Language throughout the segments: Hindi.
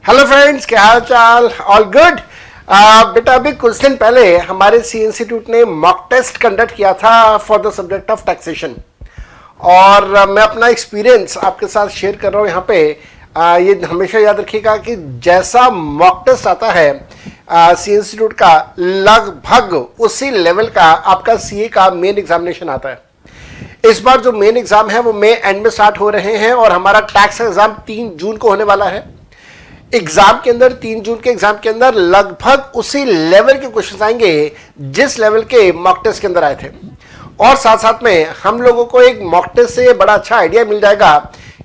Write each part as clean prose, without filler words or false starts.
हेलो फ्रेंड्स, क्या हाल चाल? All good? बेटा अभी कुछ दिन पहले हमारे सी इंस्टीट्यूट ने मॉक टेस्ट कंडक्ट किया था for the subject of taxation और मैं अपना एक्सपीरियंस आपके साथ शेयर कर रहा हूँ यहाँ पे। ये हमेशा याद रखिएगा कि जैसा मॉक टेस्ट आता है सी इंस्टीट्यूट का, लगभग उसी लेवल का आपका सीए का मेन एग्जामिनेशन आता है। इस बार जो मेन एग्जाम है वो मई एंड में स्टार्ट हो रहे हैं और हमारा टैक्स एग्जाम 3 जून को होने वाला है। एग्जाम के अंदर 3 जून के एग्जाम के अंदर लगभग उसी लेवल के क्वेश्चन आएंगे जिस लेवल के मॉक टेस्ट के अंदर आए थे, और साथ साथ में हम लोगों को एक मॉक टेस्ट से बड़ा अच्छा आइडिया मिल जाएगा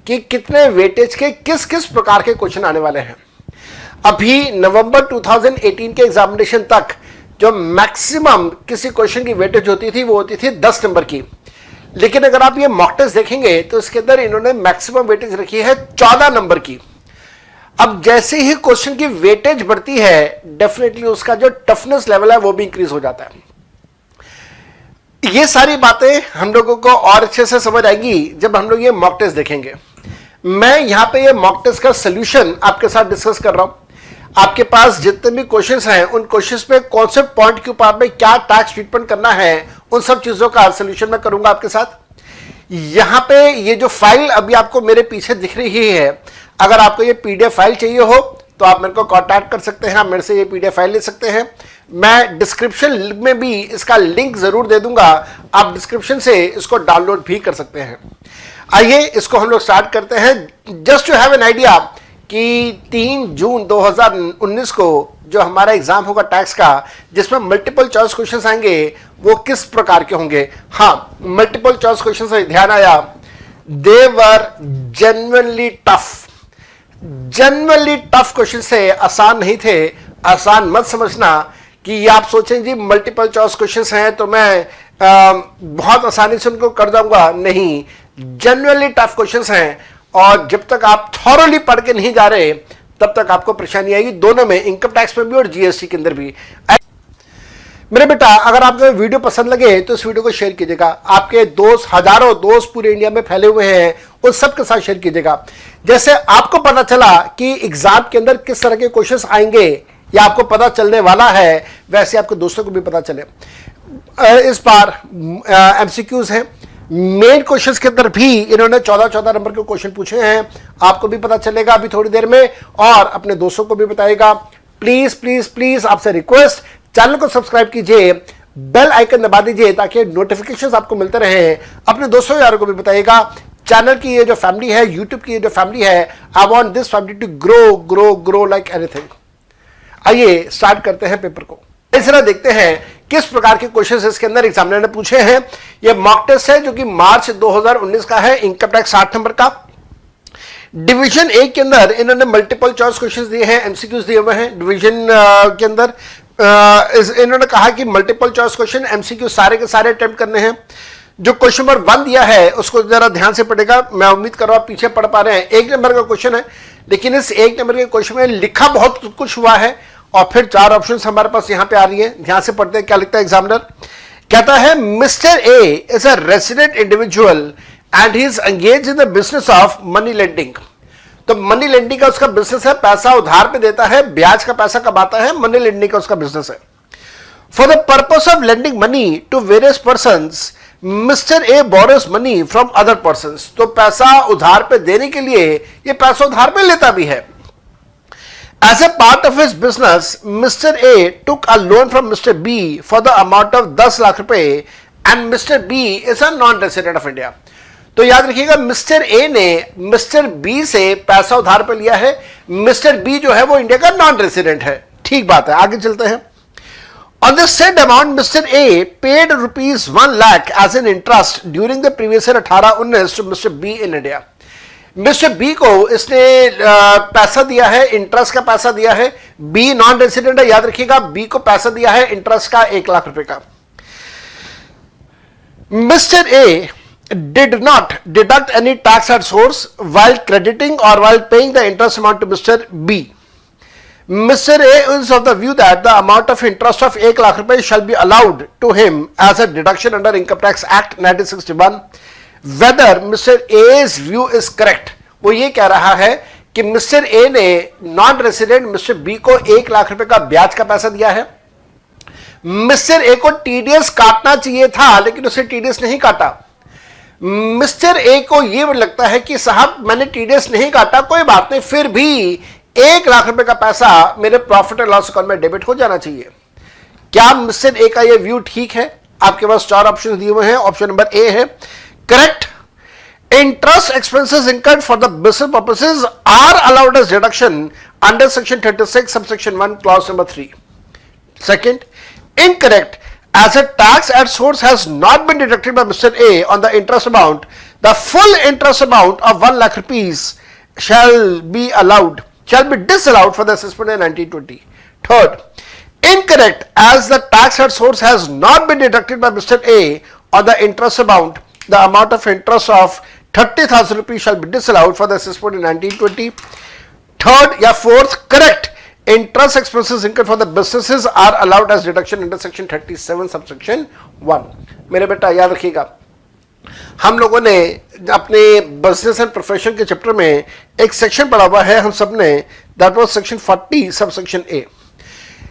कि कितने वेटेज के किस किस प्रकार के क्वेश्चन आने वाले हैं। अभी नवंबर 2018 के एग्जामिनेशन तक जो मैक्सिमम किसी क्वेश्चन की वेटेज होती थी वो होती थी 10 नंबर की, लेकिन अगर आप ये मॉक टेस्ट देखेंगे तो इसके अंदर इन्होंने मैक्सिमम वेटेज रखी है 14 नंबर की। अब जैसे ही क्वेश्चन की वेटेज बढ़ती है डेफिनेटली उसका जो टफनेस लेवल है वो भी इंक्रीज हो जाता है। ये सारी बातें हम लोगों को और अच्छे से समझ आएगी जब हम लोग ये मॉक टेस्ट देखेंगे। मैं यहां पे ये मॉक टेस्ट का सोल्यूशन आपके साथ डिस्कस कर रहा हूं। आपके पास जितने भी क्वेश्चंस हैं उन क्वेश्चंस पे कौन से पॉइंट के ऊपर में क्या टैक्स ट्रीटमेंट करना है उन सब चीजों का सोल्यूशन मैं करूंगा आपके साथ। यहां पे ये जो फाइल अभी आपको मेरे पीछे दिख रही है, अगर आपको ये पीडीएफ फाइल चाहिए हो तो आप मेरे को कांटेक्ट कर सकते हैं, आप मेरे से ये पीडीएफ फाइल ले सकते हैं। मैं डिस्क्रिप्शन में भी इसका लिंक जरूर दे दूंगा, आप डिस्क्रिप्शन से इसको डाउनलोड भी कर सकते हैं। आइए इसको हम लोग स्टार्ट करते हैं। Just to have an idea कि 3 जून 2019 को जो हमारा एग्जाम होगा टैक्स का, जिसमें मल्टीपल चॉइस क्वेश्चंस आएंगे, वो किस प्रकार के होंगे। हाँ, मल्टीपल चॉइस क्वेश्चन से ध्यान आया, दे वर जेन्युइनली टफ क्वेश्चन से, आसान नहीं थे। आसान मत समझना कि आप सोचें जी मल्टीपल चॉइस क्वेश्चंस हैं तो मैं बहुत आसानी से उनको कर जाऊंगा। नहीं, जेन्युइनली टफ क्वेश्चंस हैं और जब तक आप थॉरोली पढ़ के नहीं जा रहे तब तक आपको परेशानी आएगी, दोनों में, इनकम टैक्स में भी और जीएसटी के अंदर भी। मेरे बेटा, अगर आपको वीडियो पसंद लगे तो इस वीडियो को शेयर कीजिएगा। आपके दोस्त, हजारों दोस्त पूरे इंडिया में फैले हुए हैं, उन सबके साथ शेयर कीजिएगा। जैसे आपको पता चला कि एग्जाम के अंदर किस तरह के क्वेश्चंस आएंगे या आपको पता चलने वाला है, वैसे आपके दोस्तों को भी पता चले। इस बार एमसीक्यूज हैं, मेन क्वेश्चंस के अंदर भी इन्होंने 14 नंबर के क्वेश्चन पूछे हैं। आपको भी पता चलेगा अभी थोड़ी देर में और अपने दोस्तों को भी बताएगा। प्लीज प्लीज प्लीज आपसे रिक्वेस्ट, चैनल को सब्सक्राइब कीजिए, बेल आइकन दबा दीजिए ताकि नोटिफिकेशंस आपको मिलते रहे। अपने दोस्तों यारों को भी बताइएगा। चैनल की ये जो फैमिली है, यूट्यूब की ये जो फैमिली है, I want this family to grow grow grow like anything. आइए स्टार्ट करते हैं पेपर को। इस तरह देखते हैं किस प्रकार के क्वेश्चंस इसके अंदर एग्जामिनर ने पूछे हैं। ये मॉक टेस्ट है जो कि मार्च 2019 का है, इनकम टैक्स 60 नंबर का। डिवीजन ए के अंदर इन्होंने मल्टीपल चॉइस क्वेश्चंस दिए हैं, एमसीक्यूज दिए हुए हैं। डिवीजन के अंदर इन्होंने कहा कि मल्टीपल चॉइस क्वेश्चन एमसीक्यू सारे के सारे अटेम्प्ट करने हैं। जो क्वेश्चन नंबर 1 दिया है उसको जरा ध्यान से पढ़ेगा। मैं उम्मीद कर रहा हूं आप पीछे पढ़ पा रहे हैं। 1 नंबर का क्वेश्चन है, लेकिन इस 1 नंबर के क्वेश्चन में लिखा बहुत कुछ हुआ है और फिर 4 ऑप्शन हमारे पास यहां पे आ रही है। ध्यान से पढ़ते हैं क्या लिखता है एग्जामिनर। कहता है, mister A is a resident individual and he is engaged in the business of money lending. तो मनी लेंडिंग का उसका बिजनेस है, पैसा उधार पे देता है, ब्याज का पैसा कमाता है, मनी लेंडिंग का उसका बिजनेस है। For the purpose of lending money to various persons, mister A borrows money from other persons. तो पैसा उधार पे देने के लिए ये पैसा उधार पे लेता भी है। As a part of his business, mister A took a loan from mister B for the amount of 10 lakh rupaye and mister B is a non resident of India. तो याद रखिएगा, मिस्टर ए ने मिस्टर बी से पैसा उधार पे लिया है। मिस्टर बी जो है वो इंडिया का नॉन रेसिडेंट है। ठीक बात है, आगे चलते हैं। On the said amount, Mr. A paid rupees 1 lakh as an interest during the previous year 18-19 to Mr. B in India. Mr. B को इसने पैसा दिया है, इंटरेस्ट का पैसा दिया है। B नॉन रेसिडेंट है, याद रखिएगा। B को पैसा दिया है इंटरेस्ट का 1 लाख रुपए का। Mr. A did not deduct any tax at source while crediting or while paying the interest amount to Mr. B. Mr. A is of the view that the amount of interest of 1 lakh rupees shall be allowed to him as a deduction under Income Tax Act 1961. Whether Mr. A's view is correct, वो ये कह रहा है कि मिस्टर ए ने नॉन रेसिडेंट मिस्टर बी को 1 लाख रुपए का ब्याज का पैसा दिया है। मिस्टर ए को टीडीएस काटना चाहिए था लेकिन उसने टीडीएस नहीं काटा। मिस्टर ए को यह लगता है कि साहब मैंने टीडीएस नहीं काटा, कोई बात नहीं, फिर भी 1 लाख रुपए का पैसा मेरे प्रॉफिट एंड लॉस अकाउंट में डेबिट हो जाना चाहिए। क्या मिस्टर ए का यह व्यू ठीक है? आपके पास 4 ऑप्शन दिए हुए हैं। ऑप्शन नंबर ए है correct. Interest expenses incurred for the business purposes are allowed as deduction under section 36 subsection 1 clause number 3। Second, incorrect, as a tax at source has not been deducted by Mr. A on the interest amount, the full interest amount of 1 lakh rupees shall be disallowed for the assessment in 1920. Third, incorrect, as the tax at source has not been deducted by Mr. A on the interest amount, the amount of interest of 30,000 rupees shall be disallowed for the assessment in 1920. Third या fourth, correct, interest expenses incurred for the businesses are allowed as deduction under section 37 subsection 1। मेरे बेटा याद रखिएगा, हम लोगों ने अपने बिजनेस एंड प्रोफेशन के चैप्टर में एक सेक्शन पढ़ा हुआ है हम सब ने, that was section 40 subsection A.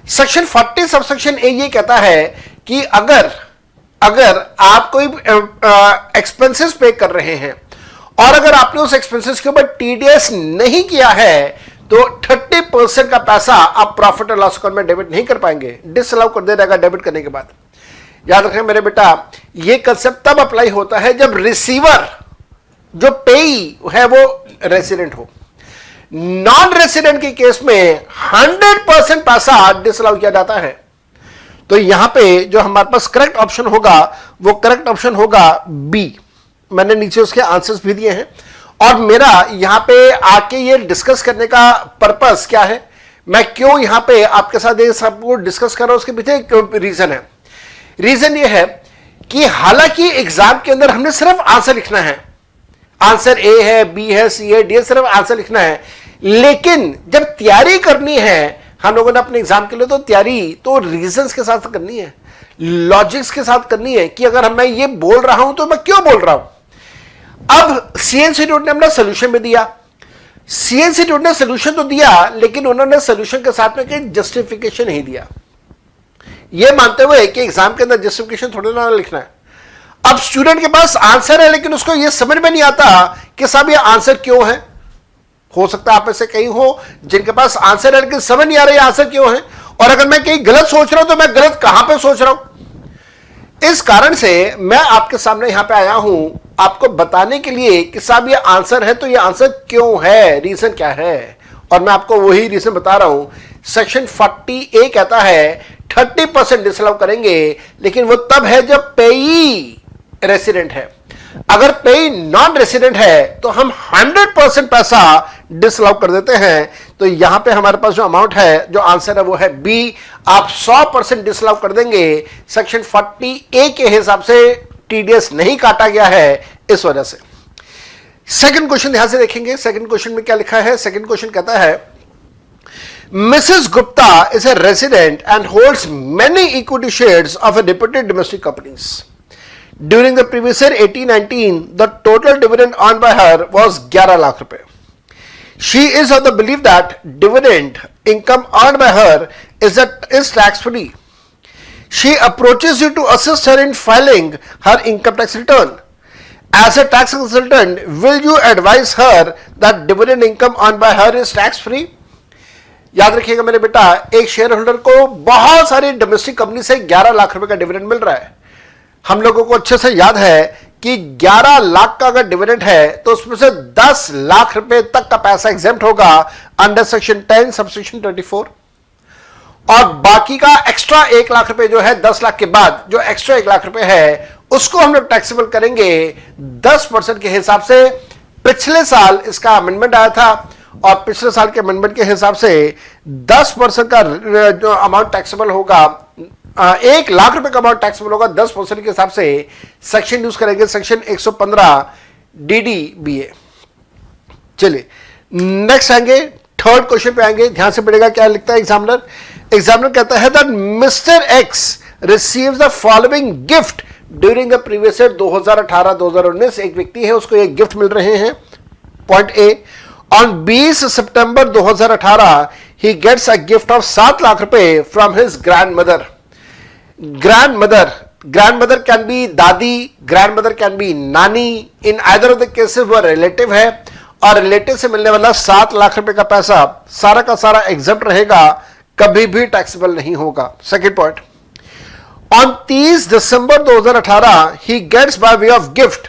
Section 40 subsection A ये कहता है कि अगर आप कोई एक्सपेंसेस पे कर रहे हैं और अगर आपने उस एक्सपेंसेस के ऊपर टीडीएस नहीं किया है तो 30% का पैसा आप प्रॉफिट एंड लॉस अकाउंट में डेबिट नहीं कर पाएंगे, डिसअलाउ कर दे जाएगा डेबिट करने के बाद। याद रखें मेरे बेटा, यह कंसेप्ट तब अप्लाई होता है जब रिसीवर जो पेई है वो रेसिडेंट हो। नॉन रेसिडेंट के केस में 100% पैसा डिसअलाउ किया जाता है। तो यहां पे जो हमारे पास करेक्ट ऑप्शन होगा वो करेक्ट ऑप्शन होगा बी। मैंने नीचे उसके आंसर्स भी दिए हैं और मेरा यहां पे आके ये डिस्कस करने का पर्पस क्या है, मैं क्यों यहां पे आपके साथ ये सब को डिस्कस कर रहा हूं, उसके पीछे एक रीजन है। रीजन ये है कि हालांकि एग्जाम के अंदर हमने सिर्फ आंसर लिखना है, आंसर ए है, बी है, सी है, डी है, सिर्फ आंसर लिखना है, लेकिन जब तैयारी करनी है हम लोगों ने अपने एग्जाम के लिए तो तैयारी तो रीजंस के साथ करनी है, लॉजिक्स के साथ करनी है कि अगर मैं ये बोल रहा हूं तो मैं क्यों बोल रहा हूं। अब सी इंस्टीट्यूट ने अपना सोल्यूशन भी दिया, सी इंस्टीट्यूट ने सोल्यूशन तो दिया लेकिन उन्होंने सोल्यूशन के साथ में कोई जस्टिफिकेशन नहीं दिया, ये मानते हुए कि एग्जाम के अंदर जस्टिफिकेशन थोड़ा ना लिखना है। अब स्टूडेंट के पास आंसर है लेकिन उसको ये समझ में नहीं आता कि साहब ये आंसर क्यों है। हो सकता है आप में से कई हो जिनके पास आंसर है लेकिन समझ नहीं आ रहा है आंसर क्यों है, और अगर मैं कहीं गलत सोच रहा हूं तो मैं गलत कहां पे सोच रहा हूं। इस कारण से मैं आपके सामने यहां पे आया हूं आपको बताने के लिए कि साहब ये आंसर है तो ये आंसर क्यों है, रीजन क्या है, और मैं आपको वही रीजन बता रहा हूं। सेक्शन 40A कहता है 30% डिसअलाउ करेंगे लेकिन वो तब है जब पेई रेसिडेंट है। अगर पेई नॉन रेसिडेंट है तो हम 100% पैसा डिसअलाउ कर देते हैं। तो यहां पे हमारे पास जो अमाउंट है, जो आंसर है वो है बी। आप 100% डिसअलाउ कर देंगे। सेक्शन 40A के हिसाब से टीडीएस नहीं काटा गया है इस वजह से। सेकंड क्वेश्चन ध्यान से देखेंगे। सेकंड क्वेश्चन में क्या लिखा है? सेकंड क्वेश्चन कहता है Mrs. Gupta is a resident and holds many equity shares of a reputed domestic companies. During the previous year 18-19, the total dividend earned by her was 11 lakh rupees. She is of the belief that dividend income earned by her is tax free. She approaches you to assist her in filing her income tax return. As a tax consultant, will you advise her that dividend income earned by her is tax free? याद रखिएगा मेरे बेटा, एक शेयर होल्डर को बहुत सारी डोमेस्टिक कंपनी से 11 लाख रुपए का डिविडेंड मिल रहा है। हम लोगों को अच्छे से याद है कि 11 लाख का अगर डिविडेंड है तो उसमें से 10 लाख रुपए तक का पैसा एग्जेम्प्ट होगा अंडर सेक्शन 10 सबसेक्शन 24, और बाकी का एक्स्ट्रा 1 लाख रुपए जो है 10 लाख के बाद जो एक्स्ट्रा 1 लाख रुपए है उसको हम लोग टैक्सेबल करेंगे 10% के हिसाब से। पिछले साल इसका अमेंडमेंट आया था और पिछले साल के अमेंडमेंट के हिसाब से 10% का जो अमाउंट टैक्सेबल होगा, 1 लाख रुपए का अमाउंट टैक्सेबल होगा 10% के हिसाब से। सेक्शन यूज करेंगे सेक्शन 115 DDBA। चलिए नेक्स्ट आएंगे, थर्ड क्वेश्चन पे आएंगे। ध्यान से पढ़ेगा क्या लिखता है एग्जामिनर। एग्जामिनर कहता है that mister x receives the following gift during the previous year 2018-2019। एक व्यक्ति है उसको एक गिफ्ट मिल रहे हैं। Point A, on 20 September 2018 he gets a gift of 7 lakh rupaye from his grandmother. Grandmother can be dadi, grandmother can be nani. In either of the cases वो रिलेटिव है, और रिलेटिव से मिलने वाला 7 लाख रुपए का पैसा सारा का सारा एग्जम्प्ट रहेगा, कभी भी टैक्सेबल नहीं होगा। Second point, on 30 December 2018 he gets by way of gift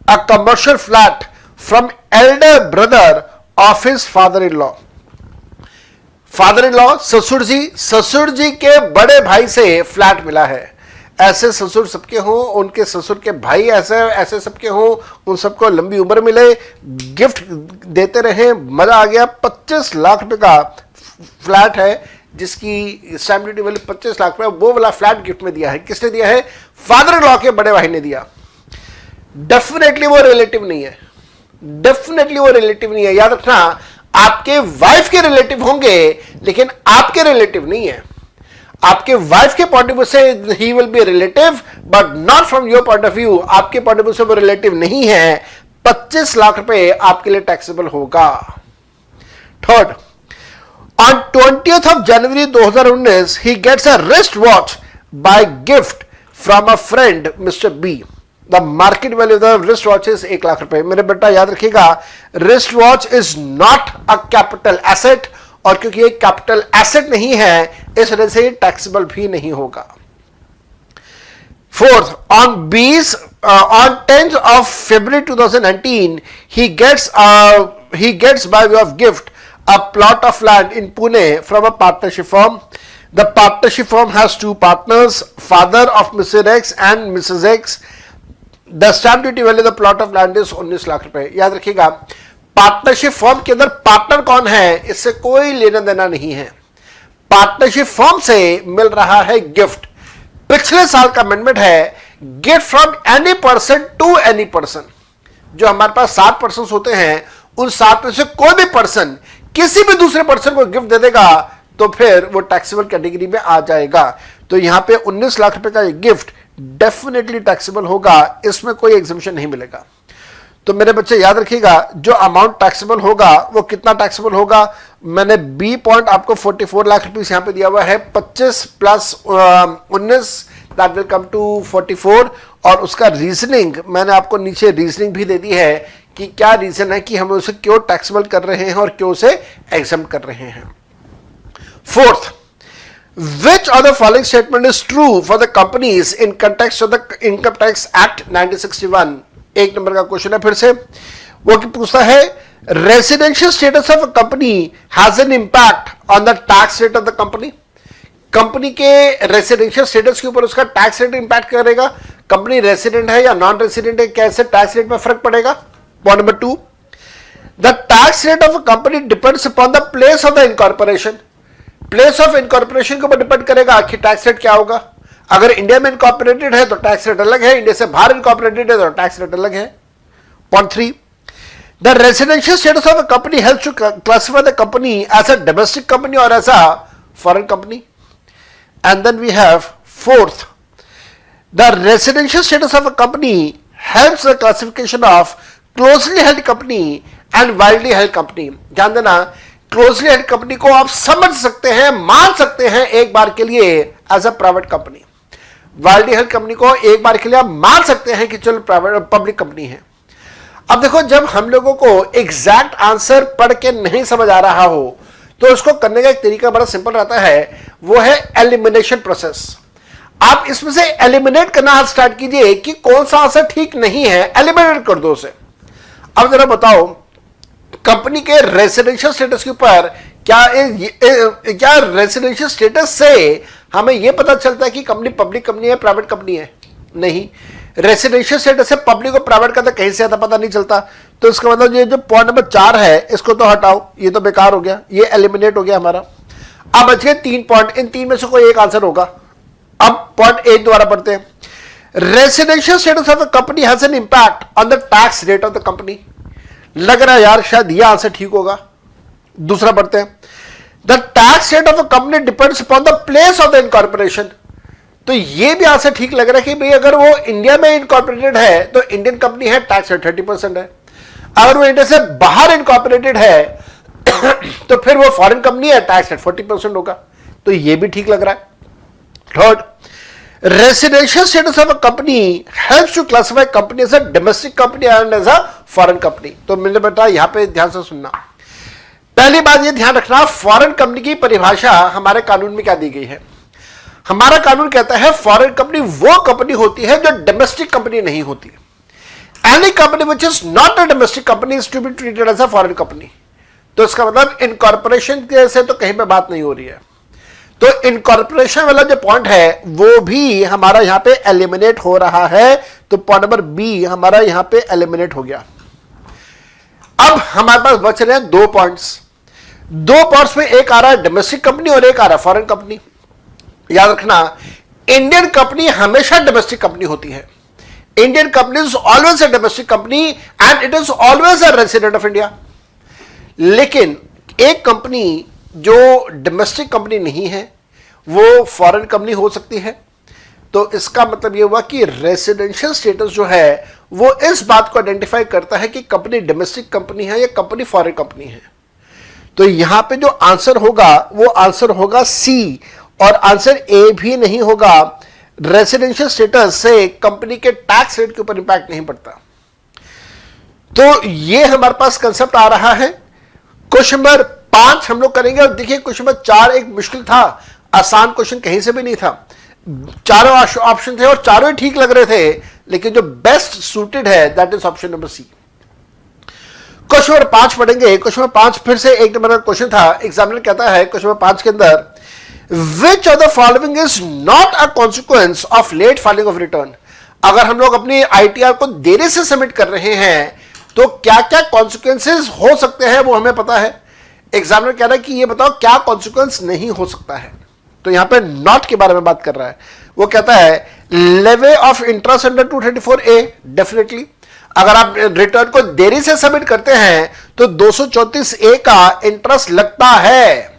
a commercial flat from elder brother of his father in law. Father in law ससुर जी के बड़े भाई से फ्लैट मिला है। ऐसे ससुर सबके हों, उनके ससुर के भाई ऐसे सबके हों, उन सबको लंबी उम्र मिले, गिफ्ट देते रहे, मजा आ गया। 25 लाख रुपए का फ्लैट है जिसकी स्टैम्प ड्यूटी वैल्यू 25 लाख रुपए, वो वाला फ्लैट गिफ्ट में दिया है। किसने दिया है? फादर इन लॉ के बड़े भाई ने दिया। डेफिनेटली वो रिलेटिव नहीं है, डेफिनेटली वो रिलेटिव नहीं है। याद रखना, आपके वाइफ के रिलेटिव होंगे लेकिन आपके रिलेटिव नहीं है। आपके वाइफ के पॉइंट ऑफ व्यू से he will be relative, but not from your point of view. आपके पॉइंट ऑफ व्यू से वो रिलेटिव नहीं है। 25 लाख रुपए आपके लिए टैक्सेबल होगा। Third, on 20th of January 2019 he gets a wristwatch by gift from a friend Mr. B. The market value of the wristwatch is 1 lakh रुपए। मेरे बेटा याद रखिएगा, wristwatch is not a capital asset, और क्योंकि ये कैपिटल एसेट नहीं है इस वजह से टैक्सेबल भी नहीं होगा। Fourth, on 10th of February 2019 he gets by way of gift a plot of land in Pune from a partnership firm. The partnership firm has 2 partners, father of Mr. X and Mrs. X. The stamp duty value of the plot of land is 19 lakh रुपए। याद रखिएगा, पार्टनरशिप फर्म के अंदर पार्टनर कौन है इससे कोई लेना देना नहीं है। पार्टनरशिप फर्म से मिल रहा है गिफ्ट। पिछले साल का अमेंडमेंट है, gift from any person to any person. जो हमारे पास 7 पर्सन होते हैं, उन 7 में से कोई भी पर्सन किसी भी दूसरे पर्सन को गिफ्ट दे देगा तो फिर वो टैक्सेबल कैटेगरी में आ जाएगा। तो यहां पे 19 लाख रुपए का गिफ्ट डेफिनेटली टैक्सेबल होगा, इसमें कोई एग्जम्पशन नहीं मिलेगा। तो मेरे बच्चे याद रखिएगा, जो अमाउंट टैक्सेबल होगा वो कितना टैक्सेबल होगा। मैंने बी पॉइंट आपको 44 लाख रुपीस यहां पे दिया हुआ है। 25 plus 19 that will come to 44, और उसका रीजनिंग मैंने आपको नीचे रीजनिंग भी दे दी है कि क्या रीजन है कि हम उसे क्यों टैक्सेबल कर रहे हैं और क्यों उसे एग्जम्प्ट कर रहे हैं। Fourth, which of the following statement is true for the companies in context of the Income Tax Act 1961? 1 number का क्वेश्चन है फिर से। वो पूछता है, residential status of a company has an impact on the tax rate of the company. Company के रेसिडेंशियल स्टेटस के ऊपर उसका टैक्स रेट इंपैक्ट करेगा। कंपनी रेसिडेंट है या नॉन रेसिडेंट है, कैसे टैक्स रेट में फर्क पड़ेगा। Point number 2, the tax rate of a company depends upon the place of the incorporation. Place of incorporation के ऊपर डिपेंड करेगा कि टैक्स रेट क्या होगा। अगर इंडिया में इनकॉर्पोरेटेड है तो टैक्स रेट अलग है, इंडिया से बाहर इनकॉर्पोरेटेड है तो टैक्स रेट अलग है। Point 3, the residential status of a company helps to classify the company as a domestic company और as a foreign company. And then we have fourth, the residential status of a company helps the classification of closely held company and widely held company. ध्यान देना, क्लोजली हेल्ड कंपनी को आप समझ सकते हैं, मान सकते हैं एक बार के लिए as a private company. Widely held company को एक बार के लिए आप मान सकते हैं कि चलो प्राइवेट पब्लिक कंपनी है। अब देखो, जब हम लोगों को एग्जैक्ट आंसर पढ़ के नहीं समझ आ रहा हो तो उसको करने का एक तरीका बड़ा सिंपल रहता है, वो है एलिमिनेशन प्रोसेस। आप इसमें से एलिमिनेट करना स्टार्ट कीजिए कि कौन सा आंसर ठीक नहीं है, एलिमिनेट कर दो उसे। अब जरा बताओ, कंपनी के रेसिडेंशियल स्टेटस के ऊपर क्या रेसिडेंशियल स्टेटस से हमें यह पता चलता है कि कंपनी पब्लिक कंपनी है प्राइवेट कंपनी है? नहीं। रेसिडेंशियल स्टेटस से पब्लिक और प्राइवेट का तो कहीं से पता नहीं चलता। तो इसका मतलब ये जो पॉइंट नंबर 4 है इसको तो हटाओ, ये तो बेकार हो गया, ये एलिमिनेट हो गया हमारा। अब बच गए 3 पॉइंट, इन 3 में से कोई एक आंसर होगा। अब पॉइंट 1 दोबारा पढ़ते हैं, residential status of the company has an impact on the tax rate of the company. लग रहा है यार शायद यह आंसर ठीक होगा। दूसरा पढ़ते हैं, the tax rate of a company depends upon the place of the incorporation. तो यह भी आंसर ठीक लग रहा है कि भाई अगर वो इंडिया में इनकॉर्पोरेटेड है तो इंडियन कंपनी है, टैक्स रेट 30% है। अगर वो इंडिया से बाहर इनकॉर्पोरेटेड है तो फिर वो फॉरेन कंपनी है, टैक्स रेट 40% होगा, तो ये भी ठीक लग रहा है। Third, residential status of a company helps to classify company as a domestic company and as a foreign company. तो मैंने बताया यहां पे ध्यान से सुनना। पहली बात ये ध्यान रखना, फॉरेन कंपनी की परिभाषा हमारे कानून में क्या दी गई है। हमारा कानून कहता है फॉरेन कंपनी वो कंपनी होती है जो डोमेस्टिक कंपनी नहीं होती। Any company which is not a domestic company is to be treated as a foreign company. तो इसका मतलब इनकॉर्पोरेशन से तो कहीं पे बात नहीं हो रही है। तो इनकॉर्पोरेशन वाला जो पॉइंट है वो भी हमारा यहां पे एलिमिनेट हो रहा है। तो पॉइंट नंबर बी हमारा यहां पे एलिमिनेट हो गया। अब हमारे पास बच रहे हैं दो पॉइंट्स। दो पॉइंट्स में एक आ रहा है डोमेस्टिक कंपनी और एक आ रहा है फॉरेन कंपनी। याद रखना, इंडियन कंपनी हमेशा डोमेस्टिक कंपनी होती है। Indian company is always a domestic company and it is always a resident of India. लेकिन एक कंपनी जो डोमेस्टिक कंपनी नहीं है वो फॉरेन कंपनी हो सकती है। तो इसका मतलब यह हुआ कि रेसिडेंशियल स्टेटस जो है वो इस बात को आइडेंटिफाई करता है कि कंपनी डोमेस्टिक कंपनी है या कंपनी फॉरेन कंपनी है। तो यहां पे जो आंसर होगा वो आंसर होगा सी, और आंसर ए भी नहीं होगा। रेसिडेंशियल स्टेटस से कंपनी के टैक्स रेट के ऊपर इंपैक्ट नहीं पड़ता। तो ये हमारे पास कंसेप्ट आ रहा है। क्वेश्चन नंबर 5 हम लोग करेंगे। और देखिए क्वेश्चन नंबर 4 एक मुश्किल था, आसान क्वेश्चन कहीं से भी नहीं था। चारों ऑप्शन थे और चारों ही ठीक लग रहे थे, लेकिन जो बेस्ट सूटेड है that is option number C. Question number 5 पढ़ेंगे। क्वेश्चन नंबर 5 फिर से एक नंबर का क्वेश्चन था। एग्जामिनर कहता है क्वेश्चन नंबर 5 के अंदर, which of the following is not a consequence of late filing of return. अगर हम लोग अपनी आईटीआर को देरी से सबमिट कर रहे हैं तो क्या क्या कॉन्सिक्वेंसेज हो सकते हैं वो हमें पता है। एग्जामिनर कह रहा है कि ये बताओ क्या कॉन्सिक्वेंस नहीं हो सकता है। तो यहां पे नॉट के बारे में बात कर रहा है। वो कहता है लेवे of interest under 234A, definitely अगर आप रिटर्न को देरी से सबमिट करते हैं तो 234A का इंटरेस्ट लगता है।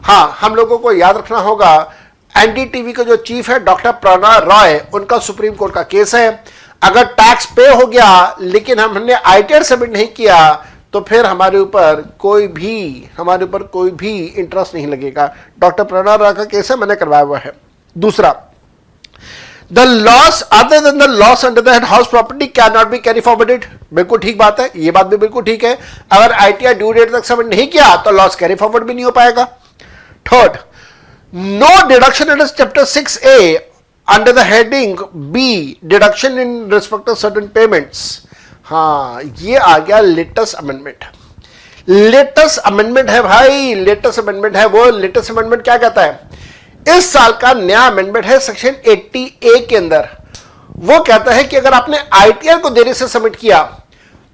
हां, हम लोगों को याद रखना होगा एनडीटीवी का जो चीफ है डॉक्टर प्रणय रॉय, उनका सुप्रीम कोर्ट का केस है। अगर टैक्स पे हो गया लेकिन हमने आईटीआर सबमिट नहीं किया तो फिर हमारे ऊपर कोई भी इंटरेस्ट नहीं लगेगा। डॉक्टर प्रणय रॉय का केस है, मैंने करवाया हुआ है। दूसरा, the loss other than the loss under the head house property can not be carry forwarded. बिल्कुल ठीक बात है, ये बात भी बिल्कुल ठीक है। अगर आईटीआर ड्यू डेट तक सबमिट नहीं किया तो लॉस कैरी फॉरवर्ड भी नहीं हो पाएगा। Third, no deduction in chapter 6A under the heading B deduction in respect of certain payments. हाँ, ये आ गया लेटेस्ट अमेंडमेंट। लेटेस्ट अमेंडमेंट है भाई, लेटेस्ट अमेंडमेंट है। वो लेटेस्ट अमेंडमेंट क्या कहता है, इस साल का नया अमेंडमेंट है सेक्शन 80A के अंदर। वो कहता है कि अगर आपने आईटीआर को देरी से सबमिट किया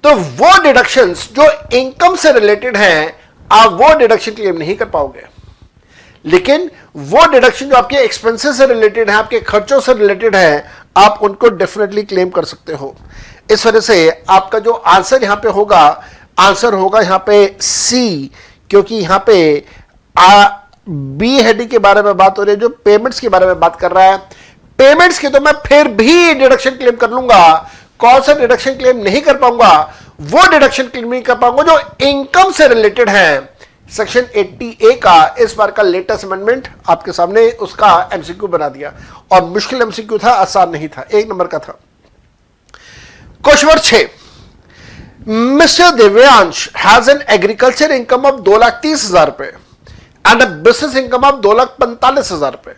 तो वो डिडक्शंस जो इनकम से रिलेटेड हैं आप वो डिडक्शन क्लेम नहीं कर पाओगे। लेकिन वो डिडक्शन जो आपके एक्सपेंसेस से रिलेटेड है, आपके खर्चों से रिलेटेड है, आप उनको डेफिनेटली क्लेम कर सकते हो। इस वजह से आपका जो आंसर यहां पे होगा, आंसर होगा यहां पे सी, क्योंकि यहां पे बी हेडिंग के बारे में बात हो रही है, जो पेमेंट्स के बारे में बात कर रहा है। पेमेंट्स की तो मैं फिर भी डिडक्शन क्लेम कर लूंगा। कौन सा डिडक्शन क्लेम नहीं कर पाऊंगा, वो डिडक्शन क्लेम नहीं कर पाऊंगा जो इनकम से रिलेटेड है। सेक्शन 80A का इस बार का लेटेस्ट अमेंडमेंट आपके सामने उसका एमसीक्यू बना दिया, और मुश्किल एमसीक्यू था, आसान नहीं था, 1 नंबर का था। Question number 6, mister Divyansh has an agriculture income of 2,30,000 रुपए and a business income of 2,45,000 रुपए।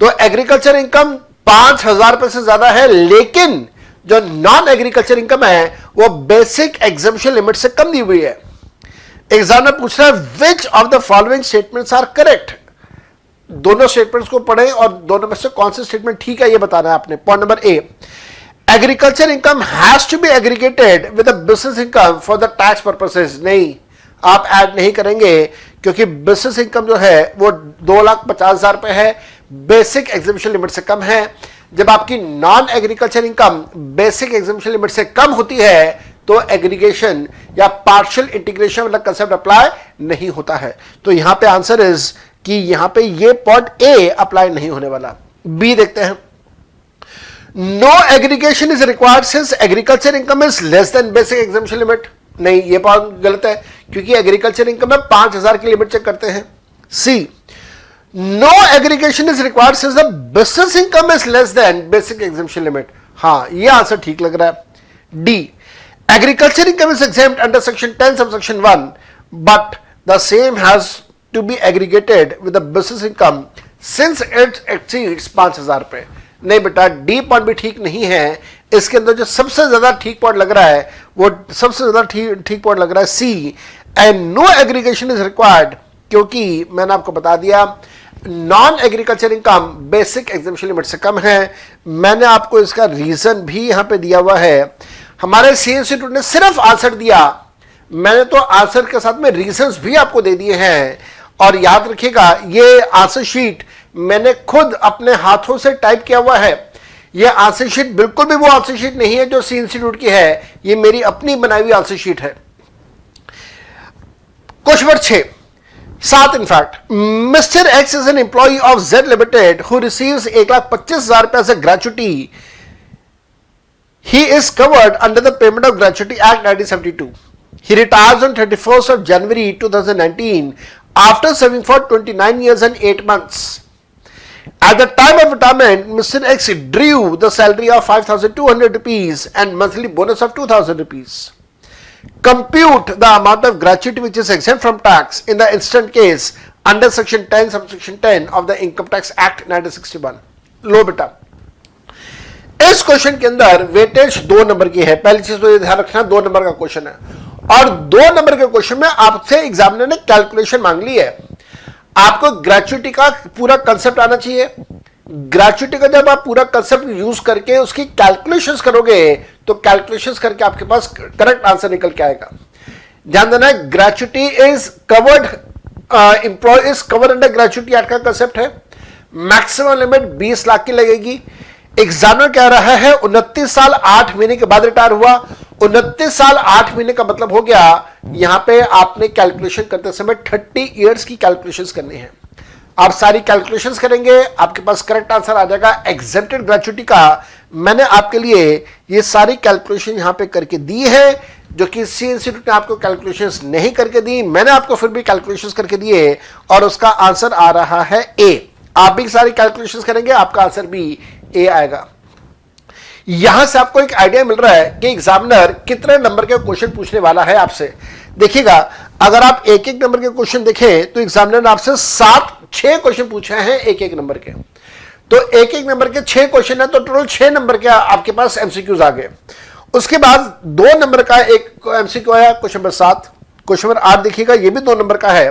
तो एग्रीकल्चर इनकम 5,000 रुपए से ज्यादा है, लेकिन जो नॉन एग्रीकल्चर इनकम है वो बेसिक एग्जम्पशन लिमिट से कम दी हुई है। एग्जामिनर पूछ रहा है which of the following statements are correct. दोनों स्टेटमेंट्स को पढ़ें और दोनों में से कौन से स्टेटमेंट ठीक है ये बताना है आपने। Point number A, agriculture income has to be aggregated with the business income for the tax purposes. नहीं, आप ऐड नहीं करेंगे, क्योंकि बिजनेस इनकम जो है वो 2,50,000 रुपए है, बेसिक एग्जम्पशन लिमिट से कम है। जब आपकी non agriculture income basic exemption limit से कम होती है तो एग्रीगेशन या पार्शियल इंटीग्रेशन वाला कंसेप्ट अप्लाई नहीं होता है। तो यहां पे आंसर इज कि यहां पे ये पॉइंट ए अप्लाई नहीं होने वाला। बी देखते हैं, no aggregation is required since agriculture income is less than basic exemption limit. नहीं, ये बात गलत है, क्योंकि एग्रीकल्चर इनकम में 5,000 की लिमिट चेक करते हैं। C, no aggregation is required since the business income is less than basic exemption limit. हाँ, ये आंसर ठीक लग रहा है। D, agriculture income is exempt under section 10 subsection 1 but the same has to be aggregated with the business income since it exceeds 5,000 rupaye. नहीं बेटा, डी पॉइंट भी ठीक नहीं है। इसके अंदर जो सबसे ज्यादा ठीक पॉइंट लग रहा है, वो सबसे ज्यादा ठीक पॉइंट लग रहा है C, and no aggregation is required, क्योंकि मैंने आपको बता दिया non agriculture income basic exemption limit से कम है। मैंने आपको इसका रीजन भी यहां पे दिया हुआ है। हमारे सी इंस्टीट्यूट ने सिर्फ आंसर दिया, मैंने तो आंसर के साथ में रीजंस भी आपको दे दिए हैं। और याद रखिएगा, ये आंसर शीट मैंने खुद अपने हाथों से टाइप किया हुआ है। ये आंसर शीट बिल्कुल भी वो आंसर शीट नहीं है जो सी इंस्टीट्यूट की है, ये मेरी अपनी बनाई हुई आंसर शीट है। Question number 7 in fact, mister X is an employee of Z limited who receives 1,25,000 रुपए as a gratuity. He is covered under the payment of gratuity act 1972। He retires on 31st of January 2019 after serving for 29 years and 8 months. At the time of retirement, Mr. X drew the salary of 5,200 rupees and monthly bonus of 2,000 rupees. Compute the amount of gratuity which is exempt from tax in the instant case under section 10 subsection 10 of the Income Tax Act 1961. लो बेटा, इस क्वेश्चन के अंदर वेटेज 2 नंबर की है। पहली चीज तो ये ध्यान रखना, 2 नंबर का क्वेश्चन है और 2 नंबर के क्वेश्चन में आपसे एग्जामिनर ने कैलकुलेशन मांग ली है। आपको ग्रेचुटी का पूरा कंसेप्ट आना चाहिए। ग्रेचुटी का जब आप पूरा कंसेप्ट यूज करके उसकी कैलकुलेशंस करोगे तो कैलकुलेशंस करके आपके पास करेक्ट आंसर निकल के आएगा। ध्यान देना, gratuity is covered, employee is covered under gratuity act का कंसेप्ट है। मैक्सिमम लिमिट 20 लाख की लगेगी। एग्जामिनर कह रहा है 29 साल 8 महीने के बाद रिटायर हुआ। 29 साल 8 महीने का मतलब हो गया, यहां पे आपने कैलकुलेशन करते समय 30 इयर्स की कैलकुलेशंस करनी है। आप सारी कैलकुलेशंस करेंगे, आपके पास करेक्ट आंसर आ जाएगा एग्जेम्प्टेड ग्रेचुटी का। मैंने आपके लिए ये सारी कैलकुलेशन यहां पे करके दी है, जो कि सी इंस्टीट्यूट ने आपको कैलकुलेशंस नहीं करके दी। मैंने आपको फिर भी कैलकुलेशंस करके दिए और उसका आंसर आ रहा है ए। आप भी सारी कैलकुलेशंस करेंगे, आपका आंसर भी ए आएगा। यहां से आपको एक आइडिया मिल रहा है कि एग्जामिनर कितने नंबर के क्वेश्चन पूछने वाला है आपसे। देखिएगा, अगर आप एक एक नंबर के क्वेश्चन देखें तो एग्जामिनर ने आपसे 6 क्वेश्चन पूछे हैं एक एक नंबर के। तो एक एक नंबर के 6 क्वेश्चन है तो टोटल 6 नंबर के आपके पास एमसीक्यूज आ गए। उसके बाद 2 नंबर का एक एमसीक्यू आया, क्वेश्चन नंबर 7। क्वेश्चन नंबर 8 देखिएगा, ये भी 2 नंबर का है।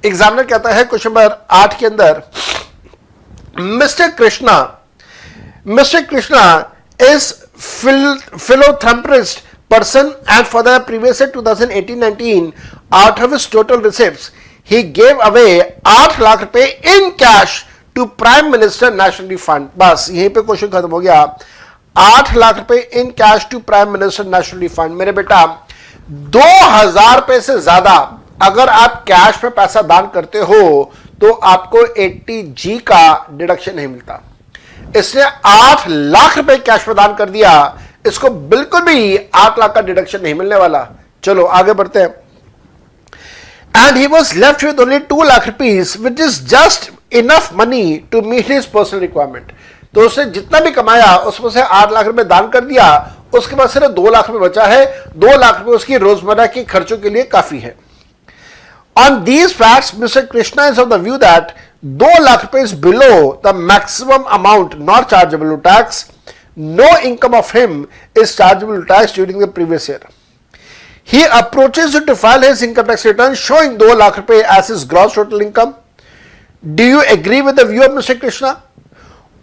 एग्जामिनर कहता है क्वेश्चन नंबर 8 के अंदर, mister Krishna is philanthropist person and for the previous year 2018-19 out of his total receipts he gave away 8 lakh रुपए in cash to Prime Minister National Fund। बस यहीं पे क्वेश्चन खत्म हो गया। 8 लाख रुपए in cash to Prime Minister National Fund। मेरे बेटा 2,000 रुपए से ज्यादा अगर आप कैश में पैसा दान करते हो तो आपको 80G का डिडक्शन नहीं मिलता। इसने 8 लाख रुपए कैश प्रदान कर दिया, इसको बिल्कुल भी 8 लाख का डिडक्शन नहीं मिलने वाला। चलो आगे बढ़ते हैं। And he was left with only 2 lakh rupees which is just enough money to meet his personal requirement. तो उसने जितना भी कमाया उसमें से 8 लाख रुपए दान कर दिया, उसके बाद सिर्फ 2 लाख रुपए बचा है। 2 लाख रुपए उसकी रोजमर्रा के खर्चों के लिए काफी है। On these facts mister Krishna is of the view that 2 lakh रुपए is below the maximum amount not chargeable to tax. No income of him is chargeable to tax during the previous year. He approaches you to file his income tax return showing 2 lakh rupees as his gross total income. Do you agree with the view of Mr. Krishna?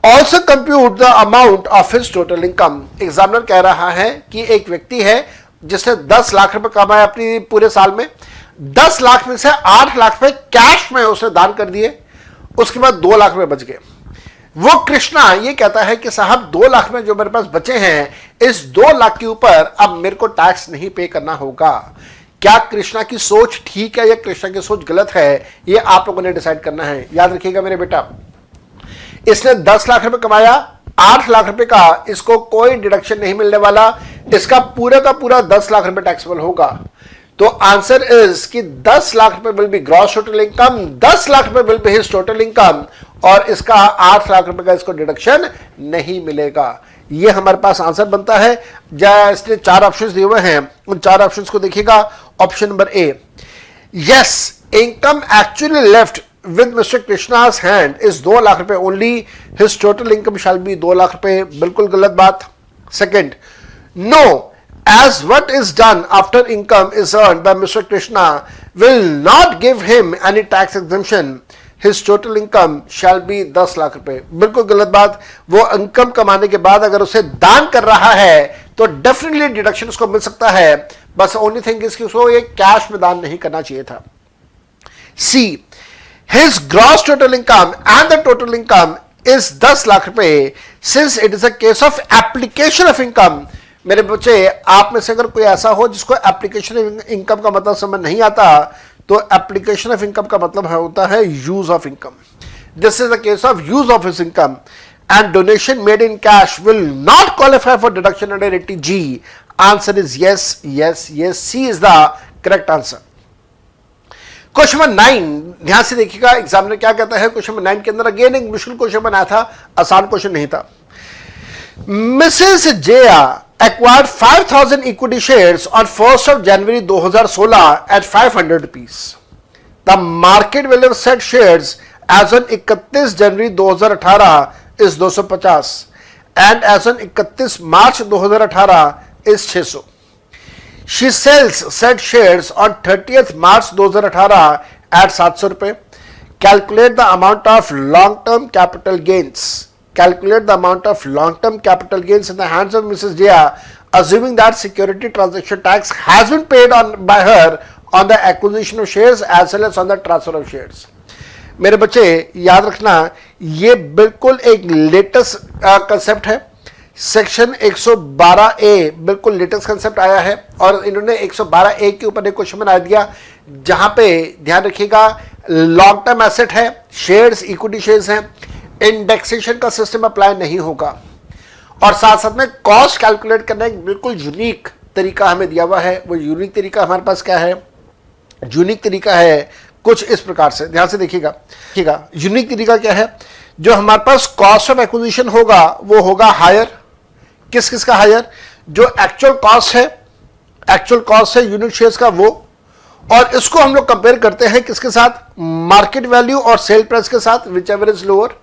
Also compute the amount of his total income. Examiner कह रहा है कि एक व्यक्ति है जिसने 10 लाख रुपए कमाया अपनी पूरे साल में। 10 लाख में से 8 लाख रुपए कैश में उसने दान कर दिए, उसके बाद 2 लाख रुपए बच गए। वो कृष्णा ये कहता है कि साहब 2 लाख में जो मेरे पास बचे हैं, इस 2 लाख के ऊपर अब मेरे को टैक्स नहीं पे करना होगा। क्या कृष्णा की सोच ठीक है या कृष्णा की सोच गलत है, ये आप लोगों ने डिसाइड करना है। याद रखिएगा मेरे बेटा, इसने 10 लाख रुपए कमाया, 8 लाख रुपए का इसको कोई डिडक्शन नहीं मिलने वाला, इसका पूरा का पूरा 10 लाख रुपए टैक्सेबल होगा। तो आंसर इज कि 10 lakh rupaye will be gross total income, 10 lakh rupaye will be his total income, और इसका 8 लाख रुपए का इसको डिडक्शन नहीं मिलेगा। ये हमारे पास आंसर बनता है। जहां इसने 4 ऑप्शंस दिए हुए हैं, उन 4 ऑप्शंस को देखिएगा। Option number A, yes income actually left with Mr. Krishna's hand is 2 lakh रुपए only, his total income shall be 2 lakh रुपए, बिल्कुल गलत बात। Second, no, as what is done after income is earned by Mr. Krishna will not give him any tax exemption, his total income shall be 10 lakh रुपए, बिल्कुल गलत बात। वो इनकम कमाने के बाद अगर उसे दान कर रहा है तो डेफिनेटली डिडक्शन उसको मिल सकता है, बस ओनली थिंग इसकी उसको ये कैश में दान नहीं करना चाहिए था। सी, his gross total income and the total income is 10 lakh रुपए, since it is a case of application of income। मेरे बच्चे, आप में से अगर कोई ऐसा हो जिसको एप्लीकेशन इनकम का मतलब समझ नहीं आता, तो एप्लीकेशन ऑफ इनकम का मतलब होता है use of income. This is the case of use of his income and donation made in cash will not qualify for deduction under 80G। Answer is yes yes yes, C is the correct answer. Question number 9 ध्यान से देखिएगा, एग्जामिनर क्या कहता है। क्वेश्चन नंबर 9 के अंदर अगेन एक मुश्किल क्वेश्चन बनाया था, आसान क्वेश्चन नहीं था। Mrs Jaya acquired 5,000 equity shares on 1st of January 2016 at 500 rupees. The market value of said shares as on 31 January 2018 is 250 and as on 31 March 2018 is 600. She sells said shares on 30th March 2018 at 700 रुपए। Calculate the amount of long-term capital gains. Calculate the amount of long-term capital gains in the hands of Mrs. Jaya, assuming that security transaction tax has been paid on by her on the acquisition of shares as well as on the transfer of shares. मेरे बच्चे याद रखना, ये बिल्कुल एक लेटेस्ट कंसेप्ट है। सेक्शन 112A बिल्कुल लेटेस्ट कंसेप्ट आया है और इन्होंने 112A के ऊपर एक क्वेश्चन बना दिया, जहां पे ध्यान रखिएगा लॉन्ग टर्म एसेट है, शेयर्स इक्विटी शेयर्स हैं, इंडेक्सेशन का सिस्टम अप्लाई नहीं होगा, और साथ साथ में कॉस्ट कैलकुलेट करना एक बिल्कुल यूनिक तरीका हमें दिया हुआ है। वो यूनिक तरीका हमारे पास क्या है? यूनिक तरीका है कुछ इस प्रकार से, ध्यान से देखिएगा। ठीक है, यूनिक तरीका क्या है? जो हमारे पास कॉस्ट ऑफ एक्विजिशन होगा वो होगा हायर। किस किस का हायर? जो एक्चुअल कॉस्ट है, एक्चुअल कॉस्ट है यूनिट शेयर्स का वो, और इसको हम लोग कंपेयर करते हैं किसके साथ? मार्केट वैल्यू और सेल प्राइस के साथ, विच एवर इज लोअर।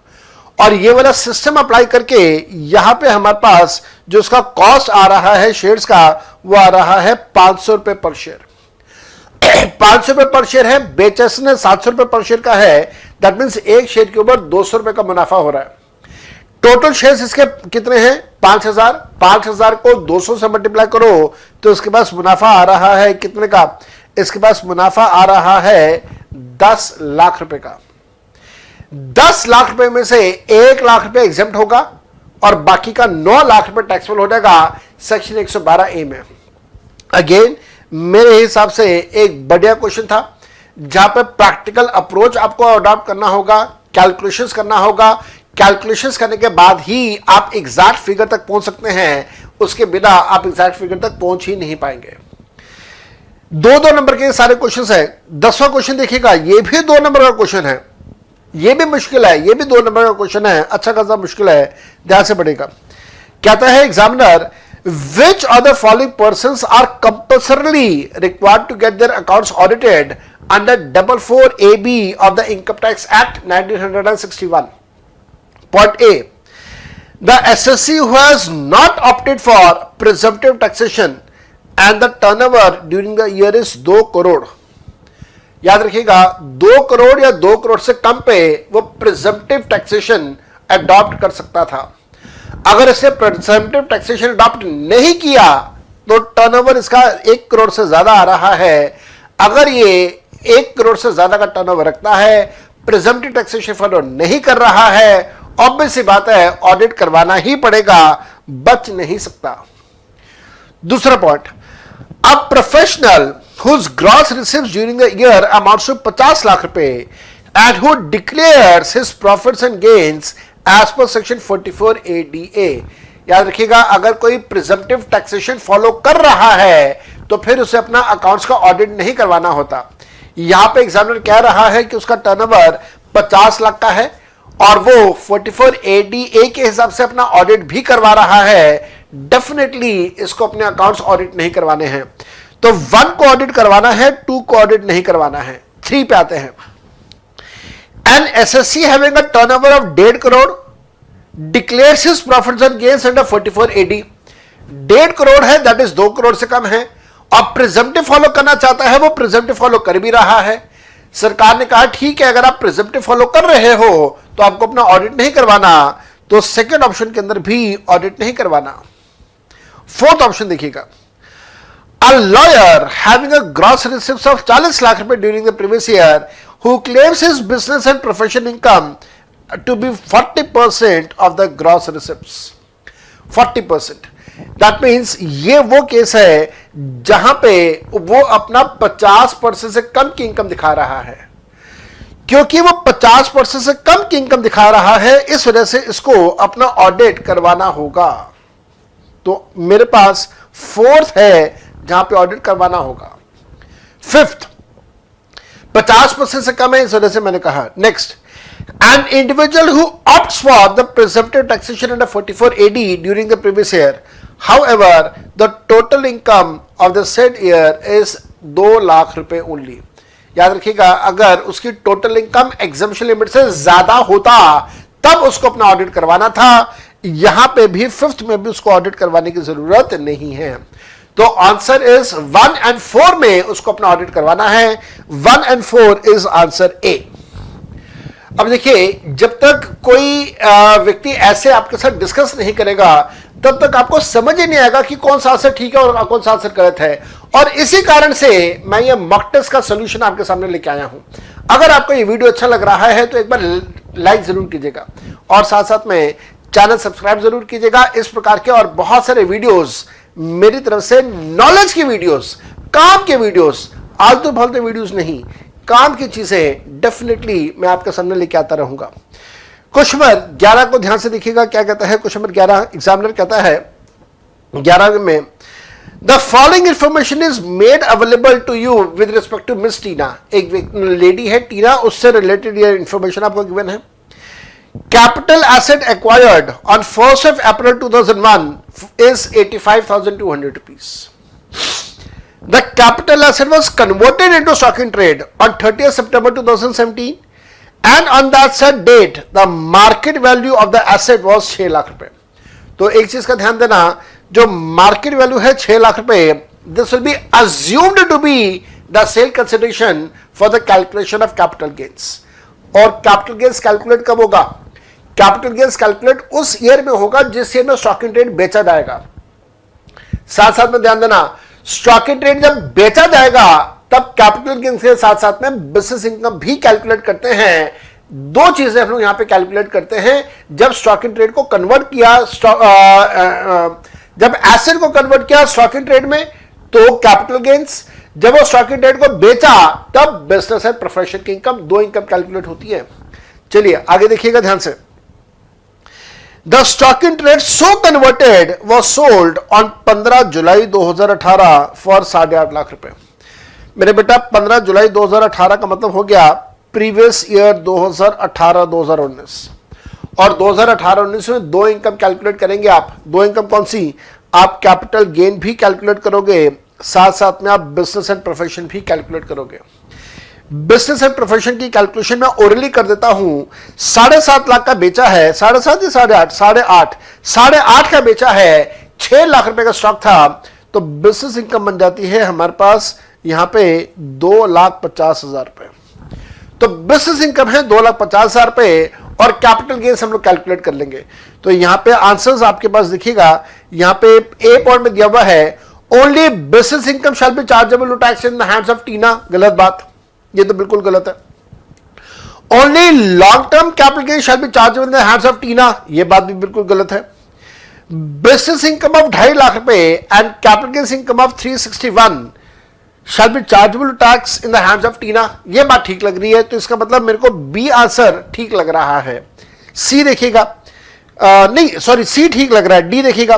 और ये वाला सिस्टम अप्लाई करके यहां पे हमारे पास जो उसका कॉस्ट आ रहा है शेयर्स का, वो आ रहा है 500 रुपए पर शेयर। 500 रुपए पर शेयर है, बेचस ने 700 रुपए पर शेयर का है, दैट मीन्स एक शेयर के ऊपर 200 रुपए का मुनाफा हो रहा है। टोटल शेयर्स इसके कितने हैं? 5000। 5000 को 200 से मल्टीप्लाई करो तो इसके पास मुनाफा आ रहा है कितने का? इसके पास मुनाफा आ रहा है 10 लाख रुपए का। 10 लाख रुपए में से 1 लाख रुपए एग्जेम्प्ट होगा और बाकी का 9 लाख रुपए टैक्सेबल हो जाएगा सेक्शन 112A में। अगेन मेरे हिसाब से एक बढ़िया क्वेश्चन था, जहां पे प्रैक्टिकल अप्रोच आपको अडॉप्ट करना होगा, कैलकुलेशंस करना होगा। कैलकुलेशंस करने के बाद ही आप एग्जैक्ट फिगर तक पहुंच सकते हैं, उसके बिना आप एग्जैक्ट फिगर तक पहुंच ही नहीं पाएंगे। 2-2 नंबर के सारे क्वेश्चन है। 10वां क्वेश्चन देखिएगा, ये भी 2 नंबर का क्वेश्चन है, ये भी मुश्किल है, ये भी 2 नंबर का क्वेश्चन है, अच्छा खासा मुश्किल है, ध्यान से पढ़ेगा। कहता है examiner, which of the following persons are compulsorily required to get their accounts audited under 44AB of the Income Tax Act 1961? Point A, the assessee who has not opted for presumptive taxation and the turnover during the year is 2 crore. याद रखिएगा 2 करोड़ या 2 करोड़ से कम पे वो प्रिजम्पटिव टैक्सेशन अडॉप्ट कर सकता था। अगर इसने प्रिजम्पटिव टैक्सेशन अडॉप्ट नहीं किया तो टर्नओवर इसका 1 करोड़ से ज्यादा आ रहा है। अगर ये 1 करोड़ से ज्यादा का टर्नओवर रखता है, प्रिजम्पटिव टैक्सेशन फॉलो नहीं कर रहा है, ऑब्वियस सी बात है ऑडिट करवाना ही पड़ेगा, बच नहीं सकता। दूसरा point, a professional whose gross receipts during the year amounts to 50 lakh रुपए and who declares his profits and gains as per section 44 ADA। याद रखिएगा, अगर कोई प्रिजम्पटिव टैक्सेशन फॉलो कर रहा है तो फिर उसे अपना अकाउंट्स का ऑडिट नहीं करवाना होता। यहां पे एग्जामिनर कह रहा है कि उसका टर्नओवर 50 लाख का है और वो 44 ADA के हिसाब से अपना ऑडिट भी करवा रहा है, डेफिनेटली इसको अपने अकाउंट्स ऑडिट नहीं करवाने हैं। तो 1 को ऑडिट करवाना है, 2 को ऑडिट नहीं करवाना है। 3 पे आते हैं। An SSC having a turnover of 1.5 crore declares his profits and gains under 44 AD। 1.5 crore है, दैट इज 2 करोड़ से कम है, और प्रिजम्पटिव फॉलो करना चाहता है, वो प्रिजम्पटिव फॉलो कर भी रहा है। सरकार ने कहा ठीक है, अगर आप प्रिजम्पटिव फॉलो कर रहे हो तो आपको अपना ऑडिट नहीं करवाना, तो सेकंड ऑप्शन के अंदर भी ऑडिट नहीं करवाना। 4th ऑप्शन देखिएगा, a lawyer having a gross रिसीव्स of 40 lakh rupaye during the previous year who claims his business and profession income to be 40% of the gross रिसीव्स। 40%, दैट मीन्स ये वो केस है जहां पे वो अपना 50% से कम की इनकम दिखा रहा है। क्योंकि वो 50% से कम की इनकम दिखा रहा है, इस वजह से इसको अपना ऑडिट करवाना होगा। तो मेरे पास 4th है जहां पे ऑडिट करवाना होगा। 5th, 50% से कम है, इस वजह से मैंने कहा। Next, an individual who opts for the presumptive taxation under 44 AD during the previous year, however the total income of the said year is 2 lakh रुपए only। याद रखिएगा, अगर उसकी टोटल इनकम एग्जम्पशन लिमिट से ज्यादा होता तब उसको अपना ऑडिट करवाना था। यहां पे भी 5th में भी उसको ऑडिट करवाने की जरूरत नहीं है। तो आंसर इज 1 and 4 में उसको अपना ऑडिट करवाना है। 1 and 4 इज आंसर ए। अब देखिए, जब तक कोई व्यक्ति ऐसे आपके साथ डिस्कस नहीं करेगा तब तक आपको समझ ही नहीं आएगा कि कौन सा आंसर ठीक है और कौन सा आंसर गलत है। और इसी कारण से मैं ये मॉक टेस्ट का सॉल्यूशन आपके सामने लेके आया हूं। अगर आपको ये वीडियो अच्छा लग रहा है तो एक बार लाइक जरूर कीजिएगा और साथ साथ में चैनल सब्सक्राइब जरूर कीजिएगा। इस प्रकार के और बहुत सारे वीडियोस मेरी तरफ से, नॉलेज की वीडियोस, काम के वीडियोस, आलतू फालतू वीडियोस नहीं, काम की चीजें डेफिनेटली मैं आपके सामने लेके आता रहूंगा। क्वेश्चन नंबर 11 को ध्यान से देखिएगा, क्या कहता है। क्वेश्चन नंबर 11 एग्जामिनर कहता है 11 में, the following information is made available to you with respect to miss Tina. एक लेडी है टीना, उससे रिलेटेड ये इंफॉर्मेशन आपको गिवन है। Capital asset acquired on 1st April 2001 is 85,200 rupees. The capital asset was converted into stock in trade on 30th September 2017 and on that said date the market value of the asset was 6 lakh रुपए। तो एक चीज का ध्यान देना, जो मार्केट वैल्यू है 6 लाख रुपए, this will be assumed to be the sale consideration for the calculation of capital gains। और कैपिटल गेन्स कैलकुलेट कब होगा? कैपिटल गेन्स कैलकुलेट उस ईयर में होगा जिस ईयर में स्टॉक इन ट्रेड बेचा जाएगा। साथ साथ में ध्यान देना, स्टॉक इन ट्रेड जब बेचा जाएगा तब कैपिटल गेन्स के साथ साथ में बिजनेस इनकम भी कैलकुलेट करते हैं। 2 चीजें हम लोग यहां पे कैलकुलेट करते हैं। जब स्टॉक इन ट्रेड को कन्वर्ट किया, जब एसेट को कन्वर्ट किया स्टॉक इन ट्रेड में तो कैपिटल गेन्स, जब वो स्टॉक इन ट्रेड को बेचा तब बिजनेस एंड प्रोफेशन की इनकम, 2 इनकम कैलकुलेट होती है। चलिए आगे देखिएगा ध्यान से। The stock in trade so converted was sold on 15 July 2018 for 8.5 lakh रुपए। मेरे बेटा 15 जुलाई 2018 का मतलब हो गया प्रीवियस ईयर 2018-2019। और 2018-19 में 2 इनकम कैलकुलेट करेंगे आप। 2 इनकम कौन सी? आप कैपिटल गेन भी कैलकुलेट करोगे, साथ साथ में आप बिजनेस एंड प्रोफेशन भी कैलकुलेट करोगे। बिजनेस एंड प्रोफेशन की कैलकुलेशन में ओरली कर देता हूं। 7.5 लाख का बेचा है, 7.5 या 8.5, 8.5 का बेचा है, 6 लाख रुपए का स्टॉक था, तो बिजनेस इनकम बन जाती है हमारे पास यहां पे 2,50,000 रुपए। तो बिजनेस इनकम है 2,50,000 रुपए और कैपिटल गेन्स हम लोग कैलकुलेट कर लेंगे। तो यहां पे आंसर्स आपके पास दिखेगा, यहां पे ए पॉइंट में दिया हुआ है only business income shall be chargeable to tax in the hands of Tina. गलत बात, ये तो बिल्कुल गलत है। Only long term capital gain shall be chargeable in the hands of Tina, ये बात भी बिल्कुल गलत है। Business income of 2.5 lakh rupaye and capital gains income of 361 shall be chargeable to tax in the hands of Tina, ये बात ठीक लग रही है। तो इसका मतलब मेरे को बी आंसर ठीक लग रहा है। सी देखिएगा, नहीं सॉरी सी ठीक लग रहा है, डी देखिएगा,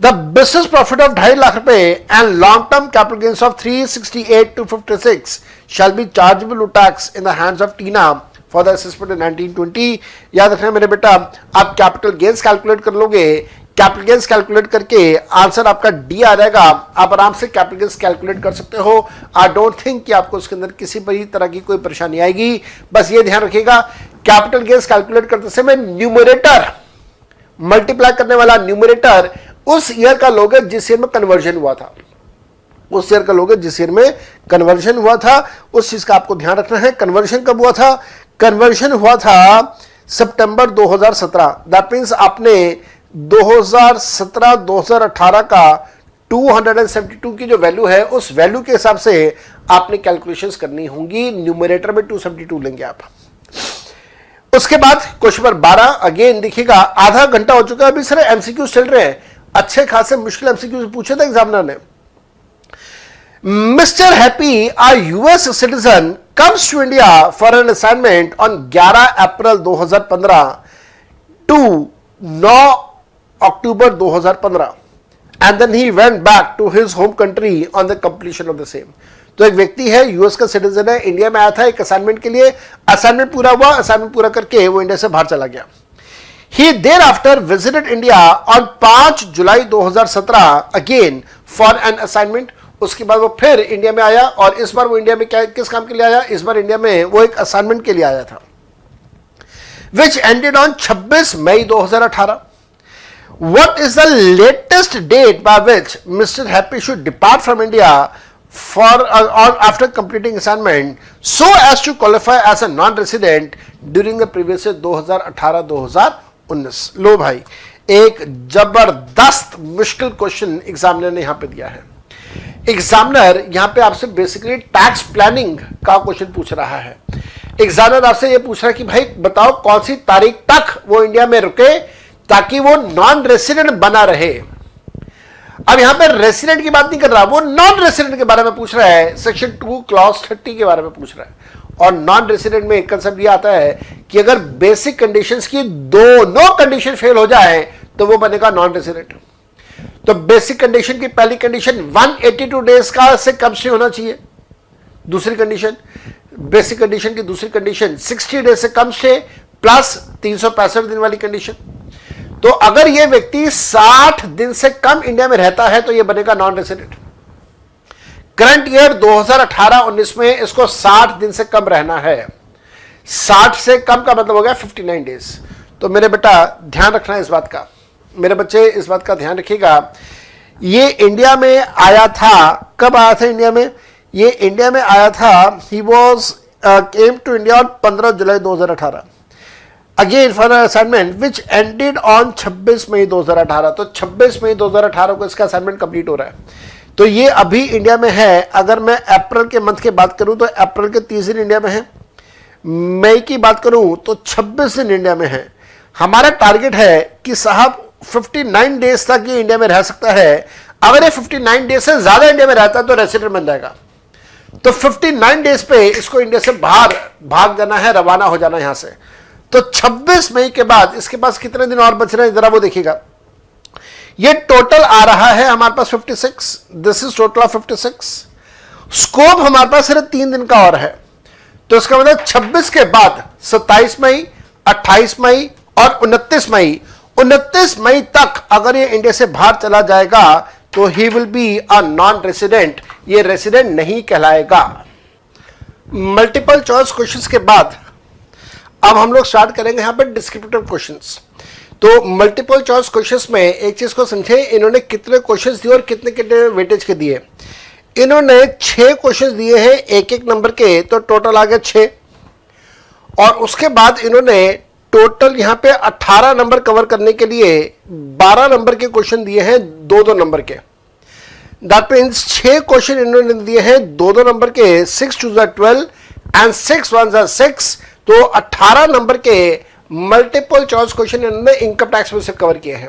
the business profit of 2.5 lakh rupaye and long term capital gains of 368 to 56 shall be chargeable to tax in the hands of Tina for the assessment in 1920। याद रखना मेरे बेटा, आप कैपिटल गेन्स कैलकुलेट कर लोगे, कैपिटल गेन्स कैलकुलेट करके आंसर आपका डी आ जाएगा। आप आराम से कैपिटल गेन्स कैलकुलेट कर सकते हो। आई डोंट थिंक कि आपको उसके अंदर किसी भी तरह की कोई परेशानी आएगी। बस ये ध्यान रखिएगा, कैपिटल गेन्स कैलकुलेट करते समय न्यूमरेटर मल्टीप्लाई करने वाला न्यूमरेटर उस ईयर का लोगे जिस ईयर में कन्वर्जन हुआ था, उस ईयर का लोगे जिस ईयर में कन्वर्जन हुआ था, उस चीज का आपको ध्यान रखना है। कन्वर्जन कब हुआ था? कन्वर्जन हुआ था सितंबर 2017। दैट मींस आपने 2017-2018 का 272 की जो वैल्यू है, उस वैल्यू के हिसाब से आपने कैलकुलेशंस करनी होंगी। न्यूमरेटर में 272 लेंगे आप। उसके बाद क्वेश्चन नंबर 12 अगेन देखिएगा, आधा घंटा हो चुका है, अभी सारे एमसीक्यूज चल रहे हैं, अच्छे खासे मुश्किल एमसीक्यूज पूछे थे एग्जामिनर ने। Mister happy, a US citizen comes to India for an assignment on 11 April 2015 to 9 October 2015 and then he went back to his home country on the completion of the same। तो एक व्यक्ति है, यूएस का सिटीजन है, इंडिया में आया था एक असाइनमेंट के लिए, असाइनमेंट पूरा हुआ, असाइनमेंट पूरा करके वो इंडिया से बाहर चला गया। He thereafter visited India on 5 July 2017 again for an assignment। उसके बाद वो फिर इंडिया में आया और इस बार वो इंडिया में क्या किस काम के लिए आया? इस बार इंडिया में वो एक असाइनमेंट के लिए आया था, which ended on 26 May 2018। What is the latest date by which Mr. Happy should depart from India for or after completing assignment so as to qualify as a non-resident during the previous year 2018-2019? लो भाई, एक जबरदस्त मुश्किल क्वेश्चन एग्जामिनर ने यहां पे दिया है। एग्जामिनर यहां पे आपसे बेसिकली टैक्स प्लानिंग का क्वेश्चन पूछ रहा है। एग्जामिनर आपसे ये पूछ रहा है कि भाई बताओ कौन सी तारीख तक वो इंडिया में रुके ताकि वो नॉन रेसिडेंट बना रहे। अब यहां पे रेसिडेंट की बात नहीं कर रहा, वो नॉन रेसिडेंट के बारे में पूछ रहा है, सेक्शन 2 क्लॉज 30 के बारे में पूछ रहा है। और नॉन रेसिडेंट में एक कंसेप्ट ये आता है कि अगर बेसिक कंडीशंस की दोनों कंडीशन फेल हो जाए तो वो बनेगा नॉन रेसिडेंट। तो बेसिक कंडीशन की पहली कंडीशन 182 डेज का से कम स्टे होना चाहिए। दूसरी कंडीशन, बेसिक कंडीशन की दूसरी कंडीशन 60 डेज से कम स्टे प्लस 365 दिन वाली कंडीशन। तो अगर ये व्यक्ति 60 दिन से कम इंडिया में रहता है तो ये बनेगा नॉन रेसिडेंट। करंट ईयर 2018-19 में इसको 60 दिन से कम रहना है। 60 से कम का मतलब हो गया 59 डेज। तो मेरे बेटा ध्यान रखना इस बात का, मेरे बच्चे इस बात का ध्यान रखिएगा। ये इंडिया में आया था, कब आया था इंडिया में? ये इंडिया में आया था, he was came to India on 15 July 2018 again for assignment which ended on 26 May 2018। तो 26 मई 2018 को इसका असाइनमेंट कंप्लीट हो रहा है। तो ये अभी इंडिया में है। अगर मैं अप्रैल के मंथ की बात करूं तो अप्रैल के 30 दिन इंडिया में है। मई की बात करूं तो 26 दिन इंडिया में है। हमारा टारगेट है कि साहब 59 डेज तक ये इंडिया में रह सकता है। अगर ये 59 डेज से ज्यादा इंडिया में रहता है तो रेसिडेंट बन जाएगा। तो 59 डेज पे इसको इंडिया से बाहर भाग जाना है, रवाना हो जाना यहां से। तो 26 मई के बाद इसके पास कितने दिन और बच रहे हैं जरा वो देखिएगा। ये टोटल आ रहा है हमारे पास 56, this is total of 56। Scope हमारे पास सिर्फ 3 दिन का और है। तो इसका मतलब 26 के बाद 27 मई, 28 मई और 29 मई, 29 मई तक अगर ये इंडिया से बाहर चला जाएगा तो he will be a non resident, ये रेसिडेंट नहीं कहलाएगा। मल्टीपल चॉइस क्वेश्चंस के बाद अब हम लोग स्टार्ट करेंगे यहां पे डिस्क्रिप्टिव क्वेश्चंस। तो मल्टीपल चॉइस क्वेश्चंस में एक चीज को समझे, इन्होंने कितने क्वेश्चंस दिए और कितने कितने वेटेज के दिए। इन्होंने 6 क्वेश्चंस दिए हैं एक एक नंबर के, तो टोटल आ गया 6। और उसके बाद इन्होंने टोटल यहां पे 18 नंबर कवर करने के लिए 12 नंबर के क्वेश्चन दिए हैं 2-2 नंबर के। दैट मीन्स 6 क्वेश्चन इन्होंने दिए हैं 2-2 नंबर के, 6 2 12 एंड 6 1 6। तो 18 नंबर के मल्टीपल चॉइस क्वेश्चन इन्होंने इनकम टैक्स में से कवर किए हैं।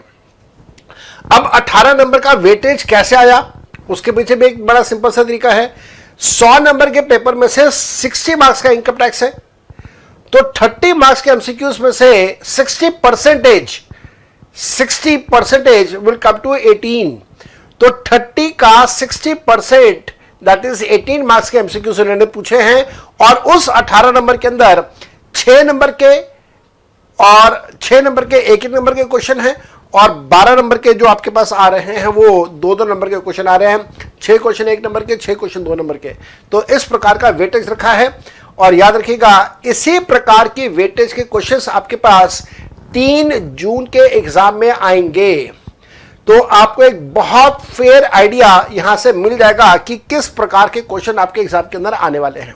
अब 18 नंबर का वेटेज कैसे आया, उसके पीछे भी एक बड़ा सिंपल सा तरीका है। 100 नंबर के पेपर में से 60 मार्क्स का इनकम टैक्स है, तो 30 मार्क्स के एमसीक्यूज में से 60% विल कम टू 18। तो 30 का 60% दैट इज 18 मार्क्स के एमसीक्यूज उन्होंने पूछे हैं, और उस 18 नंबर के अंदर 6 नंबर के और 6 नंबर के 1-1 नंबर के क्वेश्चन हैं, और 12 नंबर के जो आपके पास आ रहे हैं वो 2-2 नंबर के क्वेश्चन आ रहे हैं। 6 क्वेश्चन 1 नंबर के, 6 क्वेश्चन 2 नंबर के। तो इस प्रकार का वेटेज रखा है, और याद रखिएगा इसी प्रकार की वेटेज के क्वेश्चंस आपके पास 3 जून के एग्जाम में आएंगे। तो आपको एक बहुत फेयर आइडिया यहां से मिल जाएगा कि किस प्रकार के क्वेश्चन आपके एग्जाम के अंदर आने वाले हैं।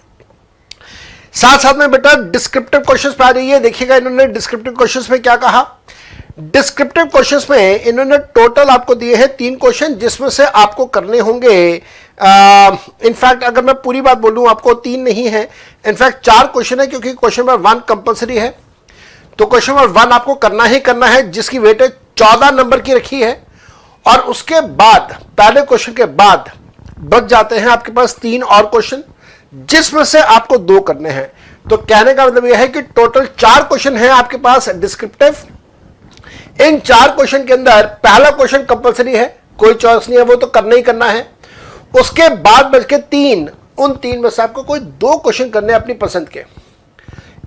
साथ साथ में बेटा डिस्क्रिप्टिव क्वेश्चंस पे आ जाइए। देखिएगा इन्होंने डिस्क्रिप्टिव क्वेश्चंस में क्या कहा। डिस्क्रिप्टिव क्वेश्चंस में इन्होंने टोटल आपको दिए हैं 3 क्वेश्चन, जिसमें से आपको करने होंगे, इनफैक्ट अगर मैं पूरी बात बोलूं आपको 3 नहीं है, इनफैक्ट 4 क्वेश्चन है, क्योंकि क्वेश्चन नंबर 1 कंपल्सरी है। तो क्वेश्चन नंबर 1 आपको करना ही करना है, जिसकी वेटेज 14 नंबर की रखी है, और उसके बाद पहले क्वेश्चन के बाद बच जाते हैं आपके पास 3 और क्वेश्चन, जिसमें से आपको 2 करने हैं। तो कहने का मतलब यह है कि टोटल 4 क्वेश्चन है आपके पास डिस्क्रिप्टिव। इन 4 क्वेश्चन के अंदर पहला क्वेश्चन कंपल्सरी है, कोई चॉइस नहीं है, वो तो करना ही करना है। उसके बाद बच के 3, उन 3 में से आपको कोई 2 क्वेश्चन करने अपनी पसंद के।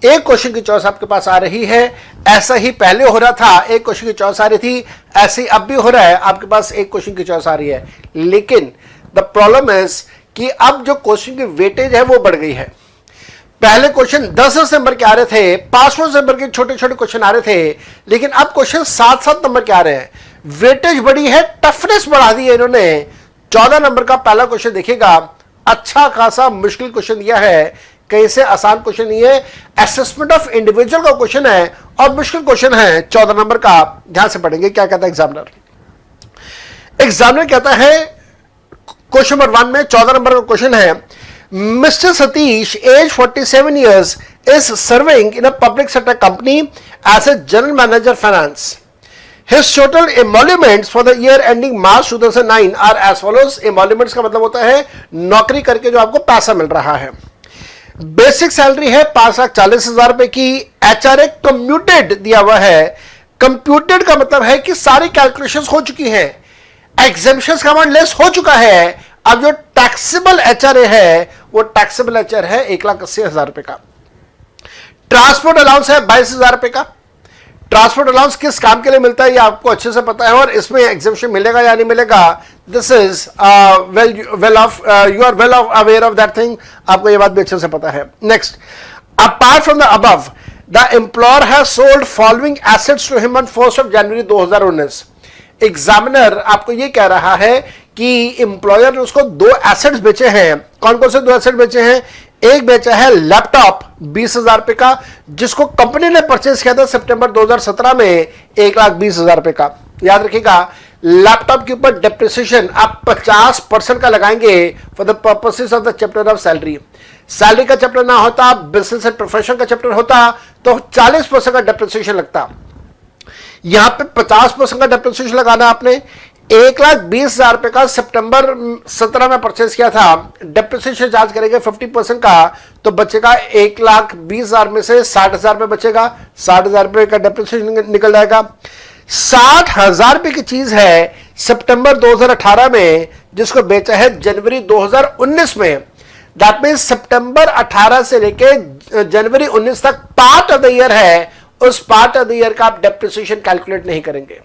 एक क्वेश्चन की चॉइस आपके पास आ रही है, ऐसा ही पहले हो रहा था, एक क्वेश्चन की चॉइस आ रही थी, ऐसे ही अब भी हो रहा है, आपके पास एक क्वेश्चन की चॉइस आ रही है। लेकिन द प्रॉब्लम इज कि अब जो क्वेश्चन की वेटेज है वो बढ़ गई है। पहले क्वेश्चन 10 नंबर के आ रहे थे, 5 नंबर के छोटे छोटे क्वेश्चन आ रहे थे, लेकिन अब क्वेश्चन 7 नंबर के आ रहे हैं। वेटेज बढ़ी है, टफनेस बढ़ा दी है इन्होंने। 14 नंबर का पहला क्वेश्चन देखिएगा, अच्छा खासा मुश्किल क्वेश्चन दिया है, कहीं से आसान क्वेश्चन नहीं है, असेसमेंट ऑफ इंडिविजुअल का क्वेश्चन है, और मुश्किल क्वेश्चन है 14 नंबर का। ध्यान से पढ़ेंगे क्या कहता है एग्जामिनर। एग्जामिनर कहता है क्वेश्चन नंबर 1 में 14 नंबर का क्वेश्चन है, Mr. Satish, age 47 years, is serving in a public sector company as a general manager finance. His total emoluments for the year ending March 2009 are as follows. Emoluments का मतलब होता है नौकरी करके जो आपको पैसा मिल रहा है। बेसिक सैलरी है 5,40,000 रुपए की। HRA कम्प्यूटेड दिया हुआ है। कंप्यूटेड का मतलब है कि सारी कैलकुलेशंस हो चुकी हैं, एग्जेम्पशंस का अमाउंट लेस हो चुका है। अब जो टैक्सेबल HRA है वो टैक्सेबल HRA है 1,80,000 रुपए का। ट्रांसपोर्ट अलाउंस है 22,000 रुपए का। ट्रांसपोर्ट अलाउंस किस काम के लिए मिलता है ये आपको अच्छे से पता है, और इसमें एग्जेम्पशन मिलेगा या नहीं मिलेगा, this is you are well aware of that thing, आपको ये बात भी अच्छे से पता है। Next, apart from the above the employer has sold following assets to him on 1 January 2019। Examiner आपको ये कह रहा है कि एम्प्लॉयर ने उसको 2 एसेट्स बेचे हैं। कौन कौन से 2 एसेट बेचे हैं? एक बेचा है लैपटॉप 20,000 रुपए का, जिसको कंपनी ने परचेज किया था सितंबर 2017 में 1,20,000 रुपए का। याद रखिएगा लैपटॉप के ऊपर डेप्रिसिएशन आप 50% का लगाएंगे for the purposes of the chapter of salary. Salary का चैप्टर ना होता, बिजनेस एंड प्रोफेशन का चैप्टर होता, तो 40% का डेप्रिसिएशन लगता। यहां पे 50% का डेप्रिसिएशन लगाना आपने। 1,20,000 रुपए का सितंबर 17 में परचेज किया था, डेप्रिसिएशन चार्ज करेंगे 50% का, तो बचेगा 1,20,000 में से 60,000 रुपए बचेगा। 60,000 रुपए का डेप्रिसिएशन निकल जाएगा। 60,000 रुपए की चीज है सितंबर 2018 में, जिसको बेचा है जनवरी 2019 में। दैट मीन्स सितंबर 18 से लेके जनवरी 19 तक पार्ट ऑफ द ईयर है, उस पार्ट ऑफ द ईयर का आप डेप्रिसिएशन कैलकुलेट नहीं करेंगे।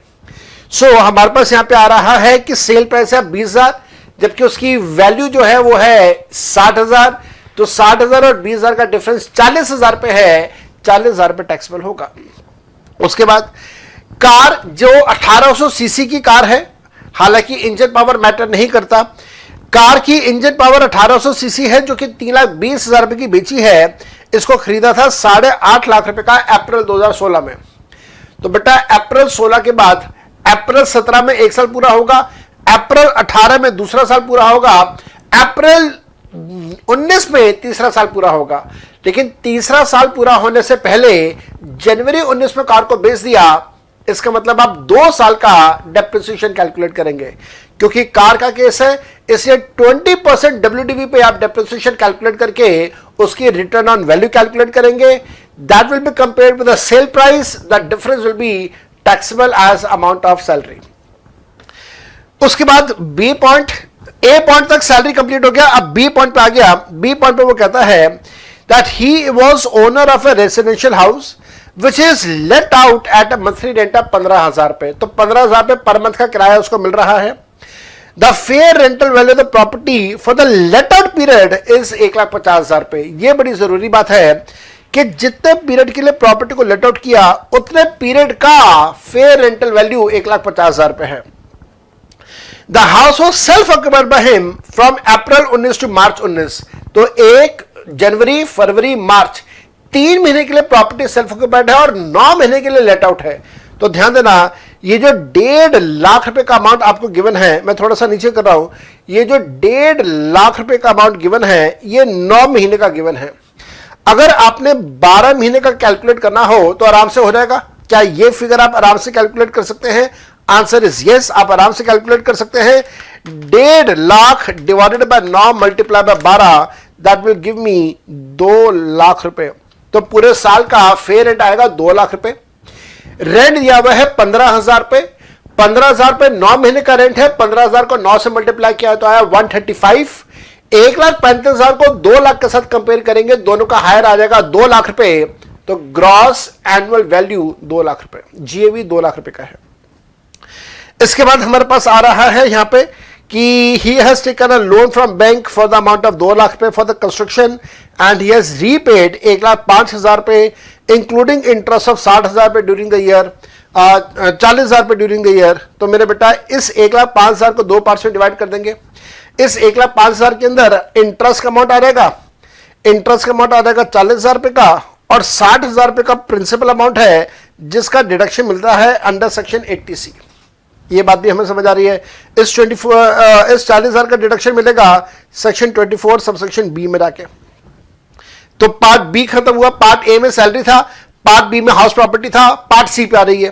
सो हमारे पास यहां पे आ रहा है कि सेल प्राइस है 20,000, जबकि उसकी वैल्यू जो है वो है 60,000, तो 60,000 और 20,000 का डिफरेंस 40,000 रुपए है। 40,000 रुपए टैक्सेबल होगा। उसके बाद कार जो 1800 सीसी की कार है, हालांकि इंजन पावर मैटर नहीं करता, कार की इंजन पावर 1800 सीसी है, जो कि 3,20,000 रुपए की बेची है। इसको खरीदा था 8.5 लाख रुपए का अप्रैल 2016 में। तो बेटा अप्रैल 16 के बाद अप्रैल 17 में 1 साल पूरा होगा, अप्रैल 18 में दूसरा साल पूरा होगा, अप्रैल 19 में तीसरा साल पूरा होगा। लेकिन तीसरा साल पूरा होने से पहले जनवरी 19 में कार को बेच दिया, इसका मतलब आप 2 साल का डेप्रिसिएशन कैलकुलेट करेंगे, क्योंकि कार का केस है इसलिए 20% WDV पे आप डेप्रिसिएशन कैलकुलेट करके उसकी रिटर्न ऑन वैल्यू कैलकुलेट करेंगे. That will be compared with the sale price. The difference will be taxable as amount of salary. उसके बाद बी पॉइंट, ए पॉइंट तक सैलरी कंप्लीट हो गया. अब बी पॉइंट पे आ गया. बी पॉइंट पे वो कहता है that he was owner of a residential house which is let out at a monthly rent of 15,000 रुपए. तो 15,000 रुपए पर मंथ का किराया उसको मिल रहा है. The fair rental value of the property for the let out period is 1,50,000 रुपए. यह बड़ी जरूरी बात है कि जितने पीरियड के लिए प्रॉपर्टी को लेट आउट किया उतने पीरियड का फेयर रेंटल वैल्यू 1,50,000 रुपए है. The house was self occupied by him from April 19 to March 19. तो 1 जनवरी, फरवरी, मार्च 3 महीने के लिए प्रॉपर्टी सेल्फ ऑक्युपाइड है और 9 महीने के लिए लेट आउट है. तो ध्यान देना, ये जो 1.5 लाख रुपए का अमाउंट आपको गिवन है, मैं थोड़ा सा नीचे कर रहा हूं, ये जो 1.5 लाख रुपए का अमाउंट गिवन है ये 9 महीने का गिवन है. अगर आपने 12 महीने का कैलकुलेट करना हो तो आराम से हो जाएगा. क्या ये फिगर आप आराम से कैलकुलेट कर सकते हैं? आंसर इज यस, आप आराम से कैलकुलेट कर सकते हैं. 1.5 lakh divided by 9 multiply by 12, that will give me 2 lakh रुपए. तो पूरे साल का फेयर रेंट आएगा 2 लाख रुपए. रेंट दिया हुआ है 15,000 रुपए. 15,000 रुपए 9 महीने का रेंट है. 15,000 को 9 से मल्टीप्लाई किया तो आया 135. 1,35,000 को 2 लाख के साथ कंपेयर करेंगे, दोनों का हायर आ जाएगा 2 लाख रुपए. तो ग्रॉस एनुअल वैल्यू 2 लाख रुपए, जीएवी 2 लाख रुपए का है. इसके बाद हमारे पास आ रहा है यहां पे कि he has taken a loan from bank for the amount of 2 lakh रुपए for the construction and he has repaid 1,05,000 रुपए इंक्लूडिंग इंटरेस्ट ऑफ 60,000 रुपए ड्यूरिंग द ईयर, 40,000 रुपए ड्यूरिंग द ईयर. तो मेरे बेटा इस 1,05,000 को 2 पार्ट्स में डिवाइड कर देंगे. इस 1,05,000 के अंदर इंटरेस्ट का अमाउंट आ जाएगा, इंटरेस्ट का अमाउंट आ जाएगा 40,000 रुपए का और 60,000 रुपए का प्रिंसिपल अमाउंट है जिसका डिडक्शन मिलता है अंडर सेक्शन 80C. ये बात भी हमें समझ आ रही है. इस 40,000 का डिडक्शन मिलेगा सेक्शन 24 सब सेक्शन बी में जाके. तो पार्ट बी खत्म हुआ. पार्ट ए में सैलरी था, पार्ट बी में हाउस प्रॉपर्टी था, पार्ट सी पे आ रही है.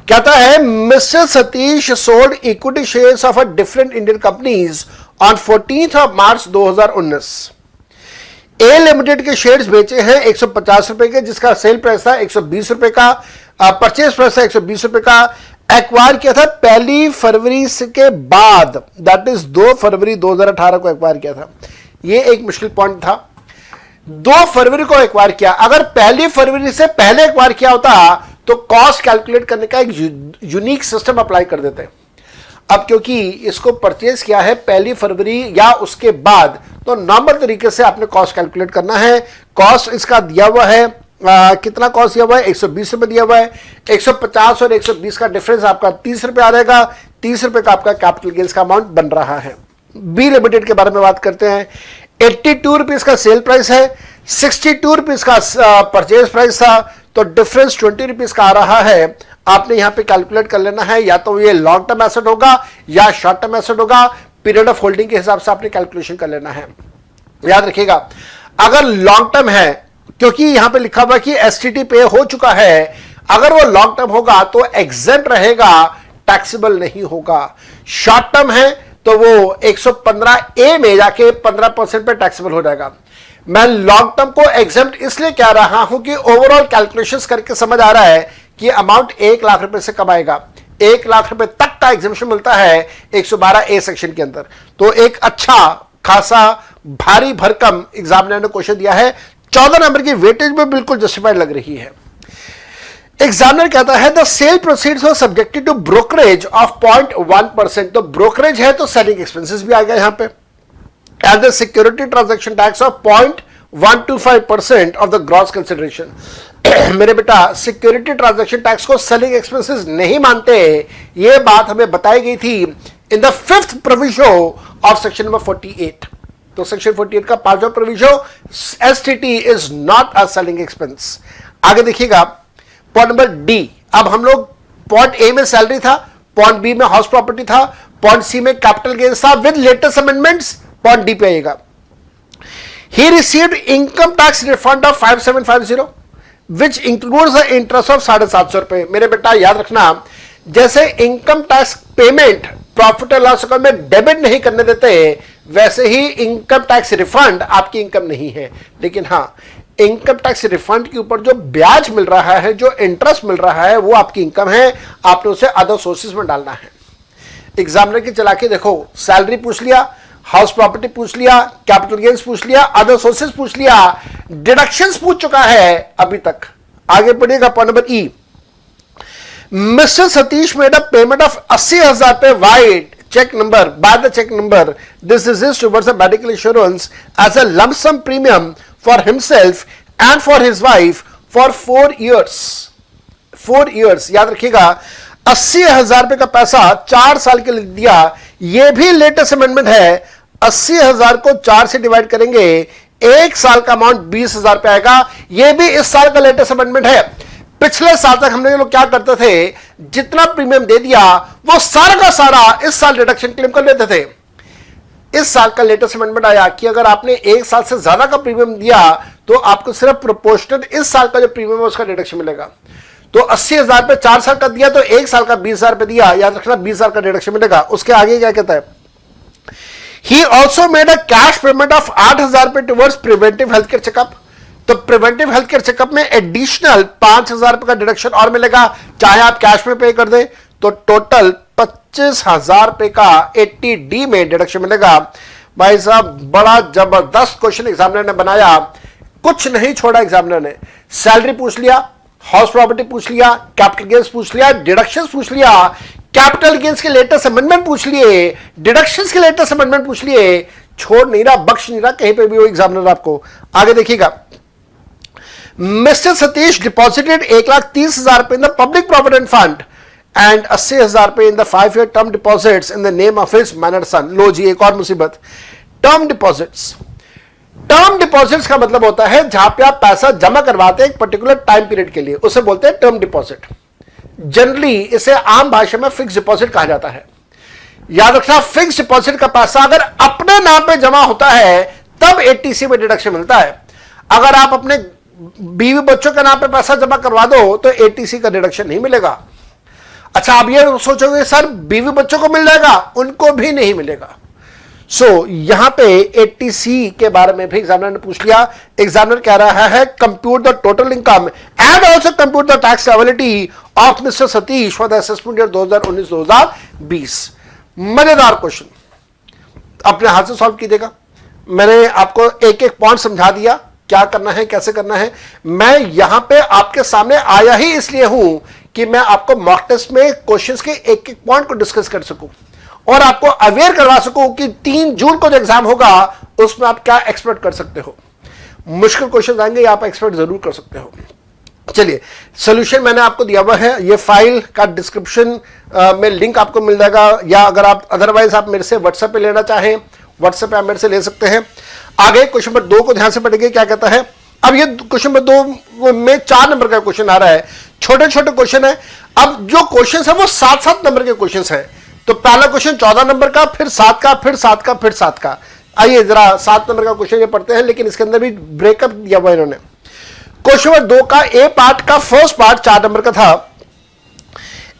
कहता है mister Satish sold equity shares of a different Indian companies on 14th of March 2019. A limited के शेयर्स बेचे हैं 150 रुपए के, जिसका सेल प्राइस था 120 रुपए का, परचेज प्राइस था 120 रुपए का. एक्वायर किया था 1 फरवरी के बाद, दैट इज 2 फरवरी 2018 को एक्वायर किया था. ये एक मुश्किल पॉइंट था. 2 फरवरी को एक्वायर किया. अगर 1 फरवरी से पहले एक्वायर किया होता तो कॉस्ट कैलकुलेट करने का एक यूनिक सिस्टम अप्लाई कर देते. अब क्योंकि इसको परचेज किया है 1 फरवरी या उसके बाद, तो नॉर्मल तरीके से आपने कॉस्ट कैलकुलेट करना है. कॉस्ट इसका दिया हुआ है, कितना कॉस्ट दिया हुआ है? 120 रुपए दिया हुआ है. 150 और 120 का डिफरेंस आपका 30 रुपए आ जाएगा. 30 रुपए का आपका कैपिटल गेन्स का अमाउंट बन रहा है. बी लिमिटेड के बारे में बात करते हैं. 82 रुपीज का सेल प्राइस है, 62 रुपीज का परचेज प्राइस था. तो डिफरेंस 20 रुपीज का आ रहा है. आपने यहां पे कैलकुलेट कर लेना है, या तो ये लॉन्ग टर्म एसेट होगा या शॉर्ट टर्म एसेट होगा. पीरियड ऑफ होल्डिंग के हिसाब से आपने कैलकुलेशन कर लेना है. याद रखिएगा, अगर लॉन्ग टर्म है, क्योंकि यहां पे लिखा हुआ कि एसटीटी पे हो चुका है, अगर वो लॉन्ग टर्म होगा तो एग्जेम्प्ट रहेगा, टैक्सेबल नहीं होगा. शॉर्ट टर्म है तो वो 115A में जाके 15% पे टैक्सेबल हो जाएगा. मैं लॉन्ग टर्म को एग्जेम्प्ट इसलिए कह रहा हूं कि ओवरऑल कैलकुलेशंस करके समझ आ रहा है कि अमाउंट 1 लाख रुपए से कम आएगा. 1 लाख रुपए तक का एग्जेम्पशन मिलता है 112A सेक्शन के अंदर. तो एक अच्छा खासा भारी भरकम एग्जामिनर ने क्वेश्चन दिया है. 14 नंबर की वेटेज में बिल्कुल जस्टिफाइड लग रही है. एग्जामिनर कहता है the sale proceeds were subjected to brokerage of 0.1%. तो ब्रोकरेज है तो सेलिंग एक्सपेंसेस भी आ गया यहां पे. And the security transaction tax of 0.125% of the gross consideration. मेरे बेटा सिक्योरिटी ट्रांजैक्शन टैक्स को सेलिंग एक्सपेंसेस नहीं मानते. यह बात हमें बताई गई थी in the 5th proviso of section number 48. तो सेक्शन 48 का 5वां proviso, STT is not a selling expense. आगे देखिएगा पॉइंट नंबर डी. अब हम लोग पॉइंट ए में सैलरी था, पॉइंट बी में हाउस प्रॉपर्टी था, पॉइंट सी में कैपिटल गेन्स था with latest amendments. Point D पे आएगा. He received income tax refund of 5750 which includes the interest of 750 रुपए. मेरे बेटा याद रखना, जैसे income tax payment profit and loss account में डेबिट नहीं करने देते, वैसे ही इनकम टैक्स रिफंड आपकी इनकम नहीं है। लेकिन हां, इनकम टैक्स रिफंड के ऊपर जो ब्याज मिल रहा है, जो इंटरेस्ट मिल रहा है, वो आपकी इनकम है, आपने उसे अदर सोर्सेज में डालना है। एग्जामिनर की चला के देखो, सैलरी पूछ लिया, हाउस प्रॉपर्टी पूछ लिया, कैपिटल गेन्स पूछ लिया, अदर सोर्सेज पूछ लिया, डिडक्शंस पूछ चुका है अभी तक। आगे पढ़िएगा point number E. Mister Satish made a payment of 80,000 रुपए wide check number by the check number. This is towards the medical insurance as a lump sum premium for himself and for his wife for 4 years. 4 years याद रखिएगा, 80,000 रुपए का पैसा 4 साल के लिए दिया। यह भी लेटेस्ट अमेंडमेंट है। 80,000 को 4 से डिवाइड करेंगे, 1 साल का अमाउंट 20,000 रुपए आएगा। यह भी इस साल का लेटेस्ट अमेंडमेंट है। पिछले साल तक हमने लोग क्या करते थे, जितना प्रीमियम दे दिया वो सारा का सारा इस साल डिडक्शन क्लेम कर लेते थे। इस साल का लेटेस्ट अमेंडमेंट आया कि अगर आपने 1 साल से ज्यादा का प्रीमियम दिया तो आपको सिर्फ प्रोपोर्शनल इस साल का जो प्रीमियम है उसका डिडक्शन मिलेगा। तो 80,000 रुपए 4 साल का दिया तो 1 साल का 20,000 रुपए दिया, याद रखना 20,000 का डिडक्शन मिलेगा। उसके आगे क्या कहता है, he also made a cash payment of 8,000 रुपए towards preventive health care checkup. तो प्रिवेंटिव हेल्थ केयर चेकअप में एडिशनल 5,000 रुपए का डिडक्शन और मिलेगा, चाहे आप कैश में पे कर दें। तो टोटल 25,000 रुपए का 80D में डिडक्शन मिलेगा। भाई साहब, बड़ा जबरदस्त क्वेश्चन एग्जामिनर ने बनाया, कुछ नहीं छोड़ा एग्जामिनर ने। सैलरी पूछ लिया, हाउस प्रॉपर्टी पूछ लिया, कैपिटल गेन्स पूछ लिया, डिडक्शंस पूछ लिया, कैपिटल गेन्स के लेटेस्ट अमेंडमेंट पूछ लिए, डिडक्शंस के लेटेस्ट अमेंडमेंट पूछ लिए, छोड़ नहीं रहा, बख्श नहीं रहा कहीं पे भी वो एग्जामिनर आपको। आगे देखिएगा, मिस्टर सतीश डिपॉजिटेड 1,30,000 रुपए in the public provident fund and 80,000 रुपए in the 5 year term deposits in the name of his minor son. लो जी, एक और मुसीबत। टर्म डिपॉजिट्स, टर्म डिपॉजिट्स का मतलब होता है जहां पे आप पैसा जमा करवाते हैं एक पर्टिकुलर टाइम पीरियड के लिए, उसे बोलते हैं टर्म डिपॉजिट। जनरली इसे आम भाषा में फिक्स डिपॉजिट कहा जाता है। याद रखना, फिक्स डिपॉजिट का पैसा अगर अपने नाम पे जमा होता है तब 80C में डिडक्शन मिलता है। अगर आप अपने बीवी बच्चों के नाम पे पैसा जमा करवा दो तो 80C का डिडक्शन नहीं मिलेगा। अच्छा, आप ये सोचोगे सर बीवी बच्चों को मिल जाएगा, उनको भी नहीं मिलेगा। यहां पे 80C के बारे में भी एग्जामिनर ने पूछ लिया। एग्जामिनर कह रहा है compute the total income and also compute the tax ability of mister Satish for the assessment year 2019-2020। मजेदार क्वेश्चन, अपने हाथ से सॉल्व कीजिएगा। मैंने आपको एक एक पॉइंट समझा दिया, क्या करना है, कैसे करना है। मैं यहां पे आपके सामने आया ही इसलिए हूं कि मैं आपको मॉक टेस्ट में क्वेश्चंस के एक एक पॉइंट को डिस्कस कर सकूं और आपको अवेयर करवा सकूं कि 3 जून को जो एग्जाम होगा उसमें आप क्या एक्सपेक्ट कर सकते हो। मुश्किल क्वेश्चन आएंगे, आप एक्सपेक्ट जरूर कर सकते हो। चलिए, सॉल्यूशन मैंने आपको दिया हुआ है, ये फाइल का डिस्क्रिप्शन में लिंक आपको मिल जाएगा, या अगर आप अदरवाइज आप मेरे से व्हाट्सएप पे लेना चाहें, व्हाट्सएप पे आप मेरे से ले सकते हैं। आगे क्वेश्चन नंबर 2 को ध्यान से पढ़िए, क्या कहता है। अब ये क्वेश्चन नंबर 2 में 4 नंबर का क्वेश्चन आ रहा है, छोटे छोटे क्वेश्चन है। अब जो क्वेश्चन है वो 7-7 नंबर के क्वेश्चन है। तो पहला क्वेश्चन 14 नंबर का, फिर 7 का, फिर 7 का, फिर 7 का। आइए जरा 7 नंबर का क्वेश्चन ये पढ़ते हैं, लेकिन इसके अंदर भी ब्रेकअप दिया हुआ इन्होंने। क्वेश्चन नंबर 2 का ए पार्ट का फर्स्ट पार्ट 4 नंबर का था।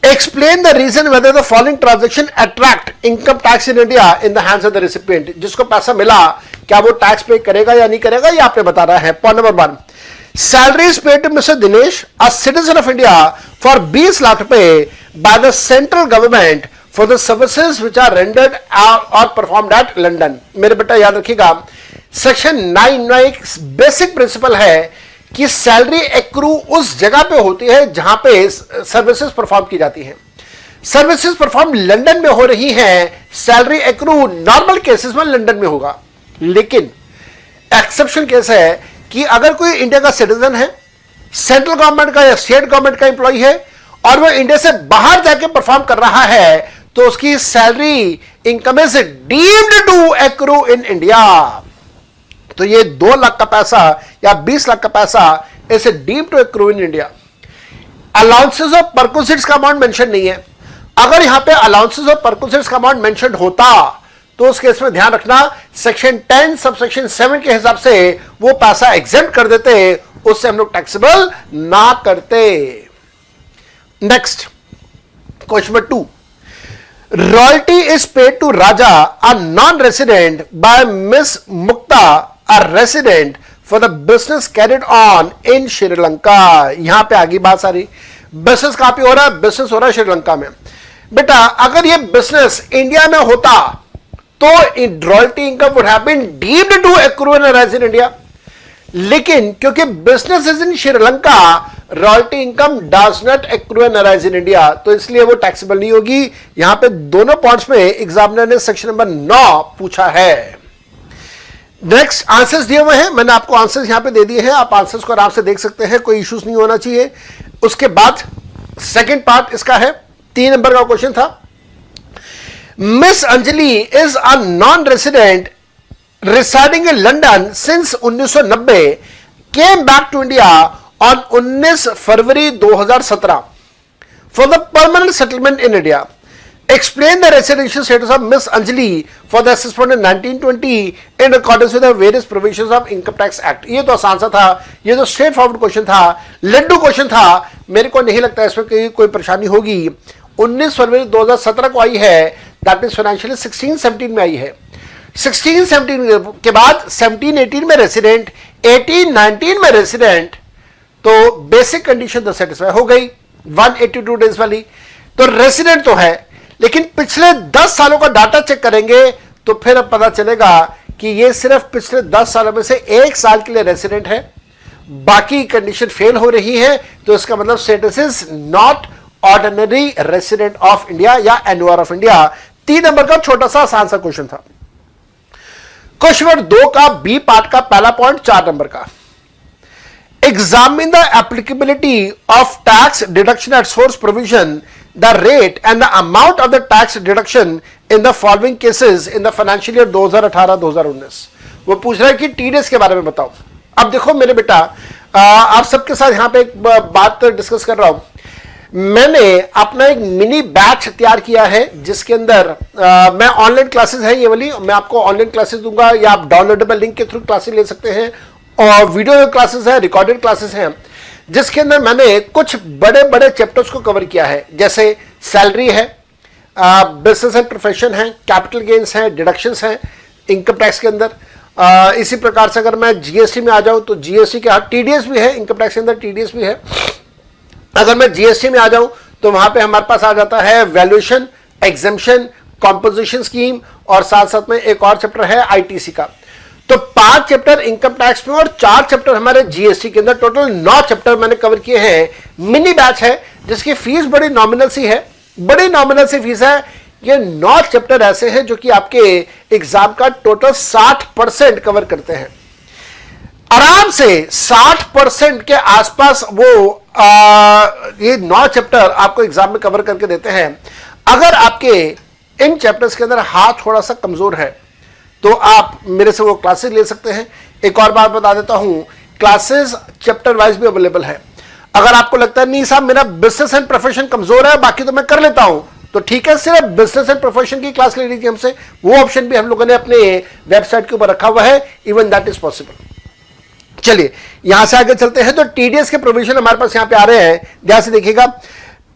Explain the reason whether the following transaction attract income tax in India in the hands of the recipient. जिसको पैसा मिला क्या वो टैक्स पे करेगा या नहीं करेगा, ये आपने बताना है। Point number 1, salary is paid to mister Dinesh, a citizen of India, for 20 lakh रुपए by the central government for the services which are rendered और परफॉर्म्ड एट लंदन। मेरे बेटा याद रखिएगा, सेक्शन 9 में एक बेसिक प्रिंसिपल है कि सैलरी एक्रू उस जगह पे होती है जहां पे सर्विसेज परफॉर्म की जाती हैं। सर्विसेज परफॉर्म लंदन में हो रही हैं, सैलरी एक्रू नॉर्मल केसेस में लंदन में होगा। लेकिन एक्सेप्शन केस है कि अगर कोई इंडिया का सिटीजन है, सेंट्रल गवर्नमेंट का या स्टेट गवर्नमेंट का एम्प्लॉय है और वो इंडिया से बाहर जाके परफॉर्म कर रहा है, तो उसकी salary income is deemed to accrue in India. तो ये 2 लाख का पैसा या 20 लाख का पैसा इसे deemed to accrue in India. Allowances और परक्विजिट्स का अमाउंट मेंशन नहीं है। अगर यहां पे अलाउंसेस और परक्विजिट्स का अमाउंट मेंशन होता तो उस केस में ध्यान रखना, सेक्शन 10 सबसेक्शन 7 के हिसाब से वो पैसा एग्जेम्प्ट कर देते, उससे हम लोग टैक्सेबल ना करते। Next question number 2, royalty is paid to Raja a non resident by miss Mukta a resident for the business carried on in Sri Lanka. यहां पे आगे बात सारी बिजनेस कहां पे हो रहा है, बिजनेस हो रहा है श्रीलंका में। बेटा अगर ये बिजनेस इंडिया में होता तो royalty income would have been deemed to accrue and arise in India, लेकिन क्योंकि business is in Sri Lanka royalty income does not accrue and arise in India, तो इसलिए वो टैक्सेबल नहीं होगी। यहां पे दोनों पॉइंट्स में एग्जामिनर ने सेक्शन नंबर 9 पूछा है। नेक्स्ट आंसर्स दिए हुए हैं, मैंने आपको आंसर्स यहां पे दे दिए हैं, आप आंसर्स को आराम से देख सकते हैं, कोई इश्यूज नहीं होना चाहिए। उसके बाद सेकंड पार्ट इसका है, 3 नंबर का क्वेश्चन था, miss Anjali is a non resident residing in London since 1990 came back to India on 19 February 2017 for the permanent settlement in India. Explain the residential status of Miss Anjali for the assessment in 1920 in accordance with the various provisions of Income Tax Act. ये तो आसान सा था, ये तो स्ट्रेट फॉरवर्ड क्वेश्चन था, लड्डू क्वेश्चन था, मेरे को नहीं लगता इसमें कोई परेशानी होगी। 19 फरवरी 2017 को आई है, दैट इज फाइनेंशियली 16-17 में आई है। 16-17 के बाद 17-18 में रेसिडेंट, 18-19 में रेसिडेंट, तो बेसिक कंडीशन तो सेटिस्फाई हो गई 182 डेज वाली, तो रेसिडेंट तो है, लेकिन पिछले 10 सालों का डाटा चेक करेंगे तो फिर अब पता चलेगा कि ये सिर्फ पिछले 10 सालों में से 1 साल के लिए रेसिडेंट है, बाकी कंडीशन फेल हो रही है, तो इसका मतलब status is not ordinary resident of India या एनओआर ऑफ इंडिया। 3 नंबर का छोटा सा आसान सा क्वेश्चन था। क्वेश्चन नंबर 2 का बी पार्ट का पहला पॉइंट 4 नंबर का, examine the applicability of tax deduction at source provision, the rate and the amount of the tax deduction in the following cases in the financial year 2018-2019। वो पूछ रहा है कि टीडीएस के बारे में बताओ। अब देखो मेरे बेटा, आप सबके साथ यहां पे एक बात डिस्कस कर रहा हूं, मैंने अपना एक मिनी बैच तैयार किया है जिसके अंदर मैं ऑनलाइन क्लासेस है, ये वाली मैं आपको ऑनलाइन क्लासेस दूंगा या आप डाउनलोडेबल लिंक के थ्रू क्लासेस ले सकते हैं, और वीडियो क्लासेस है, रिकॉर्डेड क्लासेस हैं, जिसके अंदर मैंने कुछ बड़े बड़े चैप्टर्स को कवर किया है, जैसे सैलरी है, बिजनेस एंड प्रोफेशन है, कैपिटल गेन्स है, डिडक्शंस है इनकम टैक्स के अंदर। इसी प्रकार से अगर मैं जीएसटी में आ जाऊं तो जीएसटी के टीडीएस भी है, इनकम टैक्स के अंदर टीडीएस भी है। अगर मैं जीएसटी में आ जाऊं तो वहां पे हमारे पास आ जाता है वैल्यूएशन, एग्जेम्पशन, कॉम्पोजिशन स्कीम, और साथ साथ में एक और चैप्टर है आईटीसी का। तो 5 चैप्टर इनकम टैक्स में और 4 चैप्टर हमारे जीएसटी के अंदर, टोटल 9 चैप्टर मैंने कवर किए हैं। मिनी बैच है जिसकी फीस बड़ी नॉमिनल सी है, बड़ी नॉमिनल सी फीस है। ये 9 चैप्टर ऐसे हैं जो कि आपके एग्जाम का टोटल 60% कवर करते हैं, आराम से 60% के आसपास वो ये 9 चैप्टर आपको एग्जाम में कवर करके देते हैं। अगर आपके इन चैप्टर्स के अंदर हाथ थोड़ा सा कमजोर है तो आप मेरे से वो क्लासेस ले सकते हैं। एक और बात बता देता हूं, क्लासेस चैप्टर वाइज भी अवेलेबल है। अगर आपको लगता है नहीं साहब मेरा बिजनेस एंड प्रोफेशन कमजोर है, बाकी तो मैं कर लेता हूं, तो ठीक है, सिर्फ बिजनेस एंड प्रोफेशन की क्लास ले लीजिए हमसे, वो ऑप्शन भी हम लोगों ने अपने वेबसाइट के ऊपर रखा हुआ है, इवन दैट इज पॉसिबल। चलिए यहां से आगे चलते हैं, तो टीडीएस के प्रोविजन हमारे पास यहां पे आ रहे हैं, ध्यान से देखिएगा।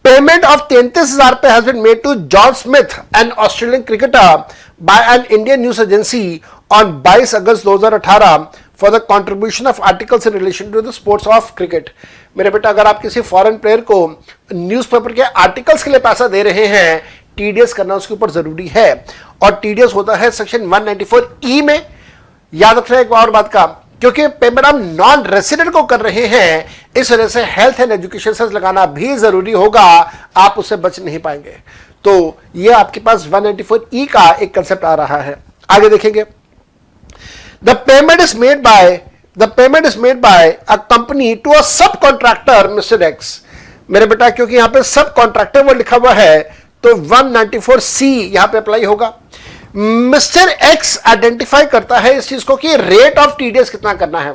पेमेंट ऑफ 33,000 रुपए has been made to John Smith, an Australian cricketer, by an Indian news agency on 22 August 2018 for the contribution of articles in relation to the sports of cricket. मेरे बेटा, अगर आप किसी फॉरेन प्लेयर को न्यूज़पेपर के आर्टिकल्स के लिए पैसा दे रहे हैं, टीडीएस करना उसके ऊपर जरूरी है, और टीडीएस होता है सेक्शन 194E में। याद रखना एक और बात का, क्योंकि पेमेंट हम नॉन रेसिडेंट को कर रहे हैं, इस वजह से हेल्थ एंड एजुकेशन सेस लगाना भी जरूरी होगा, आप उससे बच नहीं पाएंगे। तो ये आपके पास 194E का एक कंसेप्ट आ रहा है। आगे देखेंगे, the payment is made by a company to a sub contractor mister x. मेरे बेटा, क्योंकि यहां पे सब कॉन्ट्रैक्टर वो लिखा हुआ है, तो 194C यहां पे अप्लाई होगा। मिस्टर एक्स आइडेंटिफाई करता है इस चीज को कि रेट ऑफ टीडीएस कितना करना है,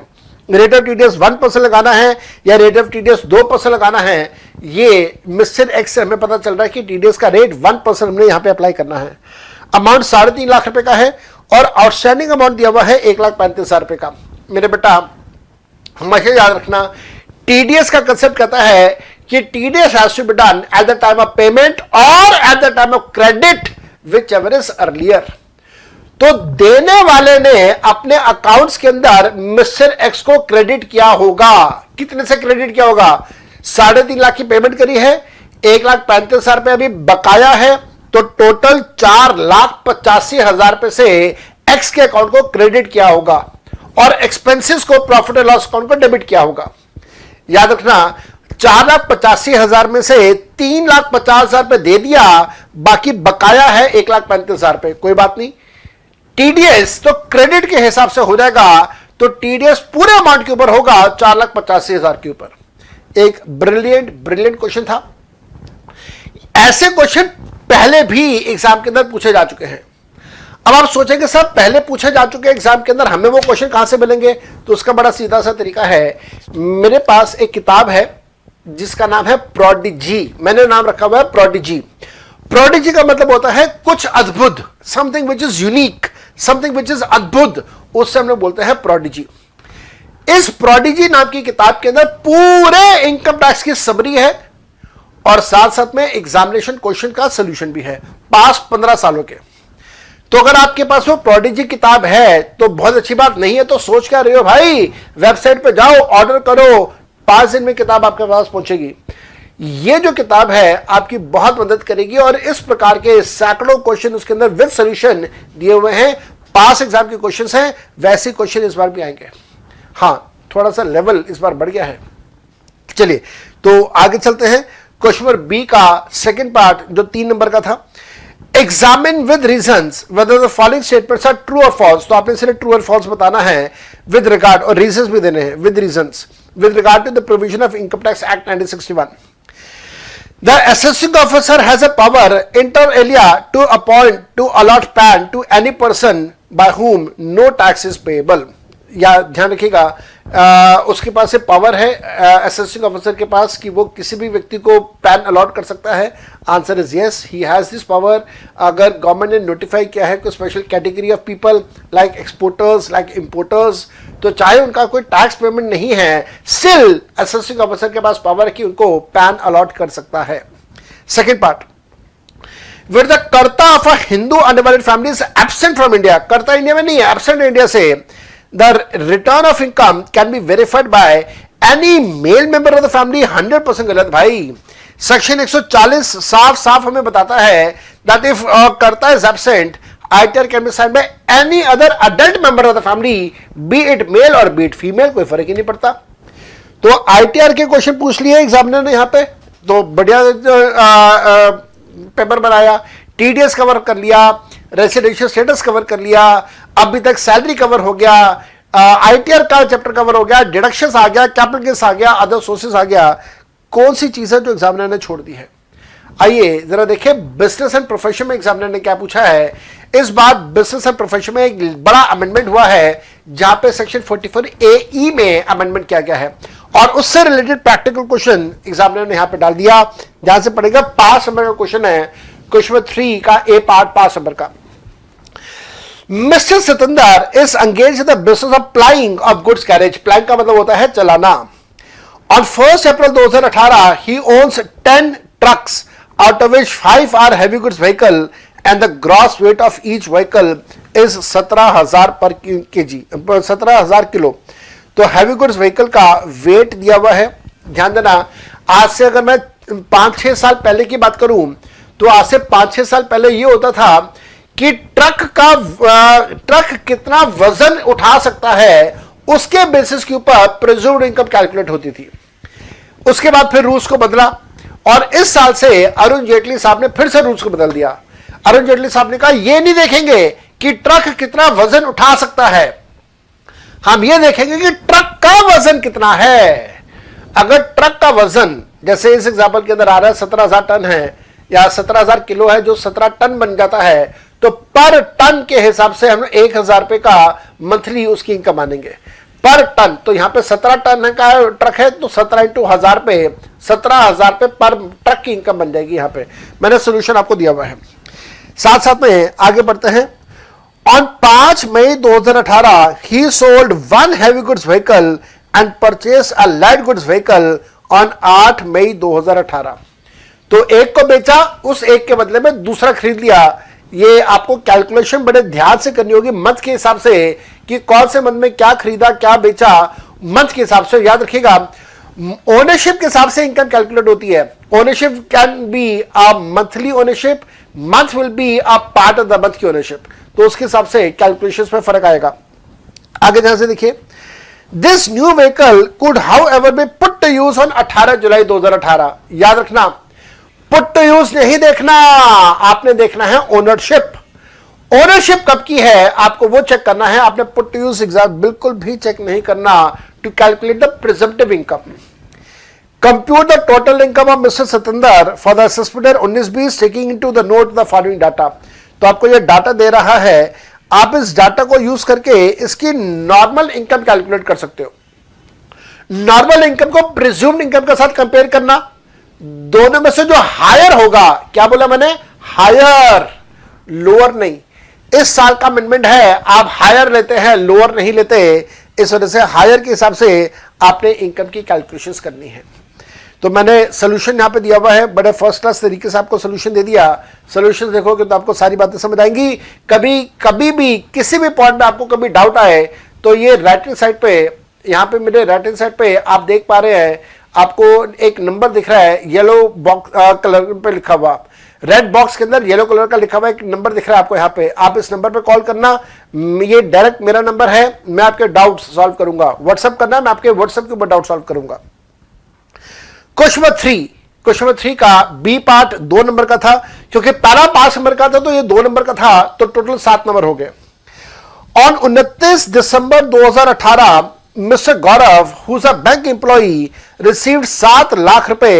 रेट ऑफ टीडीएस 1% लगाना है या रेट ऑफ टीडीएस 2% लगाना है। ये मिस्टर एक्स से हमें पता चल रहा है कि टीडीएस का रेट 1% हमने यहां पे अप्लाई करना है। अमाउंट 3.5 लाख रुपए का है और आउटस्टैंडिंग अमाउंट दिया हुआ है 1,35,000 रुपए का। मेरे बेटा, हमेशा याद रखना, टीडीएस का कंसेप्ट कहता है कि TDS has to be done at the time of payment और at the time of credit whichever is earlier. तो देने वाले ने अपने अकाउंट्स के अंदर मिस्टर एक्स को क्रेडिट किया होगा। कितने से क्रेडिट किया होगा? 3.5 लाख की पेमेंट करी है, 1,35,000 रुपए अभी बकाया है, तो टोटल 4,85,000 रुपए से एक्स के अकाउंट को क्रेडिट किया होगा और एक्सपेंसेस को प्रॉफिट एंड लॉस अकाउंट को डेबिट किया होगा। याद रखना, 4,85,000 में से 3,50,000 रुपए दे दिया, बाकी बकाया है 1,35,000 रुपए। कोई बात नहीं, टीडीएस तो क्रेडिट के हिसाब से हो जाएगा, तो टीडीएस पूरे अमाउंट के ऊपर होगा 4,85,000 के ऊपर। एक ब्रिलियंट क्वेश्चन था। ऐसे क्वेश्चन पहले भी एग्जाम के अंदर पूछे जा चुके हैं। अब आप सोचेंगे सर पहले पूछे जा चुके एग्जाम के अंदर हमें वो क्वेश्चन कहां से मिलेंगे? तो उसका बड़ा सीधा सा तरीका है, मेरे पास एक किताब है जिसका नाम है प्रोडिजी। मैंने नाम रखा हुआ है प्रोडिजी। प्रोडिजी का मतलब होता है कुछ अद्भुत, something which is unique, something which is अद्भुत, उससे हम लोग बोलते हैं प्रोडिजी। इस प्रोडिजी नाम की किताब के अंदर पूरे इनकम टैक्स की समरी है और साथ साथ में एग्जामिनेशन क्वेश्चन का सोल्यूशन भी है, पास 15 सालों के। तो अगर आपके पास वो प्रोडिजी किताब है तो बहुत अच्छी बात नहीं है, तो सोच क्या रहे हो भाई, वेबसाइट पे जाओ, ऑर्डर करो, 5 दिन में किताब आपके पास पहुंचेगी। ये जो किताब है आपकी बहुत मदद करेगी और इस प्रकार के सैकड़ों क्वेश्चन उसके अंदर विद सॉल्यूशन दिए हुए हैं। पास एग्जाम के क्वेश्चन हैं, वैसे क्वेश्चन इस बार भी आएंगे। हाँ, थोड़ा सा लेवल इस बार बढ़ गया है। चलिए तो आगे चलते हैं। क्वेश्चन नंबर बी का सेकंड पार्ट जो 3 नंबर का था, examine with reasons whether the following statements are true और फॉल्स। तो आपने सिर्फ ट्रू और फॉल्स बताना है विद रिगार्ड, और रीजंस भी देने हैं with reasons, with regard to the provision of income tax act 1961। The assessing officer has a power inter alia to appoint to allot PAN to any person by whom no tax is payable। या ध्यान रखिएगा, उसके पास से पावर है असेसिंग ऑफिसर के पास कि वो किसी भी व्यक्ति को पैन अलॉट कर सकता है। Answer is yes, he has this power. अगर गवर्नमेंट ने नोटिफाई किया है कोई special category of people like exporters, like importers, तो चाहे उनका कोई टैक्स पेमेंट नहीं है, स्टिल असेसिंग ऑफिसर के पास पावर है कि उनको पैन अलॉट कर सकता है। सेकेंड पार्ट, where the कर्ता of a Hindu undivided family is absent from India, कर्ता इंडिया में नहीं है, एब्सेंट इंडिया से, the return of income can be verified by any male member of the family। 100% गलत भाई। सेक्शन 140 साफ साफ हमें बताता है that if कर्ता is absent, ITR can be signed by any other adult member of the family, be it male or be it female, कोई फर्क ही नहीं पड़ता। तो ITR के क्वेश्चन पूछ लिए एग्जामिनर ने यहाँ पे, तो बढ़िया पेपर बनाया, टीडीएस कवर कर लिया, रेसिडेंशियल स्टेटस कवर कर लिया, अभी तक सैलरी कवर हो गया, आईटीआर का चैप्टर कवर हो गया, डिडक्शंस आ गया, कैपिटल गेन्स आ गया, अदर सोर्सेस आ गया। कौन सी चीज है जो एग्जामिनर ने छोड़ दी है? आइए जरा देखें बिजनेस एंड प्रोफेशन में एग्जामिनर ने क्या पूछा है। इस बार बिजनेस एंड प्रोफेशन में एक बड़ा अमेंडमेंट हुआ है जहां पे सेक्शन 44AE में अमेंडमेंट किया गया है और उससे रिलेटेड प्रैक्टिकल क्वेश्चन एग्जामिनर ने यहां पे डाल दिया, जहां से पड़ेगा 5 नंबर का क्वेश्चन है, क्वेश्चन 3 का ए पार्ट 5 नंबर का। Mister Sitander is engage in the business of plying of goods carriage. Plying का मतलब होता है चलाना। On 1 April 2018 he owns 10 trucks out of which 5 are heavy goods vehicle and the gross weight of each vehicle is 17,000 per kg, 17,000 kilo. तो हैवी गुड्स व्हीकल का वेट दिया हुआ है। ध्यान देना, आज से अगर मैं 5-6 साल पहले की बात करूं तो आज से 5-6 साल पहले ये होता था कि ट्रक कितना वजन उठा सकता है उसके बेसिस के ऊपर प्रिज्यूम्ड इनकम कैलकुलेट होती थी। उसके बाद फिर रूल्स को बदला और इस साल से अरुण जेटली साहब ने फिर से रूल्स को बदल दिया। अरुण जेटली साहब ने कहा ये नहीं देखेंगे कि ट्रक कितना वजन उठा सकता है, हम ये देखेंगे कि ट्रक का वजन कितना है। अगर ट्रक का वजन जैसे इस एग्जांपल के अंदर आ रहा है 17,000 टन है या 17,000 किलो है, जो 17 टन बन जाता है, तो पर टन के हिसाब से हम 1,000 रुपए का मंथली उसकी इनकम मानेंगे पर टन। तो यहां पे 17 टन का ट्रक है तो 17 × 1000 पे 17,000 रुपए पर ट्रक की इनकम बन जाएगी। यहां पे मैंने सोल्यूशन आपको दिया हुआ है। साथ साथ में आगे बढ़ते हैं। On 5 May 2018 he sold 1 heavy goods vehicle and purchased a light goods vehicle on 8 मई 2018। तो एक को बेचा, उस एक के बदले में दूसरा खरीद लिया। ये आपको कैलकुलेशन बड़े ध्यान से करनी होगी मंथ के हिसाब से कि कौन से मंथ में क्या खरीदा क्या बेचा, मंथ के हिसाब से याद रखिएगा। ओनरशिप के हिसाब से इनकम कैलकुलेट होती है। Ownership can be a monthly ownership, month will be a part of the month की ओनरशिप, तो उसके हिसाब से कैलकुलेशन में फर्क आएगा। आगे ध्यान से देखिए, this new vehicle could however be put to use on 18 July 2018। याद रखना, पुट टू यूज नहीं देखना, आपने देखना है ओनरशिप। ओनरशिप कब की है आपको वो चेक करना है, आपने पुट टू यूज एग्जाम बिल्कुल भी चेक नहीं करना to calculate the presumptive income. Compute the total income of mister Satendra for the assessment year 19-20 taking into the note the following data. तो आपको ये डाटा दे रहा है, आप इस डाटा को यूज करके इसकी नॉर्मल इनकम कैलकुलेट कर सकते हो। नॉर्मल इनकम को प्रिज्यूम्ड इनकम के साथ कंपेयर करना, दोनों में से जो हायर होगा, क्या बोला मैंने, हायर, लोअर नहीं। इस साल का अमेंडमेंट है, आप हायर लेते हैं लोअर नहीं लेते, इस वजह से हायर के हिसाब से आपने इनकम की कैलकुलेशंस करनी है। तो मैंने सोल्यूशन यहां पे दिया हुआ है, बड़े फर्स्ट क्लास तरीके से आपको सोल्यूशन दे दिया। सोल्यूशन देखोगे तो आपको सारी बातें समझ आएंगी। कभी भी किसी भी पॉइंट में आपको कभी डाउट आए तो ये राइट हैंड साइड पे, यहां पे मेरे राइट हैंड साइड पे आप देख पा रहे हैं, आपको एक नंबर दिख रहा है येलो बॉक्स कलर पे लिखा हुआ, रेड बॉक्स के अंदर येलो कलर का लिखा हुआ एक नंबर दिख रहा है आपको यहाँ पे। आप इस नंबर पे कॉल करना, ये डायरेक्ट मेरा नंबर है, मैं आपके डाउट सॉल्व करूंगा। व्हाट्सएप करना, मैं आपके व्हाट्सएप के ऊपर डाउट सॉल्व करूंगा। क्वेश्चन नंबर 3 का बी पार्ट 2 नंबर का था, क्योंकि पहला 5 नंबर का था तो ये 2 नंबर का था, तो टोटल 7 नंबर हो गए। On 29 December 2018 mister Gaurav who is a bank employee received 7 lakh रुपए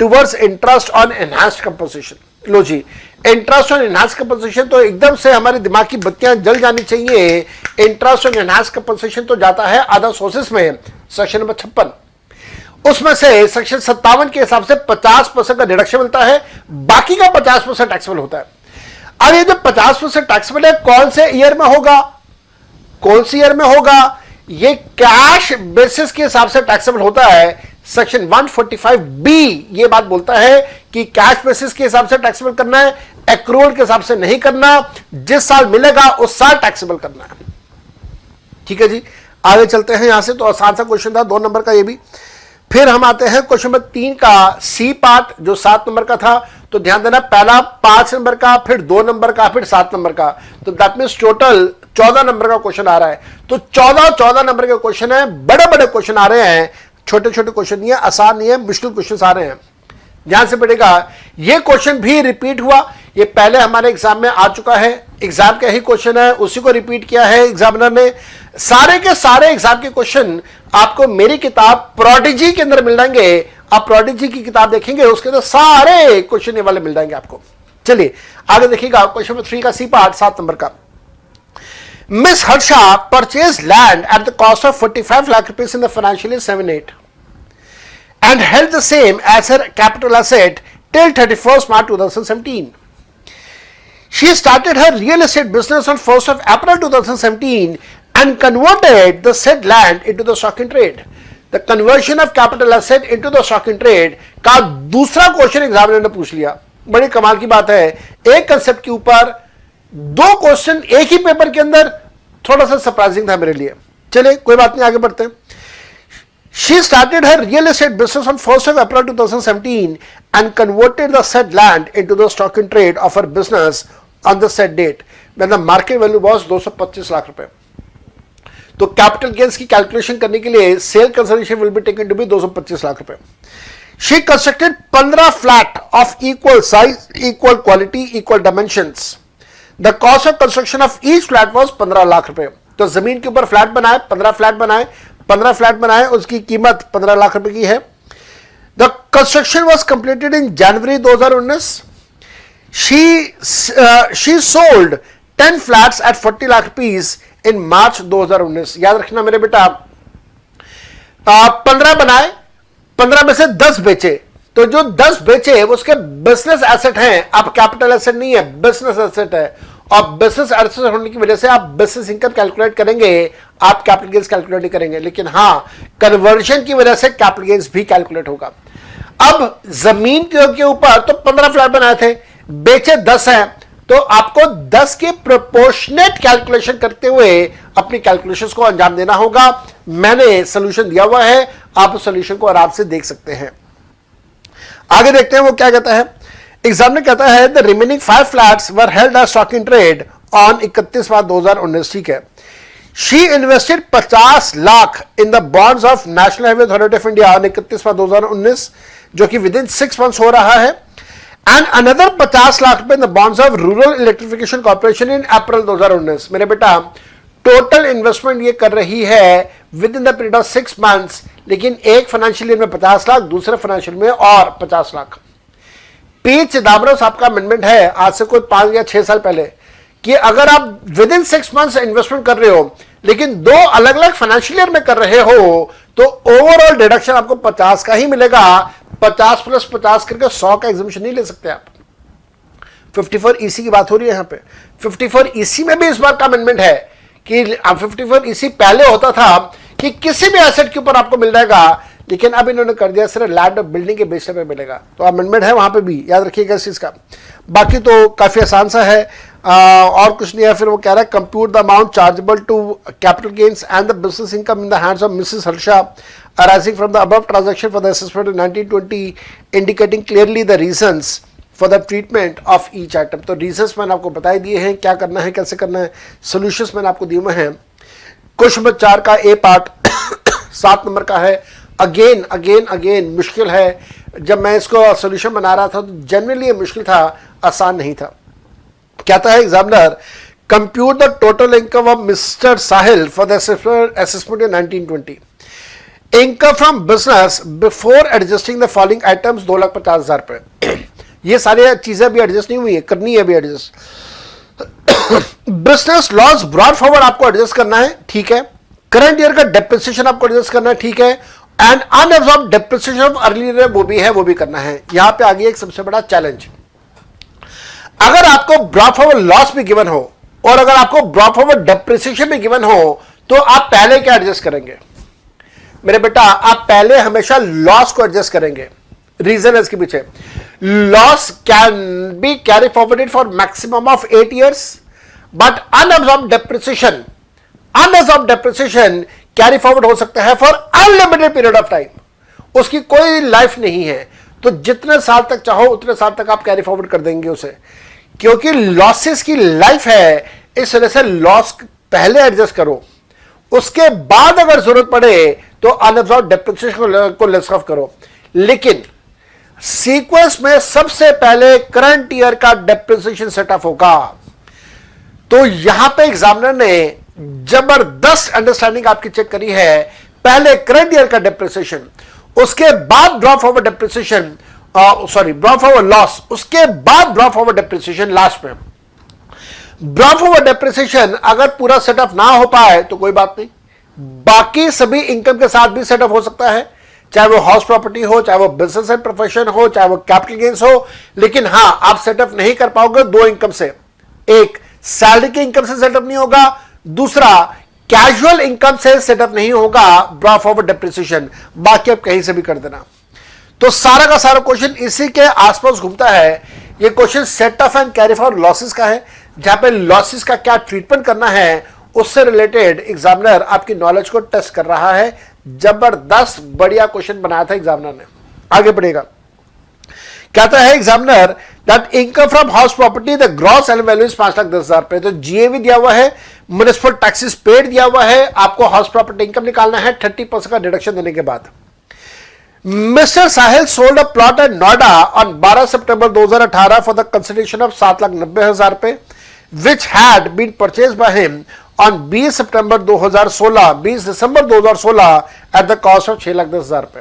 towards interest on enhanced composition. लो जी, इंटरेस्ट ऑन एनहांस्ड कंपोजिशन तो एकदम से हमारे दिमाग की बत्तियां जल जानी चाहिए। इंटरेस्ट ऑन एनहांस्ड कंपोजिशन तो जाता है अदर सोर्सेस में, सेक्शन नंबर 56, उसमें से सेक्शन 57 के हिसाब से 50% का डिडक्शन मिलता है, बाकी का 50% टैक्सेबल होता है। अब ये जो 50% टैक्सेबल है कौन से ईयर में होगा, कौन सी ईयर में होगा, ये कैश बेसिस के हिसाब से टैक्सेबल होता है। सेक्शन 145B ये बात बोलता है कि कैश बेसिस के हिसाब से टैक्सेबल करना है, एक्रूअल के हिसाब से नहीं करना, जिस साल मिलेगा उस साल टैक्सेबल करना है। ठीक है जी, आगे चलते हैं यहां से। तो आसान सा क्वेश्चन था 2 नंबर का ये भी। फिर हम आते हैं क्वेश्चन नंबर 3 का सी पार्ट जो 7 नंबर का था। तो ध्यान देना, पहला 5 नंबर का, फिर 2 नंबर का, फिर 7 नंबर का, तो दैट मींस टोटल 14 नंबर का क्वेश्चन आ रहा है। तो 14 नंबर के क्वेश्चन है, बड़े बड़े क्वेश्चन आ रहे हैं, छोटे छोटे क्वेश्चन नहीं है, आसान नहीं है, मुश्किल क्वेश्चन आ रहे हैं। ध्यान से पढ़ेगा, ये क्वेश्चन भी रिपीट हुआ, ये पहले हमारे एग्जाम में आ चुका है, एग्जाम का ही क्वेश्चन है, उसी को रिपीट किया है एग्जामिनर ने। सारे के सारे एग्जाम के क्वेश्चन आपको मेरी किताब प्रोडिजी के अंदर मिल जाएंगे। आप प्रोडिजी की किताब देखेंगे, उसके अंदर सारे क्वेश्चन ये वाले मिल जाएंगे आपको। चलिए आगे देखिएगा, क्वेश्चन नंबर 3 का सी पार्ट 7 नंबर का। Miss Harsha purchased land at the cost of 45 lakh rupees in the financial year 7-8 and held the same as her capital asset till 31st March 2017. She started her real estate business on 1st of April 2017 and converted the said land into the stock in trade. The conversion of capital asset into the stock in trade का दूसरा क्वेश्चन एग्जामिनर ने पूछ लिया। बड़ी कमाल की बात है, एक कंसेप्ट के ऊपर 2 क्वेश्चन एक ही पेपर के अंदर, थोड़ा सा सरप्राइजिंग था मेरे लिए। चलिए कोई बात नहीं, आगे बढ़ते हैं। She started her real estate business on 1st of April 2017 and converted the said land into the stock in trade of her business on the said date when the market value was 225 lakh रुपए। तो कैपिटल गेन्स की कैलकुलेशन करने के लिए sale consideration will be taken to be 225 lakh रुपए। She constructed 15 flat of equal size, equal quality, equal dimensions. The cost of construction of each flat was 15 lakh रुपए। तो जमीन के ऊपर फ्लैट बनाए, 15 फ्लैट बनाए, उसकी कीमत 15 लाख रुपए की है। The construction was completed in January 2019. She sold 10 flats at 40 lakh rupees in March 2019। याद रखना मेरे बेटा, 15 बनाए, 15 में से 10 बेचे, तो जो 10 बेचे उसके बिजनेस एसेट हैं, अब कैपिटल एसेट नहीं है, बिजनेस एसेट है, और बिजनेस एडजस्टमेंट होने की वजह से आप बिजनेस इनकम कैलकुलेट करेंगे, आप कैपिटल गेन्स कैलकुलेट नहीं करेंगे। लेकिन हां, कन्वर्जन की वजह से कैपिटल गेन्स भी कैलकुलेट होगा। अब जमीन के ऊपर तो 15 फ्लैट बनाए थे, बेचे 10 हैं, तो आपको 10 के प्रोपोर्शनेट कैलकुलेशन करते हुए अपनी कैलकुलेशंस को अंजाम देना होगा। मैंने सोल्यूशन दिया हुआ है, आप उस सोल्यूशन को आराम से देख सकते हैं। आगे देखते हैं वो क्या कहता है। एग्जामिनर कहता है the remaining 5 flats were held as stock in trade on 31 March 2019। ठीक है, she invested 50 lakh in the bonds of national highway authority of India on 31 March 2019, जो कि विद इन 6 मंथ्स हो रहा है, एंड अनदर 50 लाख रुपए in the bonds of rural electrification corporation in April 2019। मेरे बेटा टोटल इन्वेस्टमेंट ये कर रही है within the period of 6 months, लेकिन एक फाइनेंशियल ईयर में 50 लाख, दूसरे फाइनेंशियल में और 50 लाख। पी चिदम्बरम साहब का अमेंडमेंट है आज से कोई 5 या 6 साल पहले कि अगर आप विद इन 6 मंथ्स इन्वेस्टमेंट कर रहे हो लेकिन 2 अलग अलग फाइनेंशियल ईयर में कर रहे हो, तो ओवरऑल डिडक्शन आपको 50 का ही मिलेगा। 50 प्लस 50 करके 100 का एग्जामिशन नहीं ले सकते आप। 54 ईसी की बात हो रही है यहाँ पे। 54 ईसी में भी इस बार का अमेंडमेंट है कि 54 ईसी पहले होता था कि किसी भी एसेट के ऊपर आपको मिल जाएगा, लेकिन अब इन्होंने कर दिया सिर्फ लैंड और बिल्डिंग के बेस पे मिलेगा। तो अमेंडमेंट है वहां पे भी, याद रखिएगा इस चीज का। बाकी तो काफी आसान सा है, और कुछ नहीं है। फिर वो कह रहा है compute the amount chargeable to capital gains and the business income in the hands of missus Harsha arising from the above transaction for the assessment in 1920, indicating clearly the reasons for the treatment of each item. तो रीजंस मैंने आपको बता दिए हैं, क्या करना है, कैसे करना है। सोल्यूशंस मैंने आपको दिए हुए हैं। क्वेश्चन नंबर 4 का ए पार्ट 7 नंबर का है। अगेन मुश्किल है। जब मैं इसको सोल्यूशन बना रहा था तो जनरली ये मुश्किल था, आसान नहीं था। कहता है examiner compute the total income of mister Sahil for the assessment in 1920। Income from business before adjusting the following items 2,50,000 रुपए। ये सारी चीजें भी एडजस्ट नहीं हुई है, करनी है अभी adjust. Business loss brought forward आपको एडजस्ट करना है, ठीक है। करंट ईयर का डेप्रिसिएशन आपको एडजस्ट करना है, ठीक है। And unabsorbed depreciation of earlier वो भी है, वो भी करना है। यहां पे आगे एक सबसे बड़ा चैलेंज, अगर आपको ब्रॉड फॉरवर्ड लॉस भी गिवन हो और अगर आपको ब्रॉड फॉरवर्ड डेप्रिसिएशन भी गिवन हो, तो आप पहले क्या एडजस्ट करेंगे? मेरे बेटा आप पहले हमेशा लॉस को एडजस्ट करेंगे। रीजन है इसके पीछे, loss can be carry forwarded for maximum of 8 years, but unabsorbed depreciation carry forward हो सकता है for unlimited period of time. उसकी कोई लाइफ नहीं है, तो जितने साल तक चाहो उतने साल तक आप कैरी फॉरवर्ड कर देंगे उसे, क्योंकि लॉसेस की लाइफ है। इस वजह से लॉस पहले एडजस्ट करो, उसके बाद अगर जरूरत पड़े तो अनअब्सॉर्ब्ड डेप्रिसिएशन को लेस ऑफ करो। लेकिन सीक्वेंस में सबसे पहले करंट ईयर का डेप्रिसिएशन सेट ऑफ होगा। तो यहां पे एग्जामिनर ने जबरदस्त अंडरस्टैंडिंग आपकी चेक करी है। पहले करंट ईयर का डेप्रिसिएशन, उसके बाद drop forward depreciation, drop forward loss, उसके बाद ड्रॉप फॉरवर्ड डेप्रिसिएशन लास्ट में। ड्रॉप फॉरवर्ड डेप्रिसिएशन अगर पूरा सेटअप ना हो पाए तो कोई बात नहीं, बाकी सभी इनकम के साथ भी सेटअप हो सकता है, चाहे वो हाउस प्रॉपर्टी हो, चाहे वो बिजनेस एंड प्रोफेशन हो, चाहे वो कैपिटल गेन्स हो। लेकिन हां, आप सेटअप नहीं कर पाओगे 2 इनकम से। एक सैलरी के इनकम से सेटअप नहीं होगा, दूसरा कैजुअल इनकम से सेटअप नहीं होगा ड्रॉप फॉरवर्ड डेप्रिसिएशन। बाकी आप कहीं से भी कर देना। तो सारा का सारा क्वेश्चन इसी के आसपास घूमता है। ये question set of and carry forward losses का है, जहां पे लॉसेस का क्या ट्रीटमेंट करना है उससे रिलेटेड एग्जामिनर आपकी नॉलेज को टेस्ट कर रहा है। जबरदस्त बढ़िया क्वेश्चन बनाया था एग्जामिनर ने। आगे बढ़ेगा, कहता है examiner that income from house property the gross annual value is 5,10,000 रुपए। तो जीएवी दिया हुआ है, म्युनिसिपल टैक्सेस पेड दिया हुआ है, आपको हाउस प्रॉपर्टी इनकम निकालना है 30% का डिडक्शन देने के बाद। Mister Sahil sold a plot at Noida on 12 September 2018 for the consideration of 7,90,000 रुपए, which had been purchase by him on 20 September 2016, 20 December 2016 at the cost of 6,10,000 रुपए।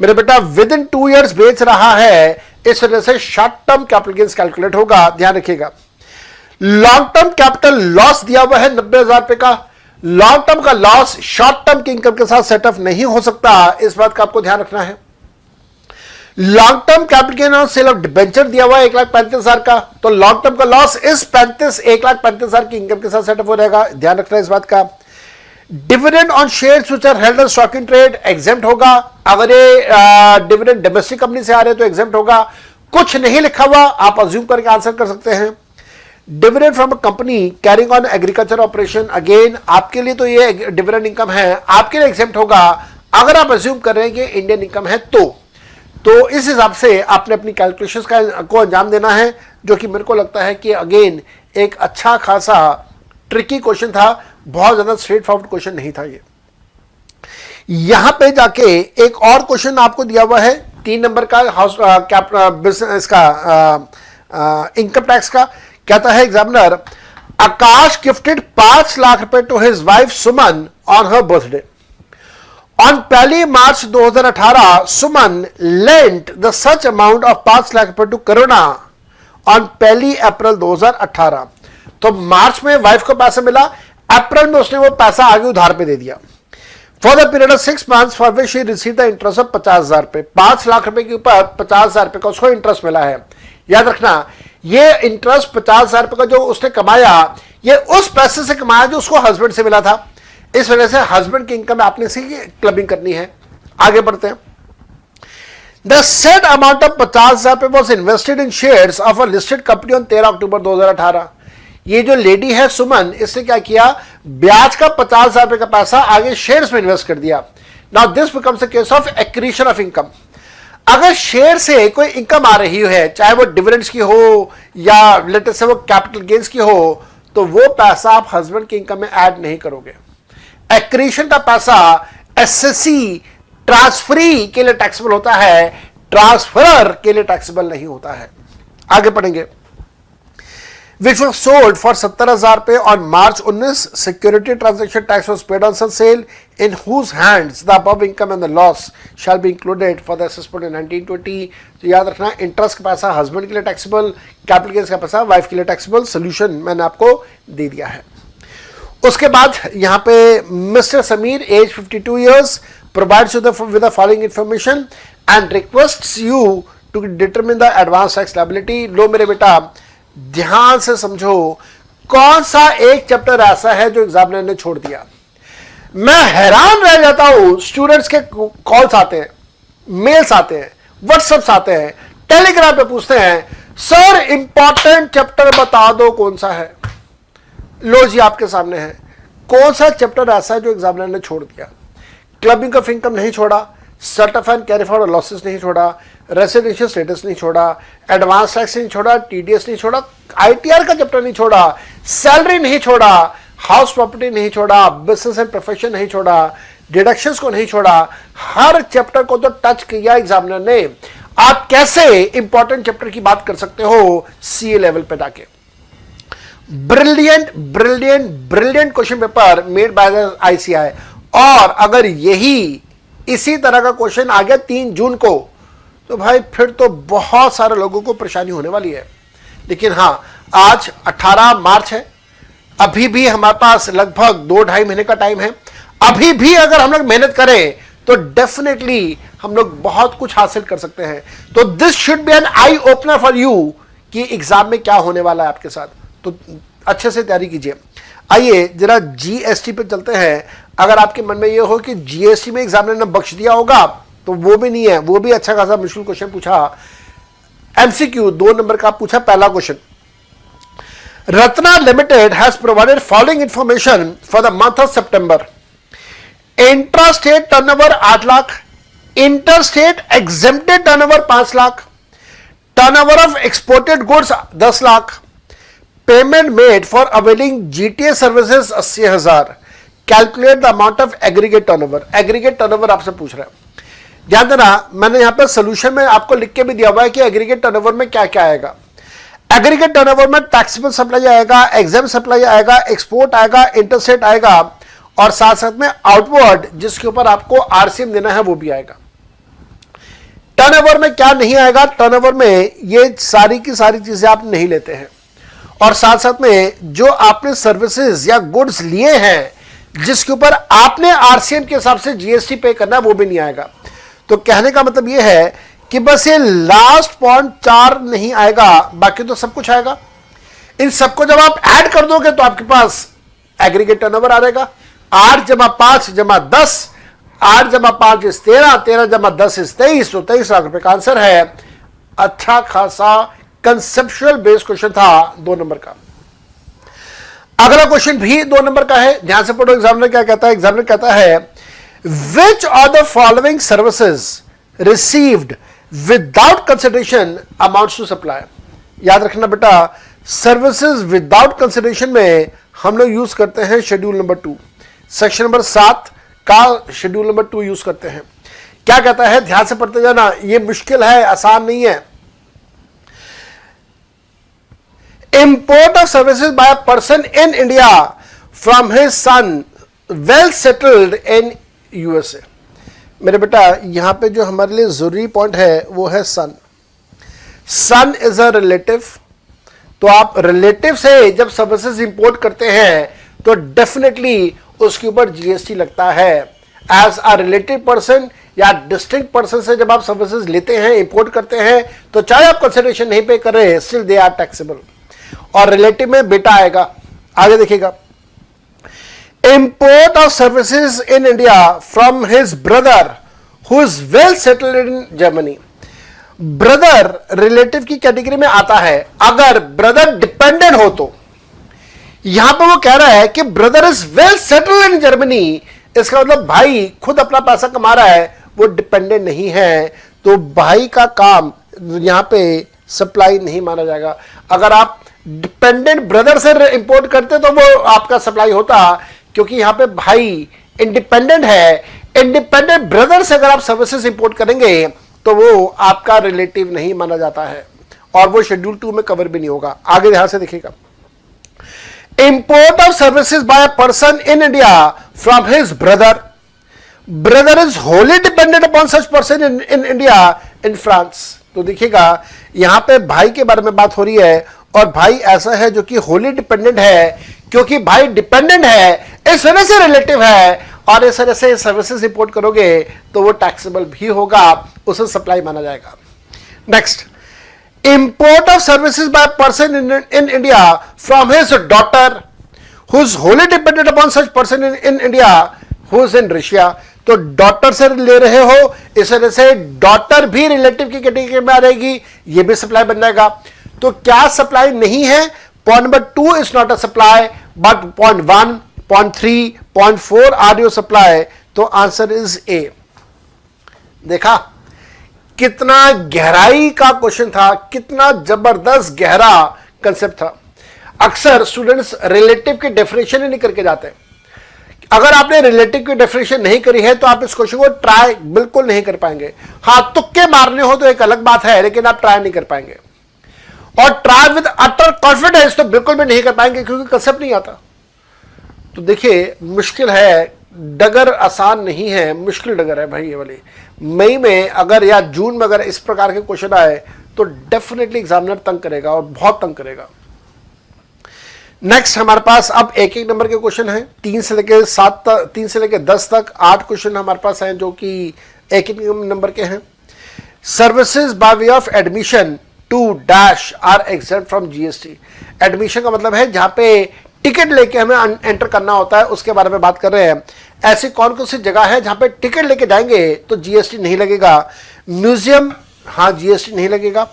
मेरे बेटा विद इन 2 years बेच रहा है, इस वजह से short term capital gains calculate होगा, ध्यान रखिएगा। लॉन्ग टर्म कैपिटल लॉस दिया हुआ है 90,000 रुपए का। लॉन्ग टर्म का लॉस शॉर्ट टर्म की इनकम के साथ सेटअप नहीं हो सकता, इस बात का आपको ध्यान रखना है। Long term capital gain on sale of debenture दिया हुआ है 1,35,000 का, तो लॉन्ग टर्म का लॉस इस 1,35,000 की इनकम के साथ सेटअप हो रहेगा, ध्यान रखना इस बात का। Dividend on shares which are held in stock in trade exempt होगा, अगर ये डिविडेंड डोमेस्टिक कंपनी से आ रहे हैं तो एग्जेम्प्ट होगा। कुछ नहीं लिखा हुआ, आप अज्यूम करके आंसर कर सकते हैं। Dividend from a company carrying on agriculture operation, again आपके लिए तो ये डिविडेंड इनकम है, आपके लिए एग्जेम्प्ट होगा अगर आप अज्यूम कर रहे हैं कि इंडियन इनकम है तो इस हिसाब से आपने अपनी कैलकुलेशंस को अंजाम देना है, जो कि मेरे को लगता है कि अगेन एक अच्छा खासा ट्रिकी क्वेश्चन था, बहुत ज्यादा स्ट्रेट फॉरवर्ड क्वेश्चन नहीं था ये। यहां पे जाके एक और क्वेश्चन आपको दिया हुआ है 3 नंबर का बिजनेस का इनकम टैक्स का। कहता है एग्जामिनर, आकाश गिफ्टेड 5 लाख रुपए to his wife Suman on her birthday. On 1 March 2018, Suman lent the such amount of 5 lakh रुपए टू करुणा on 1 अप्रैल 2018। तो मार्च में वाइफ को पैसा मिला, अप्रैल में उसने वो पैसा आगे उधार पे दे दिया। For the period of 6 months for which she received the interest of 50,000 रुपए, 5 लाख रुपए के ऊपर 50,000 रुपए का उसको इंटरेस्ट मिला है। याद रखना, ये इंटरेस्ट 50,000 रुपए का जो उसने कमाया, ये उस पैसे से कमाया जो उसको हस्बैंड से मिला था। इस वजह से हस्बैंड की इनकम आपने से क्लबिंग करनी है। आगे बढ़ते हैं। द सेट अमाउंट ऑफ 50,000 रुपए was invested in shares of a listed company on 13 अक्टूबर 2018। ये जो लेडी है सुमन, इसने क्या किया, ब्याज का 50,000 रुपए का पैसा आगे शेयर्स में इन्वेस्ट कर दिया। Now this becomes a case of accretion of income. अगर शेयर से कोई इनकम आ रही है, चाहे वो डिविडेंड्स की हो या लेटेस्ट से वो कैपिटल गेन्स की हो, तो वो पैसा आप हस्बैंड की इनकम में ऐड नहीं करोगे। एक्रीशन का पैसा एसएससी ट्रांसफरी के लिए टैक्सेबल होता है, ट्रांसफरर के लिए टैक्सेबल नहीं होता है। आगे पढ़ेंगे। विच वॉज सोल्ड फॉर 70,000 रुपए on March 19, security transaction tax was paid on such sale in whose hands the above income and the loss shall be included for the assessment in 1920। तो याद रखना, इंटरेस्ट का पैसा हस्बैंड के लिए टैक्सेबल, कैपिटल गेन्स का पैसा वाइफ के लिए टैक्सेबल। सोल्यूशन मैंने आपको दे दिया है। उसके बाद यहां पे mister Sameer age 52 years provides you with the following information and requests you to determine the advance tax liability. लो मेरे बेटा, ध्यान से समझो, कौन सा एक चैप्टर ऐसा है जो एग्जामिनर ने छोड़ दिया। मैं हैरान रह जाता हूं, स्टूडेंट्स के कॉल्स आते हैं, मेल्स आते हैं, व्हाट्सएप्स आते हैं, टेलीग्राम पे पूछते हैं, सर इंपॉर्टेंट चैप्टर बता दो कौन सा है। लो जी, आपके सामने है, कौन सा चैप्टर ऐसा है जो एग्जामिनर ने छोड़ दिया। क्लबिंग ऑफ इनकम नहीं छोड़ा, setup and carry forward losses नहीं छोड़ा, रेसिडेंशियल स्टेटस नहीं छोड़ा, एडवांस टैक्स नहीं छोड़ा, टीडीएस नहीं छोड़ा, आईटीआर का चैप्टर नहीं छोड़ा, सैलरी नहीं छोड़ा, हाउस प्रॉपर्टी नहीं छोड़ा, बिजनेस एंड प्रोफेशन नहीं छोड़ा, डिडक्शंस को नहीं छोड़ा। हर चैप्टर को तो टच किया एग्जामिनर ने। आप कैसे इंपॉर्टेंट चैप्टर की बात कर सकते हो सीए लेवल पे जाके। Brilliant brilliant brilliant question paper made by the ICI. और अगर यही इसी तरह का क्वेश्चन आ गया 3 जून को, तो भाई फिर तो बहुत सारे लोगों को परेशानी होने वाली है। लेकिन हां, आज 18 मार्च है, अभी भी हमारे पास लगभग 2-2.5 महीने का टाइम है। अभी भी अगर हम लोग मेहनत करें तो डेफिनेटली हम लोग बहुत कुछ हासिल कर सकते हैं। तो this should be an eye opener for you कि एग्जाम में क्या होने वाला है आपके साथ। तो अच्छे से तैयारी कीजिए। आइए जरा जीएसटी पे चलते हैं। अगर आपके मन में ये हो कि जीएसटी में एग्जामिनर ने बख्श दिया होगा, तो वो भी नहीं है, वो भी अच्छा खासा मुश्किल क्वेश्चन पूछा। एमसीक्यू 2 नंबर का पूछा। पहला question, Ratna limited has provided following information for the month of September. Intra state turnover 8 lakh, inter state exempted turnover 5 lakh, turnover of exported goods 10 lakh, payment made for availing GTA services 80,000। Calculate the amount of aggregate turnover. Aggregate turnover आपसे पूछ रहा है। ध्यान देना, मैंने यहां पे सोल्यूशन में आपको लिख के भी दिया हुआ है कि एग्रीगेट टर्नओवर में क्या क्या आएगा। एग्रीगेट टर्नओवर में टैक्सेबल सप्लाई आएगा, एग्जाम सप्लाई आएगा, एक्सपोर्ट आएगा, इंटरस्टेट आएगा, और साथ साथ में आउटवर्ड जिसके ऊपर आपको आरसीएम देना है वो भी आएगा। टर्नओवर में क्या नहीं आएगा, टर्नओवर में ये सारी की सारी चीजें आप नहीं लेते हैं, और साथ साथ में जो आपने सर्विसेज या गुड्स लिए हैं जिसके ऊपर आपने आरसीएम के हिसाब से जीएसटी पे करना है वो भी नहीं आएगा। तो कहने का मतलब यह है कि बस ये लास्ट पॉइंट 4 नहीं आएगा, बाकी तो सब कुछ आएगा। इन सबको जब आप ऐड कर दोगे तो आपके पास एग्रीगेट टर्नओवर आ जाएगा। 8 जमा 5 जमा 10, 8 जमा 5 इस 13, 13 जमा 10 इस 23, तो 23 लाख रुपए का आंसर है। अच्छा खासा कंसेप्चुअल बेस्ड क्वेश्चन था 2 नंबर का। अगला क्वेश्चन भी 2 नंबर का है, ध्यान से पढ़ो। एग्जामिनर क्या कहता है? एग्जामिनर कहता है which are the following services received without consideration amounts to supply. याद रखना बेटा, सर्विसेज विदाउट कंसिडरेशन में हम लोग यूज करते हैं शेड्यूल नंबर 2, सेक्शन नंबर 7 का शेड्यूल नंबर 2 यूज करते हैं। क्या कहता है? ध्यान से पढ़ते जाना, ये मुश्किल है, आसान नहीं है। Import of services by a person in India from his son well settled in USA। मेरे बेटा यहां पे जो हमारे लिए जरूरी पॉइंट है वो है सन। सन इज अ रिलेटिव, तो आप रिलेटिव से जब सर्विसेज इंपोर्ट करते हैं तो डेफिनेटली उसके ऊपर जीएसटी लगता है। एज अ रिलेटिव पर्सन या डिस्टिंक्ट पर्सन से जब आप सर्विसेज लेते हैं, इंपोर्ट करते हैं, तो चाहे आप कंसिडरेशन नहीं पे कर रहे, स्टिल दे आर टैक्सेबल। और रिलेटिव में बेटा आएगा। आगे देखिएगा, import of services in India from his brother who is well settled in Germany. Brother relative की कैटेगरी में आता है अगर ब्रदर डिपेंडेंट हो तो। यहां पर वो कह रहा है कि brother is well settled in Germany, इसका मतलब भाई खुद अपना पैसा कमा रहा है, वो डिपेंडेंट नहीं है, तो भाई का काम यहां पे सप्लाई नहीं माना जाएगा। अगर आप डिपेंडेंट ब्रदर से इंपोर्ट करते तो वो आपका सप्लाई होता, क्योंकि यहां पे भाई इंडिपेंडेंट है। इंडिपेंडेंट ब्रदर से अगर आप सर्विसेज इंपोर्ट करेंगे तो वो आपका रिलेटिव नहीं माना जाता है, और वो शेड्यूल 2 में कवर भी नहीं होगा। आगे ध्यान से देखिएगा, import of services by a person in India from his brother, brother is Holi dependent upon such person in India in France. तो देखिएगा यहां पे भाई के बारे में बात हो रही है, और भाई ऐसा है जो कि होली डिपेंडेंट है, क्योंकि भाई डिपेंडेंट है, इस वजह से रिलेटिव है, और इस वजह से सर्विसेज इंपोर्ट करोगे तो वो टैक्सेबल भी होगा, उसे सप्लाई माना जाएगा। Next, import of services by person in India from his daughter who is Holi dependent upon such person in India who is in Russia. तो डॉटर से ले रहे हो, इस वजह से डॉटर भी रिलेटिव की कैटेगरी में आ रहेगी, ये भी सप्लाई बन जाएगा। तो क्या सप्लाई नहीं है? Point number 2 is not a supply, but point 1, point 3, point 4 are your supply. तो आंसर इज ए। देखा कितना गहराई का क्वेश्चन था, कितना जबरदस्त गहरा कंसेप्ट था। अक्सर स्टूडेंट्स रिलेटिव की डेफिनेशन ही नहीं करके जाते। अगर आपने रिलेटिव की डेफिनेशन नहीं करी है तो आप इस क्वेश्चन को ट्राई बिल्कुल नहीं कर पाएंगे। हाँ, तुक्के मारने हो तो एक अलग बात है, लेकिन आप ट्राई नहीं कर पाएंगे, और ट्राई विद अटर कॉन्फिडेंस तो बिल्कुल भी नहीं कर पाएंगे, क्योंकि कंसेप्ट नहीं आता। तो देखिए मुश्किल है, डगर आसान नहीं है, मुश्किल डगर है भाई ये वाली। मई में अगर या जून में अगर इस प्रकार के क्वेश्चन आए तो डेफिनेटली एग्जामिनर तंग करेगा, और बहुत तंग करेगा। नेक्स्ट हमारे पास अब एक एक नंबर के क्वेश्चन हैं, 3 से लेकर 7 तक, 3 से लेकर 10 तक 8 क्वेश्चन हमारे पास हैं जो कि एक एक नंबर के हैं। Services by way of admission to dash are exempt from GST. Admission का मतलब है जहां पे टिकट लेके हमें एंटर करना होता है, उसके बारे में बात कर रहे हैं। ऐसी कौन कौन सी जगह है जहां पे टिकट लेके जाएंगे तो जीएसटी नहीं लगेगा? म्यूजियम, हाँ जीएसटी नहीं लगेगा।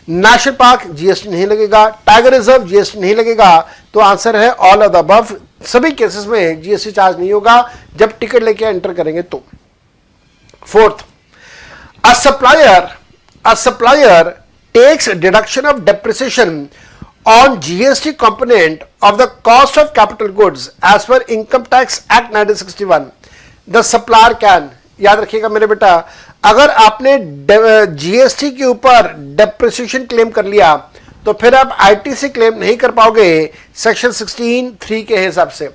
नेशनल पार्क जीएसटी नहीं लगेगा। टाइगर रिजर्व जीएसटी नहीं लगेगा। तो आंसर है ऑल ऑफ द अबव। सभी केसेस में जीएसटी चार्ज नहीं होगा जब टिकट लेके एंटर करेंगे तो। Fourth, a supplier takes deduction of depreciation on GST component of the cost of capital goods as per Income Tax Act 1961. The supplier can, याद रखिएगा मेरे बेटा, अगर आपने जीएसटी के ऊपर डेप्रिसिएशन क्लेम कर लिया तो फिर आप आईटीसी क्लेम नहीं कर पाओगे सेक्शन 16(3) के हिसाब से।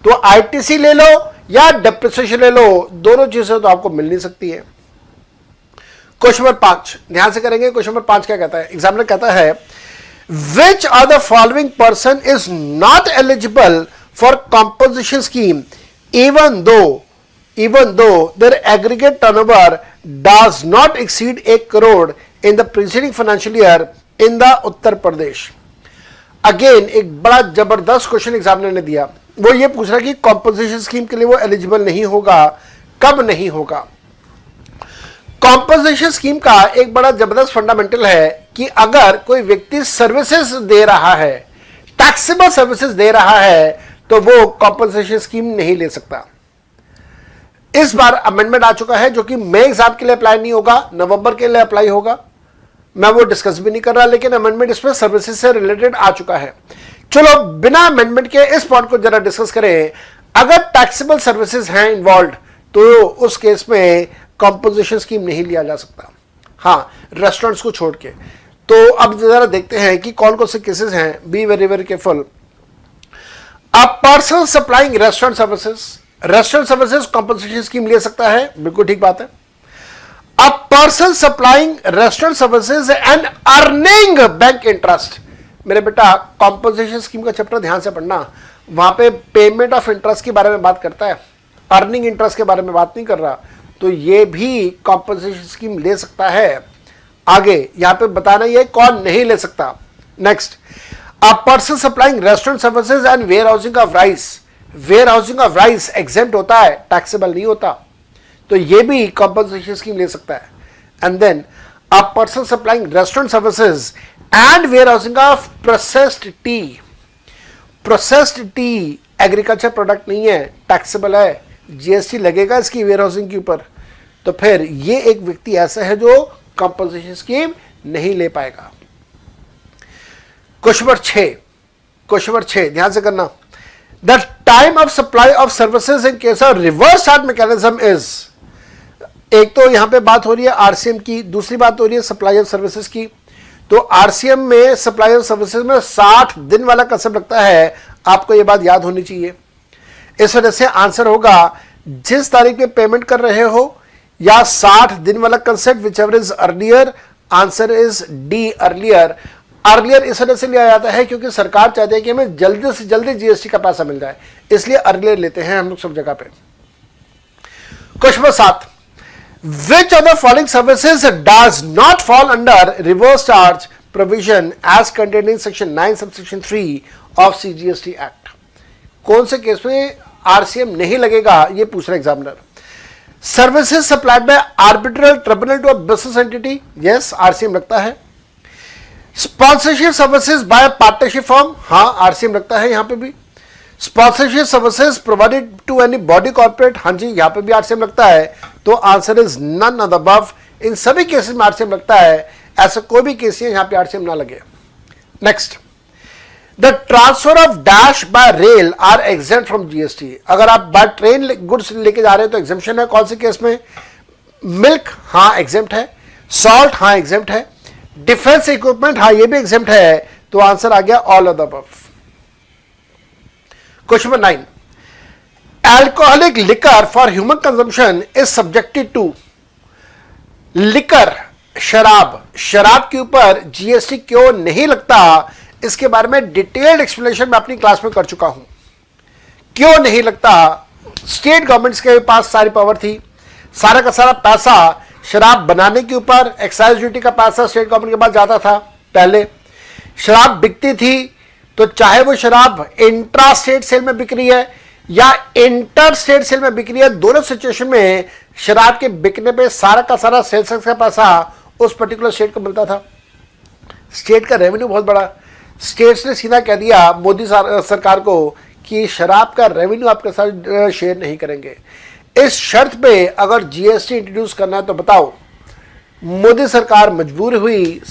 तो आईटीसी ले लो या डेप्रिसिएशन ले लो, दोनों चीजें तो आपको मिल नहीं सकती है। क्वेश्चन नंबर 5 ध्यान से करेंगे। क्वेश्चन नंबर 5 क्या कहता है? एग्जामिनर कहता है which are the following person is not eligible for composition scheme even though their aggregate turnover does not exceed 1 crore in the preceding financial year in the Uttar Pradesh. Again एक बड़ा जबरदस्त क्वेश्चन एग्जामिनर ने दिया, वो ये पूछ रहा कि कॉम्पोजिशन स्कीम के लिए वो एलिजिबल नहीं होगा, कब नहीं होगा। कॉम्पोजिशन स्कीम का एक बड़ा जबरदस्त फंडामेंटल है कि अगर कोई व्यक्ति सर्विसेज दे रहा है, टैक्सेबल सर्विसेज दे रहा है, तो वो कॉम्पोजिशन स्कीम नहीं ले सकता। इस बार अमेंडमेंट आ चुका है जो कि मई एग्जाम के लिए अप्लाई नहीं होगा, नवंबर के लिए अप्लाई होगा। मैं वो डिस्कस भी नहीं कर रहा, लेकिन अमेंडमेंट इसमें सर्विसेज से रिलेटेड आ चुका है। चलो बिना अमेंडमेंट के इस पॉइंट को जरा डिस्कस करें। अगर टैक्सेबल सर्विसेज हैं इन्वॉल्व, तो उस केस में कॉम्पोजिशन स्कीम नहीं लिया जा सकता, हाँ रेस्टोरेंट्स को छोड़ के। तो अब जरा देखते हैं कि कौन कौन से केसेस हैं। Be very very careful. A person supplying restaurant services composition scheme ले सकता है, बिल्कुल ठीक बात है। अ person supplying restaurant services and earning bank interest, मेरे बेटा कॉम्पोजिशन स्कीम का चैप्टर ध्यान से पढ़ना, वहां पे पेमेंट ऑफ इंटरेस्ट के बारे में बात करता है, अर्निंग इंटरेस्ट के बारे में बात नहीं कर रहा। तो ये भी कॉम्पोजिशन स्कीम ले सकता है। आगे यहां पे बताना ये कौन नहीं ले सकता। Next, a person supplying restaurant services and warehousing of rice exempt होता है, टैक्सेबल नहीं होता, तो ये भी कॉम्पोजिशन स्कीम ले सकता है। And then a person supplying restaurant services and warehousing of processed tea agriculture product नहीं है, टैक्सेबल है, जीएसटी लगेगा इसकी वेयर हाउसिंग के ऊपर, तो फिर ये एक व्यक्ति ऐसा है जो कॉम्पोजिशन स्कीम नहीं ले पाएगा। क्वेश्चन नंबर 6 ध्यान से करना। The time of supply of services in case of reverse charge mechanism is, एक तो यहां पे बात हो रही है आरसीएम की, दूसरी बात हो रही है सप्लाई ऑफ सर्विसेज की। तो आरसीएम में सप्लाई ऑफ सर्विसेज में 60 दिन वाला कंसेप्ट लगता है, आपको यह बात याद होनी चाहिए। इस वजह से आंसर होगा जिस तारीख पे पेमेंट कर रहे हो या 60 दिन वाला concept, which ever is earlier, answer is D earlier. Earlier इस वजह से लिया जाता है क्योंकि सरकार चाहती है कि हमें जल्दी से जल्दी जीएसटी का पैसा मिल जाए, इसलिए अर्लियर लेते हैं हम लोग सब जगह पे। Question number 7, which of the following services does not fall under reverse charge provision as contained in section 9 subsection 3 of CGST Act? कौन से केस में आरसीएम नहीं लगेगा, ये पूछ रहा examiner. Services supplied by arbitral tribunal to a business entity, yes RCM लगता है। Sponsorship services by partnership firm, हाँ आरसीएम लगता है यहां पे भी। Sponsorship services provided to any body corporate, हाँ जी यहां पे भी आरसीएम लगता है। तो answer is none of the above, इन सभी केसेस में आरसीएम लगता है, ऐसा कोई भी केस है यहां पे आरसीएम ना लगे। Next, the transfer of dash by rail are exempt from GST, अगर आप बाय ट्रेन गुड्स लेके जा रहे हैं तो एग्जेम्पशन है, कौन से केस में? मिल्क, हाँ एग्जेम्प्ट है। सॉल्ट, हाँ एग्जेम्प्ट है। डिफेंस इक्विपमेंट, हाँ ये भी एग्जेम्प्ट है। तो आंसर आ गया all of the above. Question number 9, alcoholic liquor for human consumption is subjected to, liquor शराब के ऊपर जीएसटी क्यों नहीं लगता, इसके बारे में डिटेल्ड एक्सप्लेनेशन मैं अपनी क्लास में कर चुका हूं। क्यों नहीं लगता? स्टेट गवर्नमेंट्स के पास सारी पावर थी, सारा का सारा पैसा शराब बनाने के ऊपर, एक्साइज ड्यूटी का पैसा स्टेट गवर्नमेंट के पास जाता था। पहले शराब बिकती थी, तो चाहे वो शराब इंट्रा स्टेट सेल में बिक रही है या इंटर स्टेट सेल में बिक रही है, दोनों सिचुएशन में शराब के बिकने पे सारा का सारा सेल्स टैक्स का पैसा उस पर्टिकुलर स्टेट को मिलता था। स्टेट का रेवेन्यू बहुत बड़ा, स्टेट्स ने सीधा कह दिया मोदी सरकार को कि शराब का रेवेन्यू आपके साथ शेयर नहीं करेंगे। इस शर्त पे अगर जीएसटी इंट्रोड्यूस करना है तो बताओ, मोदी सरकार मजबूर हुई,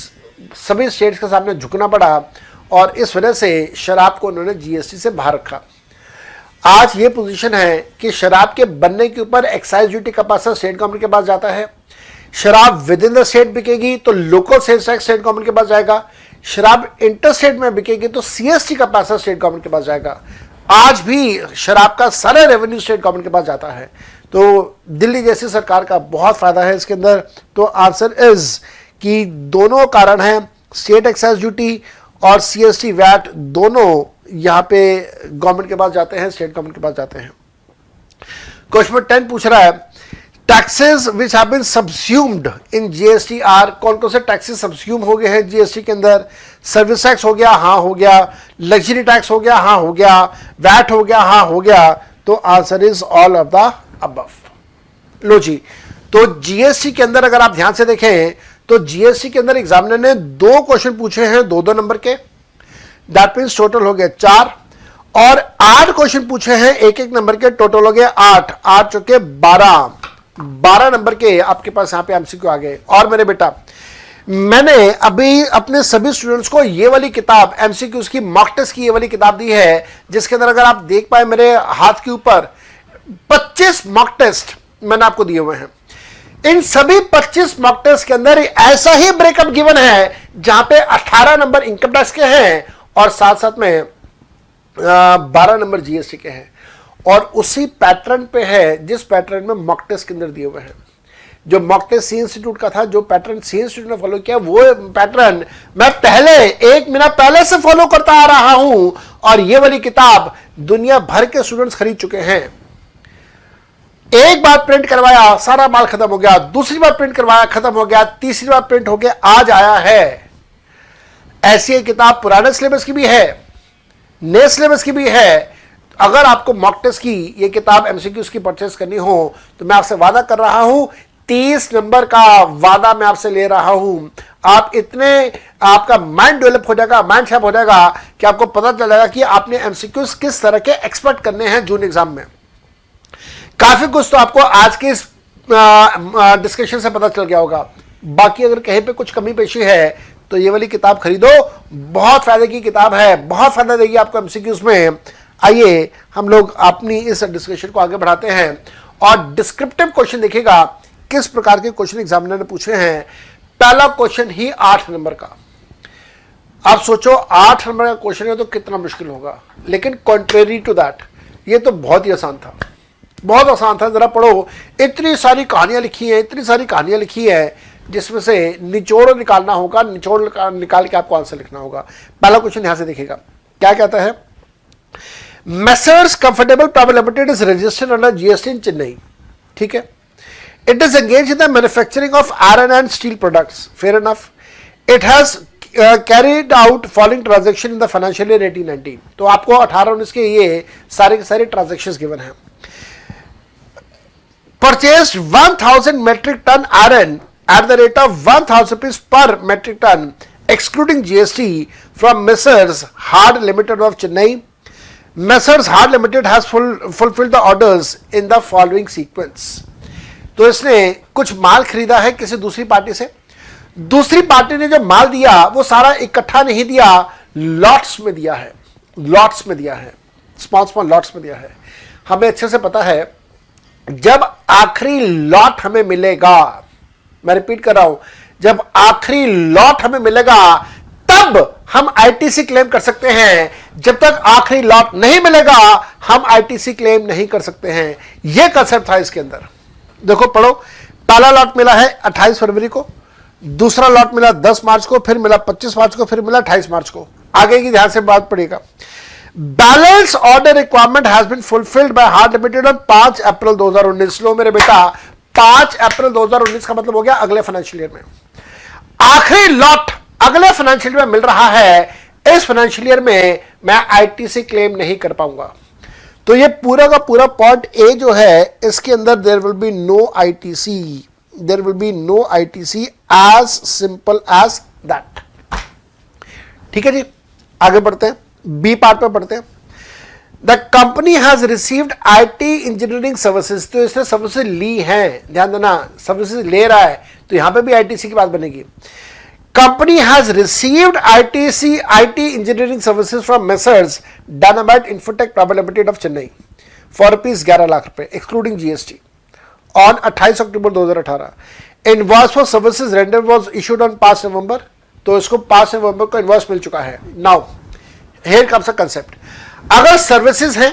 सभी स्टेट्स के सामने झुकना पड़ा और इस वजह से शराब को उन्होंने जीएसटी से बाहर रखा। आज ये पोजीशन है कि शराब के बनने के ऊपर एक्साइज ड्यूटी का पैसा स्टेट गवर्नमेंट के पास जाता है। शराब विद इन द स्टेट बिकेगी तो local sales tax state government के पास जाएगा। शराब इंटर स्टेट में बिकेगी तो सीएसटी का पैसा स्टेट गवर्नमेंट के पास जाएगा। आज भी शराब का सारा रेवेन्यू स्टेट गवर्नमेंट के पास जाता है, तो दिल्ली जैसी सरकार का बहुत फायदा है इसके अंदर। तो आंसर इज कि दोनों कारण हैं, स्टेट एक्साइज ड्यूटी और सीएसटी वैट दोनों यहां पे गवर्नमेंट के पास जाते हैं, स्टेट गवर्नमेंट के पास जाते हैं। क्वेश्चन नंबर 10 पूछ रहा है, taxes which have been subsumed in GST are, कौन कौन से टैक्सेस सबस्यूम हो गए हैं जीएसटी के अंदर? सर्विस टैक्स हो गया, हाँ हो गया। लग्जरी टैक्स हो गया, हाँ हो गया। वैट हो गया, हाँ हो गया। तो answer is all of the above. लो जी, तो जीएसटी के अंदर अगर आप ध्यान से देखें तो जीएसटी के अंदर एग्जामिनर ने 2 क्वेश्चन पूछे हैं 2-2 नंबर के, दैट मीन्स टोटल हो गए 4, और 8 क्वेश्चन पूछे हैं 1-1 नंबर के, टोटल हो गए 8, 8 चौके 12 नंबर के आपके पास यहां पे एमसीक्यू आ गए। और मेरे बेटा, मैंने अभी अपने सभी स्टूडेंट्स को ये वाली किताब एमसीक्यूज की मॉक टेस्ट की ये वाली किताब दी है, जिसके अंदर अगर आप देख पाए मेरे हाथ के ऊपर 25 मॉक टेस्ट मैंने आपको दिए हुए हैं। इन सभी 25 मॉक टेस्ट के अंदर ऐसा ही ब्रेकअप गिवन है जहां पे 18 नंबर इनकम टैक्स के हैं और साथ साथ में 12 नंबर जीएसटी के हैं, और उसी पैटर्न पे है जिस पैटर्न में मॉक टेस्ट के अंदर दिए हुए हैं। जो मॉक टेस्ट सी इंस्टीट्यूट का था, जो पैटर्न सी इंस्टीट्यूट ने फॉलो किया, वो पैटर्न मैं पहले 1 महीना पहले से फॉलो करता आ रहा हूं, और ये वाली किताब दुनिया भर के स्टूडेंट्स खरीद चुके हैं। एक बार प्रिंट करवाया, सारा माल खत्म हो गया, दूसरी बार प्रिंट करवाया, खत्म हो गया, तीसरी बार प्रिंट हो गया, आज आया है। ऐसी एक किताब पुराने सिलेबस की भी है, नए सिलेबस की भी है। अगर आपको मॉक टेस्ट की ये किताब एमसीक्यूज की परचेस करनी हो तो मैं आपसे वादा कर रहा हूं, 30 नंबर का वादा मैं आपसे ले रहा हूं। आप इतने, आपका माइंड डेवलप हो जाएगा, माइंड शैप हो जाएगा कि आपको पता चलेगा कि आपने एमसीक्यूज किस तरह के एक्सपेक्ट करने हैं जून एग्जाम में। काफी कुछ तो आपको आज के इस डिस्कशन से पता चल गया होगा। बाकी अगर कहीं पे कुछ कमी पेशी है तो ये वाली किताब खरीदो, बहुत फायदे की किताब है, बहुत फायदा देगी आपको एमसीक्यूज में। आइए हम लोग अपनी इस डिस्कशन को आगे बढ़ाते हैं और डिस्क्रिप्टिव क्वेश्चन देखिएगा किस प्रकार के क्वेश्चन एग्जामिनर ने पूछे हैं। पहला क्वेश्चन ही 8 नंबर का। आप सोचो 8 नंबर का क्वेश्चन है तो कितना मुश्किल होगा, लेकिन कॉन्ट्रेरी टू दैट ये तो बहुत ही आसान था, बहुत आसान था। जरा पढ़ो, इतनी सारी कहानियां लिखी हैं, इतनी सारी कहानियां लिखी है जिसमें से निचोड़ निकालना होगा, निचोड़ निकाल के आपको आंसर लिखना होगा। पहला क्वेश्चन यहां से देखिएगा, क्या कहता है? Messrs comfortable private limited is registered under GST in Chennai. ठीक है। It is engage in the manufacturing of iron and steel products. Fair enough. It has carried out following transaction in the financial year 18-19। तो आपको 18-19 के ये सारे के सारे ट्रांजेक्शन गिवन है। Purchased 1000 metric ton iron at the rate of 1000 rupees per metric ton, excluding GST, from Messrs. Hard Limited of Chennai. Messrs. Hard Limited has fulfilled the orders in the following sequence. तो इसने कुछ माल खरीदा है किसी दूसरी पार्टी से। दूसरी पार्टी ने जो माल दिया वो सारा इकट्ठा नहीं दिया, लॉट्स में दिया है, लॉट्स में दिया है, स्मॉल लॉट्स में दिया है। हमें अच्छे से पता है जब आखिरी लॉट हमें मिलेगा, मैं रिपीट कर रहा हूं, जब आखिरी लॉट हमें मिलेगा तब हम आईटीसी क्लेम कर सकते हैं। जब तक आखिरी लॉट नहीं मिलेगा हम आईटीसी क्लेम नहीं कर सकते हैं। यह कंसेप्ट था इसके अंदर। देखो पढ़ो, पहला लॉट मिला है 28 फरवरी को, दूसरा लॉट मिला 10 मार्च को, फिर मिला 25 मार्च को, फिर मिला 28 मार्च को। आगे की ध्यान से बात पड़ेगा। Balance order requirement has been fulfilled by hard limited on 5 April 2019। लो मेरे बेटा, 5 अप्रैल 2019 का मतलब हो गया अगले फाइनेंशियल ईयर में। आखिरी लॉट अगले फाइनेंशियल ईयर में मिल रहा है, इस फाइनेंशियल ईयर में मैं आईटीसी क्लेम नहीं कर पाऊंगा। तो ये पूरा का पूरा पार्ट ए जो है इसके अंदर there will be no ITC, there will be no ITC, as simple as that. ठीक है जी, आगे बढ़ते हैं, बी पार्ट पे पढ़ते हैं। The company has received IT engineering services. तो इसने सर्विसेज ली हैं, ध्यान देना, सर्विसेज ले रहा है तो यहां पे भी आईटीसी की बात बनेगी। Company has received IT engineering services from messrs dynamite infotech private limited of Chennai for ₹11 lakh excluding GST on 28 October 2018। Invoice for services render was issued on 5 नवंबर। तो इसको 5 नवंबर को इनवॉइस मिल चुका है। Now here comes a concept. अगर सर्विसेज हैं,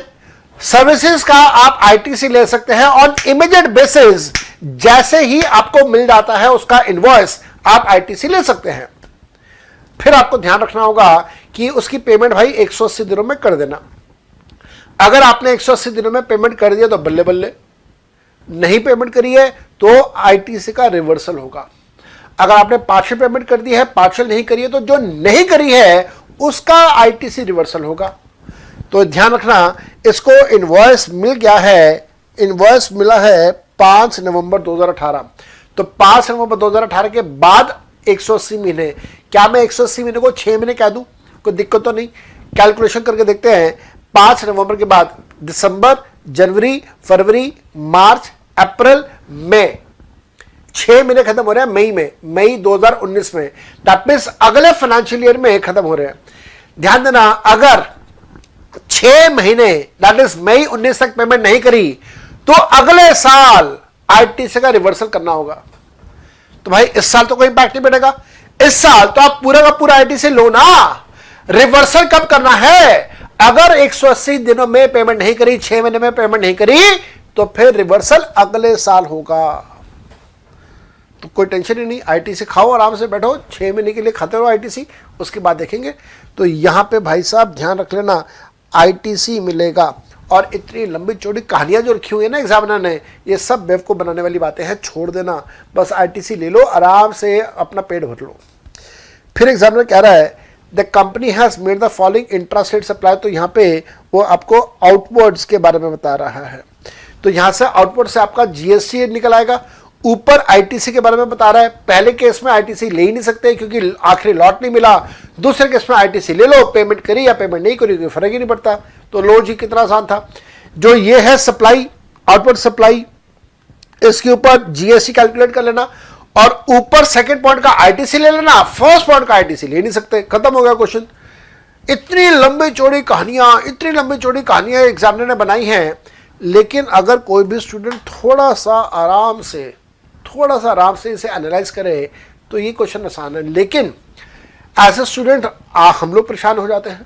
सर्विसेज का आप आईटीसी ले सकते हैं ऑन इमीडिएट बेसिस। जैसे ही आपको मिल जाता है उसका इनवॉइस, आप आईटीसी ले सकते हैं। फिर आपको ध्यान रखना होगा कि उसकी पेमेंट भाई 180 दिनों में कर देना। अगर आपने 180 दिनों में पेमेंट कर दिया तो बल्ले बल्ले, नहीं पेमेंट करी है तो आईटीसी का रिवर्सल होगा। अगर आपने पार्शियल पेमेंट कर दी है, पार्शियल नहीं करी है, तो जो नहीं करी है उसका आईटीसी रिवर्सल होगा। तो ध्यान रखना, इसको इनवॉइस मिल गया है, इनवॉइस मिला है 5 नवंबर 2018। तो 5 नवंबर 2018 के बाद 180 महीने, क्या मैं 180 महीने को 6 महीने कह दूं? कोई दिक्कत तो नहीं। कैलकुलेशन करके देखते हैं। 5 नवंबर के बाद दिसंबर, जनवरी, फरवरी, मार्च, अप्रैल, मई, 6 महीने खत्म हो रहे हैं मई में, मई 2019 में। दैट मींस अगले फाइनेंशियल ईयर में खत्म हो रहे हैं। ध्यान देना, अगर 6 महीने दैट इज मई 19 तक पेमेंट नहीं करी तो अगले साल आईटीसी का रिवर्सल करना होगा। तो भाई इस साल तो कोई इंपैक्ट नहीं पड़ेगा, इस साल तो आप पूरा का पूरा आईटीसी लो ना। रिवर्सल कब करना है? अगर 180 दिनों में पेमेंट नहीं करी, 6 महीने में पेमेंट नहीं करी, तो फिर रिवर्सल अगले साल होगा। तो कोई टेंशन ही नहीं, आईटीसी खाओ, आराम से बैठो, 6 महीने के लिए खाते रहो आईटीसी, उसके बाद देखेंगे। तो यहां पे भाई साहब ध्यान रख लेना, आईटीसी मिलेगा। और इतनी लंबी चौड़ी कहानियां जो रखी हुई है ना एग्जामिनर ने, ये सब बेवकूफ बनाने वाली बातें हैं, छोड़ देना। बस आईटीसी ले लो, आराम से अपना पेट भर लो। फिर एग्जामिनर कह रहा है the company has made the following intrastate supply. तो यहाँ पे वो आपको आउटवर्ड्स के बारे में बता रहा है। तो यहां से आउटवर्ड से आपका जीएसटी निकल आएगा। ऊपर आईटीसी के बारे में बता रहा है। पहले केस में आईटीसी ले ही नहीं सकते क्योंकि आखिरी लॉट नहीं मिला। दूसरे केस में आईटीसी ले लो, पेमेंट करी या पेमेंट नहीं करी कोई फर्क ही नहीं पड़ता। तो लो जी, कितना आसान था। जो ये है सप्लाई, आउटवर्ड सप्लाई, इसके ऊपर जीएसटी कैलकुलेट कर लेना और ऊपर सेकंड पॉइंट का आईटीसी ले लेना, फर्स्ट पॉइंट का आईटीसी ले नहीं सकते, खत्म हो गया क्वेश्चन। इतनी लंबी चौड़ी कहानियां एग्जामिनर ने बनाई हैं। लेकिन अगर कोई भी स्टूडेंट थोड़ा सा आराम से इसे एनालाइज करे तो ये क्वेश्चन आसान है। लेकिन एज ए स्टूडेंट हम लोग परेशान हो जाते हैं।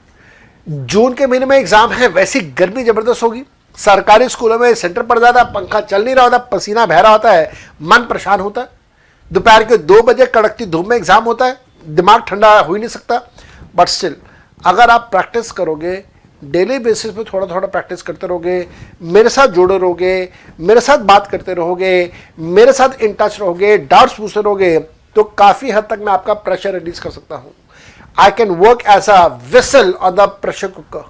जून के महीने में एग्जाम है, वैसी गर्मी जबरदस्त होगी, सरकारी स्कूलों में सेंटर पड़ जाता है, पंखा चल नहीं रहा होता, पसीना बह रहा होता है, मन परेशान होता है। दोपहर के 2 बजे कड़कती धूप में एग्जाम होता है, दिमाग ठंडा हो ही नहीं सकता। बट स्टिल अगर आप प्रैक्टिस करोगे, डेली बेसिस पे थोड़ा थोड़ा प्रैक्टिस करते रहोगे, मेरे साथ जुड़े रहोगे, मेरे साथ बात करते रहोगे, मेरे साथ इन टच रहोगे, डाउट्स पूछते रहोगे, तो काफी हद तक मैं आपका प्रेशर रिलीज कर सकता हूं। I can work as a vessel on the pressure cooker.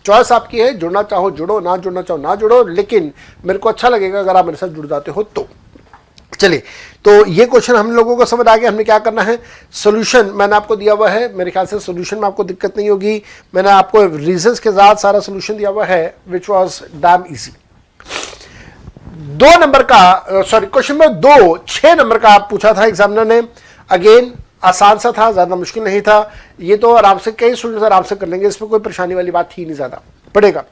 Choice आपकी है, जुड़ना चाहो जुड़ो, ना जुड़ना चाहो ना जुड़ो, लेकिन मेरे को अच्छा लगेगा अगर आप मेरे साथ जुड़ जाते हो तो। चलिए, तो ये क्वेश्चन हम लोगों को समझ आ गया हमने क्या करना है। सॉल्यूशन मैंने आपको दिया हुआ है, मेरे ख्याल से सॉल्यूशन में आपको दिक्कत नहीं होगी। मैंने आपको रीजंस के साथ सारा सॉल्यूशन दिया हुआ है, which was dam easy. 2 number का सॉरी क्वेश्चन नंबर 2 6 नंबर का पूछा था एग्जामिनर ने। अगेन आसान सा था, ज्यादा मुश्किल नहीं था। ये तो आराम से कई स्टूडेंट्स आराम से कर लेंगे, इसमें कोई परेशानी वाली बात ही नहीं, ज्यादा पड़ेगा।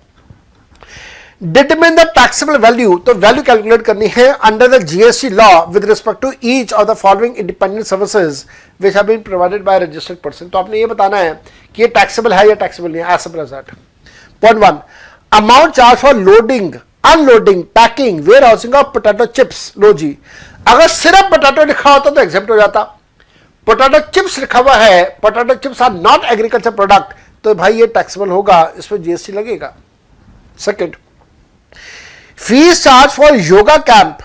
डिटरमिन द टैक्सेबल वैल्यू, तो वैल्यू कैलकुलेट करनी है under the GST law with respect to each of the following independent services which have been provided by registered person. तो आपने ये बताना है कि ये टैक्सेबल है या टैक्सेबल नहीं है, as simple as that. Point 1, amount charge for loading, unloading, packing, warehousing of potato chips. लो जी, अगर सिर्फ पोटैटो लिखा होता तो एग्जेम्प्ट हो जाता। पोटैटो चिप्स लिखा हुआ है, potato chips are not agriculture product, तो भाई ये टैक्सेबल होगा, इसमें जीएसटी लगेगा। Second, fees charge for yoga camp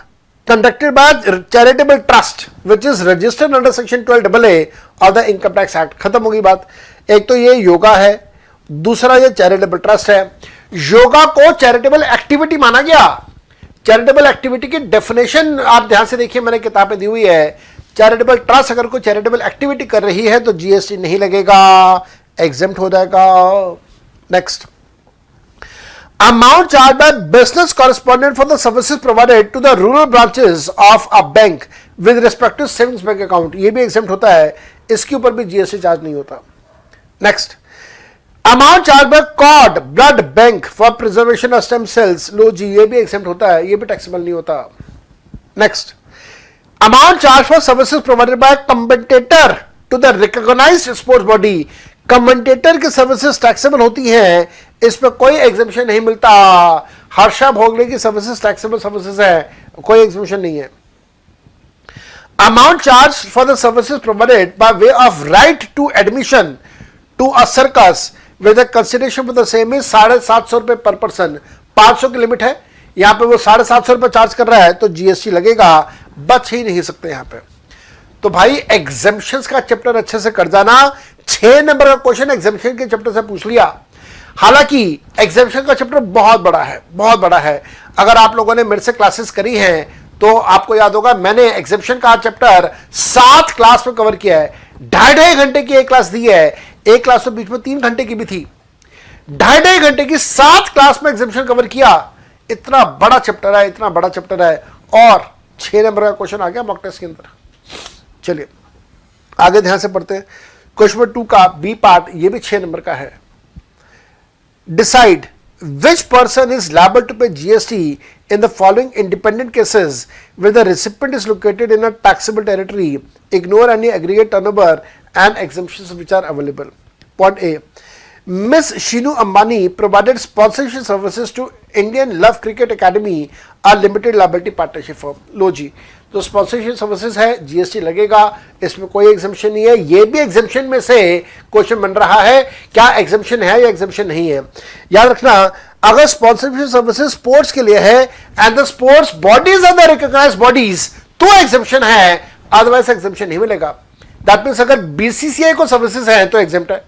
conducted by charitable trust which is registered under section 12AA of the income tax act. खत्म होगी बात। एक तो ये योगा है, दूसरा ये चैरिटेबल ट्रस्ट है। योगा को चैरिटेबल एक्टिविटी माना गया। चैरिटेबल एक्टिविटी की डेफिनेशन आप ध्यान से देखिए, मैंने किताबें दी हुई है। चैरिटेबल ट्रस्ट अगर कोई चैरिटेबल एक्टिविटी कर रही है तो जीएसटी नहीं लगेगा, एग्जेम्प्ट हो जाएगा। Next, amount charged by business correspondent for the services provided to the rural branches of a bank with respect to savings bank account, ये भी exempt होता है, इसके ऊपर भी जीएसटी चार्ज नहीं होता। Next, amount charge by cord blood bank for preservation of stem cells. लो जी, ये भी exempt होता है, ये भी टैक्सेबल नहीं होता। Next, amount charge for services provided by commentator to the recognised sports body. Commentator की सर्विसेज टैक्सेबल होती हैं, इसमें कोई एग्जेम्पशन नहीं मिलता। हर्षा भोगले की सर्विसेज टैक्सेबल सर्विसेज है, कोई एग्जेम्पशन नहीं है। Amount charge for the services provided by way of right to admission to a circus with the consideration for the same is 750 रुपए पर पर्सन। 500 की लिमिट है, यहां पे वो 750 रुपए चार्ज कर रहा है तो जीएसटी लगेगा, बच ही नहीं सकते यहां पे। तो भाई एग्जेम्पशंस का चैप्टर अच्छे से कर जाना। 6 नंबर का क्वेश्चन एग्जेम्पशन के चैप्टर से पूछ लिया। हालांकि एग्जेम्पशन का चैप्टर बहुत बड़ा है, बहुत बड़ा है। अगर आप लोगों ने मेरे से क्लासेस करी हैं तो आपको याद होगा मैंने एग्जेम्पशन का चैप्टर 7 क्लास में कवर किया है। 2.5 घंटे की एक क्लास दी है, एक क्लास तो बीच में 3 घंटे की भी थी। 2.5 घंटे की 7 क्लास में एग्जेम्पशन कवर किया। इतना बड़ा चैप्टर है, इतना बड़ा चैप्टर है, और 6 नंबर का क्वेश्चन आ गया मॉक टेस्ट के अंदर। चलिए आगे ध्यान से पढ़ते हैं। क्वेश्चन नंबर 2 का बी पार्ट, ये भी 6 नंबर का है। Decide which person is liable to pay GST in the following independent cases where the recipient is located in a taxable territory. Ignore any aggregate turnover and exemptions which are available. Point A. Miss Shinu Ambani provided sponsorship services to Indian Love Cricket Academy, a limited liability partnership firm. लो जी, तो स्पॉन्सरशिप सर्विसेज है, जीएसटी लगेगा, इसमें कोई एग्जेम्पशन नहीं है। ये भी एग्जेम्पशन में से क्वेश्चन बन रहा है, क्या एग्जेम्पशन है या एग्जेम्पशन नहीं है। याद रखना, अगर स्पॉन्सरशिप सर्विसेज स्पोर्ट्स के लिए है and the sports bodies are the recognised bodies, तो एग्जेम्पशन है, अदरवाइज एग्जेम्पशन नहीं मिलेगा। दैट मीन्स अगर बीसीसीआई को सर्विसेज है तो एग्जेम्प्ट है,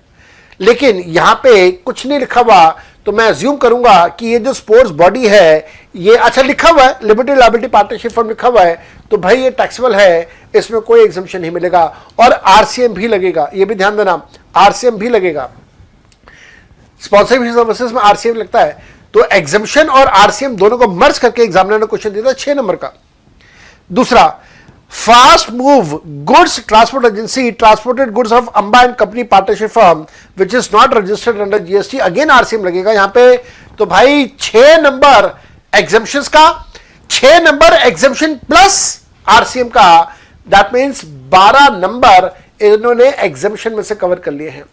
लेकिन यहां पे कुछ नहीं लिखा हुआ, तो मैं अज्यूम करूंगा कि ये जो स्पोर्ट्स बॉडी है, ये अच्छा लिखा हुआ है, लिमिटेड लायबिलिटी पार्टनरशिप फर्म लिखा हुआ है, तो भाई ये टैक्सेबल है, इसमें कोई एग्जेम्पशन नहीं मिलेगा। और आरसीएम भी लगेगा, ये भी ध्यान देना, आरसीएम भी लगेगा। स्पॉन्सरशिप सर्विसेज में आरसीएम लगता है, तो एग्जेम्पशन और आरसीएम दोनों को मर्ज करके एग्जामिनर ने क्वेश्चन दिया था 6 नंबर का। दूसरा, fast move goods transport agency transported goods of Amba and company partnership firm which is not registered under GST, again RCM लगेगा यहां पे। तो भाई 6 नंबर एग्जेम्पशंस का, 6 नंबर एग्जेम्पशन प्लस आरसीएम का, दैट मीन्स 12 नंबर इन्होंने एग्जेम्पशन में से कवर कर लिए हैं।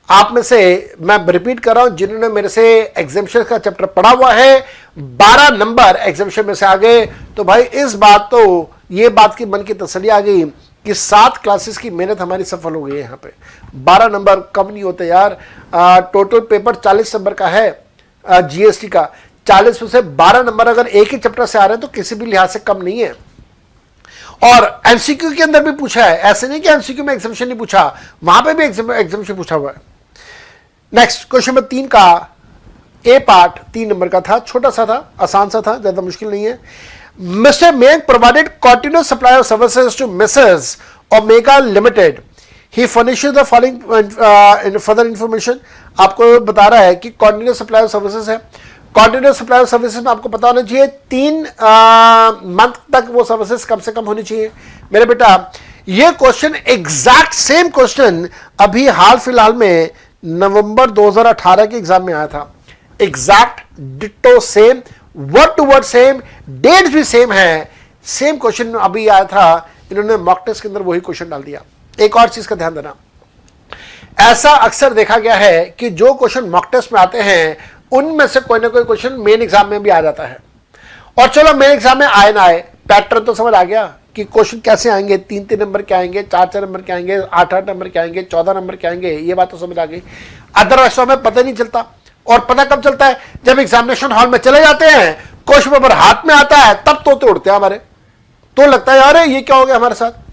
आप में से मैं रिपीट कर रहा हूं, जिन्होंने मेरे से एग्जेम्पशन का चैप्टर पढ़ा हुआ है, 12 नंबर एग्जेम्पशन में से आ गए। तो भाई इस बात, तो ये बात की मन की तसल्ली आ गई कि 7 क्लासेस की मेहनत हमारी सफल हो गई है। यहाँ पे 12 नंबर कम नहीं होते यार। टोटल पेपर 40 नंबर का है जीएसटी का, 40 में से 12 नंबर अगर एक ही चैप्टर से आ रहे हैं तो किसी भी लिहाज से कम नहीं है। और एमसीक्यू के अंदर भी पूछा है, ऐसे नहीं कि एमसीक्यू में एग्जामिशन नहीं पूछा, वहां पे भी एग्जामिशन पूछा हुआ है। नेक्स्ट क्वेश्चन नंबर 3 का ए पार्ट 3 नंबर का था, छोटा सा था, आसान सा था, ज्यादा मुश्किल नहीं है। Mister Meng provided continuous supply of services to misses Omega limited, he furnishes the following further information. आपको बता रहा है कि कंटिन्यूअस सप्लाई ऑफ सर्विसेज है। कंटिन्यूअस सप्लाई ऑफ सर्विसेज में आपको पता होना चाहिए 3 मंथ तक वो सर्विसेज कम से कम होनी चाहिए। मेरे बेटा ये क्वेश्चन एग्जैक्ट सेम क्वेश्चन अभी हाल फिलहाल में नवंबर 2018 के एग्जाम में आया था। Exact ditto same, word to word same, date भी सेम है, सेम क्वेश्चन अभी आया था, इन्होंने मॉक टेस्ट के अंदर वही क्वेश्चन डाल दिया। एक और चीज का ध्यान देना, ऐसा अक्सर देखा गया है कि जो क्वेश्चन मॉक टेस्ट में आते हैं उनमें से कोई ना कोई क्वेश्चन मेन एग्जाम में भी आ जाता है। और चलो मेन एग्जाम में आए ना आए, पैटर्न तो समझ आ गया कि क्वेश्चन कैसे आएंगे, 3-3 नंबर के आएंगे, 4-4 नंबर के आएंगे, 8-8 नंबर के आएंगे, 14 नंबर के आएंगे, ये बात तो समझ आ गई। अदरवाइज तो हमें पता नहीं चलता। और पता कब चलता है? जब एग्जामिनेशन हॉल में चले जाते हैं, क्वेश्चन पेपर हाथ में आता है, तब तोते उड़ते हैं हमारे, तो लगता है यार ये क्या हो गया हमारे साथ।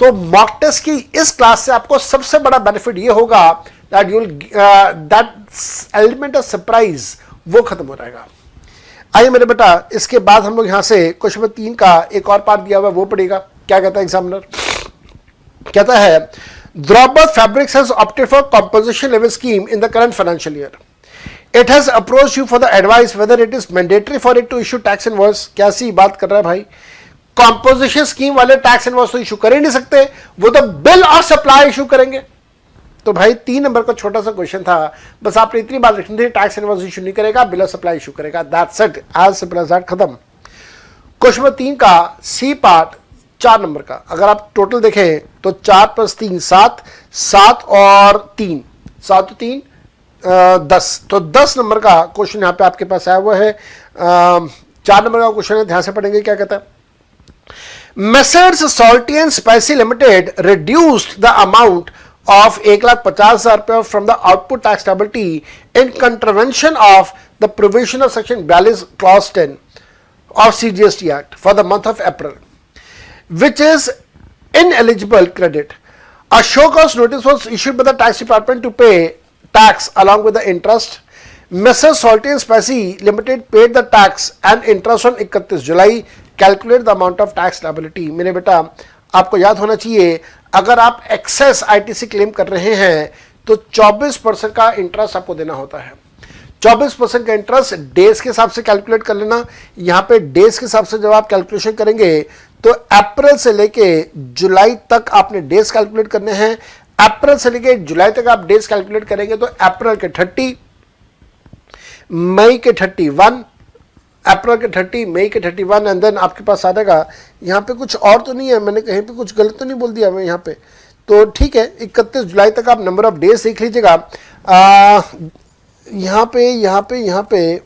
तो मॉक टेस्ट की इस क्लास से आपको सबसे बड़ा बेनिफिट ये होगा that you that element of surprise वो खत्म हो जाएगा। आइए मेरे बेटा, इसके बाद हम लोग यहां से क्वेश्चन नंबर 3 का एक और पार्ट दिया हुआ है वो पढ़ेगा। क्या कहता है एग्जामिनर? कहता है Draupad fabrics has opted for composition level scheme in the current financial year. It has approached you for the advice whether it is mandatory for it to issue tax invoice। क्या सी बात कर रहा है भाई? कॉम्पोजिशन स्कीम वाले टैक्स इनवॉइस तो इशू कर ही नहीं सकते, वो तो बिल और सप्लाई इशू करेंगे। तो भाई 3 नंबर का छोटा सा क्वेश्चन था, बस आपने इतनी बात लिखनी थी, टैक्स इनवॉइस इशू नहीं करेगा, बिल और सप्लाई इशू करेगा, that's it, as simple as that, खत्म। क्वेश्चन नंबर 3 का सी पार्ट 4 नंबर का, अगर आप टोटल देखें तो 4 + 3 7, 7 और 3 7 3 10, तो 10 नंबर का क्वेश्चन यहां पे आपके पास आया हुआ है। 4 नंबर का क्वेश्चन है, ध्यान से पढ़ेंगे। क्या कहता है? Messrs Salty and Spicy Limited reduced the amount of 1,50,000 रुपये from the output tax liability in contravention of the provision of section 42 clause 10। of CGST Act for the month of April, which is ineligible credit. A show cause notice was issued by the tax department to pay tax along with the interest. Messrs. Salty and Spicy Limited paid the tax and interest on 31 July. Calculate the amount of tax liability. मेरे बेटा आपको याद होना चाहिए, अगर आप एक्सेस आईटीसी क्लेम कर रहे हैं तो 24% का इंटरेस्ट आपको देना होता है. 24% का इंटरेस्ट डेज के हिसाब से कैलकुलेट कर लेना. यहां पे डेज के हिसाब से जब आप कैलकुलेशन करेंगे तो अप्रैल से लेके जुलाई तक आपने डेज कैलकुलेट करने हैं. अप्रैल से लेके जुलाई तक आप डेज कैलकुलेट करेंगे तो अप्रैल के 30, मई के 31, अप्रैल के 30, मई के 31 एंड देन आपके पास आ जाएगा. यहाँ पे कुछ और तो नहीं है, मैंने कहीं पे कुछ गलत तो नहीं बोल दिया मैं यहाँ पे, तो ठीक है. 31 जुलाई तक आप नंबर ऑफ डेज देख लीजिएगा. यहाँ पे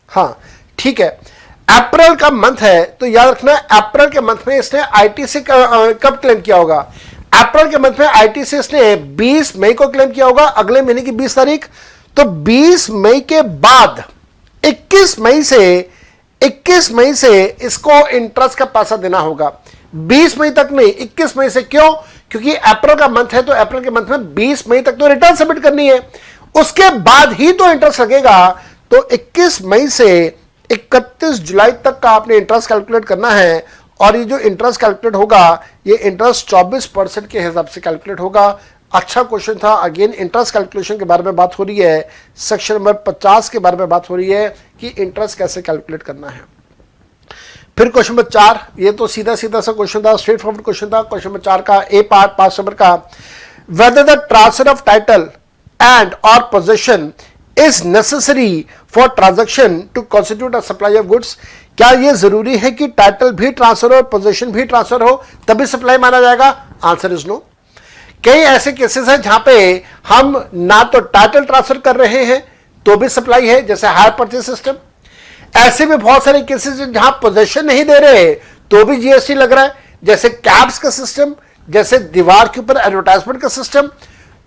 हाँ ठीक है. अप्रैल का मंथ है तो याद रखना, अप्रैल के मंथ में इसने आईटीसी कब क्लेम किया होगा? अप्रैल के मंथ में आईटीसी इसने 20 मई को क्लेम किया होगा, अगले महीने की 20 तारीख. तो 20 मई के बाद 21 मई से इसको इंटरेस्ट का पैसा देना होगा. 20 मई तक नहीं, 21 मई से. क्यों? क्योंकि अप्रैल का मंथ है तो अप्रैल के मंथ में 20 मई तक तो रिटर्न सबमिट करनी है, उसके बाद ही तो इंटरेस्ट लगेगा. तो 21 मई से 31 जुलाई तक का आपने इंटरेस्ट कैलकुलेट करना है. और ये जो इंटरेस्ट कैलकुलेट होगा ये इंटरेस्ट 24% के हिसाब से कैलकुलेट होगा. अच्छा क्वेश्चन था. अगेन इंटरेस्ट कैलकुलेशन के बारे में बात हो रही है, सेक्शन नंबर 50 के बारे में बात हो रही है कि इंटरेस्ट कैसे कैलकुलेट करना है. फिर क्वेश्चन नंबर 4, ये तो सीधा सा क्वेश्चन था, स्ट्रेट फॉरवर्ड क्वेश्चन था. क्वेश्चन नंबर 4 का ए पार्ट 5 नंबर का, whether the transfer of title and और possession is necessary for transaction to constitute a supply of goods. क्या यह जरूरी है कि टाइटल भी ट्रांसफर हो और पोजीशन भी ट्रांसफर हो तभी सप्लाई माना जाएगा? Answer is no. कई ऐसे केसेस हैं जहां पे हम ना तो टाइटल ट्रांसफर कर रहे हैं तो भी सप्लाई है, जैसे हायर परचेज सिस्टम. ऐसे में बहुत सारे केसेस हैं जहां पोजीशन नहीं दे रहे तो भी जीएसटी लग रहा है, जैसे कैब्स का सिस्टम, जैसे दीवार के ऊपर एडवर्टाइजमेंट का सिस्टम.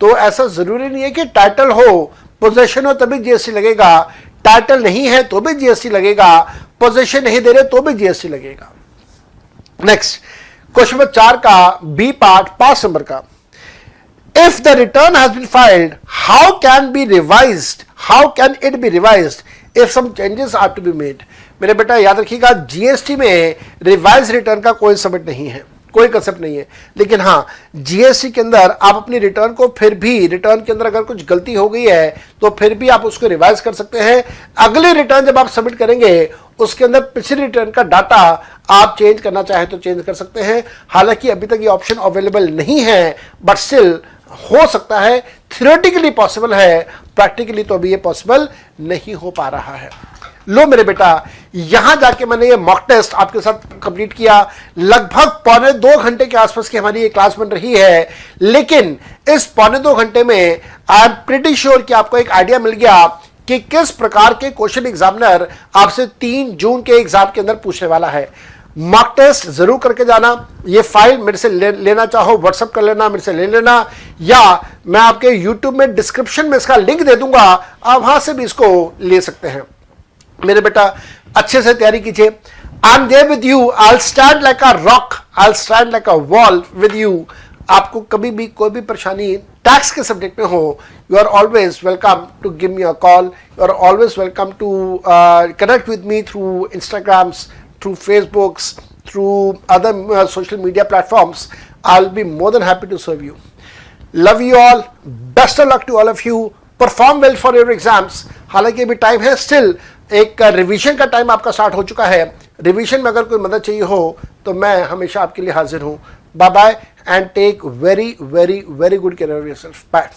तो ऐसा जरूरी नहीं है कि टाइटल हो, पोजीशन हो तभी जीएसटी लगेगा. टाइटल नहीं है तो भी जीएसटी लगेगा, पोजीशन नहीं दे रहे तो भी जीएसटी लगेगा. नेक्स्ट क्वेश्चन नंबर 4 का बी पार्ट 5 नंबर का, if the return has been filed, how can it be revised if some changes are to be made? मेरे बेटा याद रखिएगा, जीएसटी में रिवाइज रिटर्न का कोई सबमिट नहीं है, कोई कंसेप्ट नहीं है. लेकिन हाँ, जीएसटी के अंदर आप अपनी रिटर्न को फिर भी, रिटर्न के अंदर अगर कुछ गलती हो गई है तो फिर भी आप उसको रिवाइज कर सकते हैं. अगली रिटर्न जब आप सबमिट करेंगे उसके अंदर पिछली रिटर्न का डाटा आप चेंज करना चाहे तो चेंज कर सकते हैं. हालांकि अभी तक ये ऑप्शन अवेलेबल नहीं है, बट स्टिल हो सकता है. थियोरेटिकली पॉसिबल है, प्रैक्टिकली तो अभी ये पॉसिबल नहीं हो पा रहा है. लो मेरे बेटा, यहां जाके मैंने ये मॉक टेस्ट आपके साथ कंप्लीट किया. लगभग 1.25 घंटे के आसपास की हमारी ये क्लास बन रही है, लेकिन इस 1.25 घंटे में आई एम प्रीटी श्योर कि आपको एक आइडिया मिल गया कि किस प्रकार के क्वेश्चन एग्जामिनर आपसे 3 जून के एग्जाम के अंदर पूछने वाला है. मॉक टेस्ट जरूर करके जाना. ये फाइल मेरे से लेना चाहो व्हाट्सएप कर लेना, मेरे से ले लेना, या मैं आपके यूट्यूब में डिस्क्रिप्शन में इसका लिंक दे दूंगा, आप वहां से भी इसको ले सकते हैं. मेरे बेटा अच्छे से तैयारी कीजिए. I am there with you. I will stand like a rock, I will stand like a wall with you. आपको कभी भी कोई भी परेशानी टैक्स के सब्जेक्ट में हो, you are always welcome to give me a call. You are always welcome to connect with me through Instagrams, through Facebooks, through other social media platforms. I'll be more than happy to serve you. Love you all. Best of luck to all of you. Perform well for your exams. हालांकि अभी टाइम है, स्टिल एक रिवीजन का टाइम आपका स्टार्ट हो चुका है. रिवीजन में अगर कोई मदद चाहिए हो तो मैं हमेशा आपके लिए हाजिर हूँ. Bye bye and take very very very good care of yourself. Bye.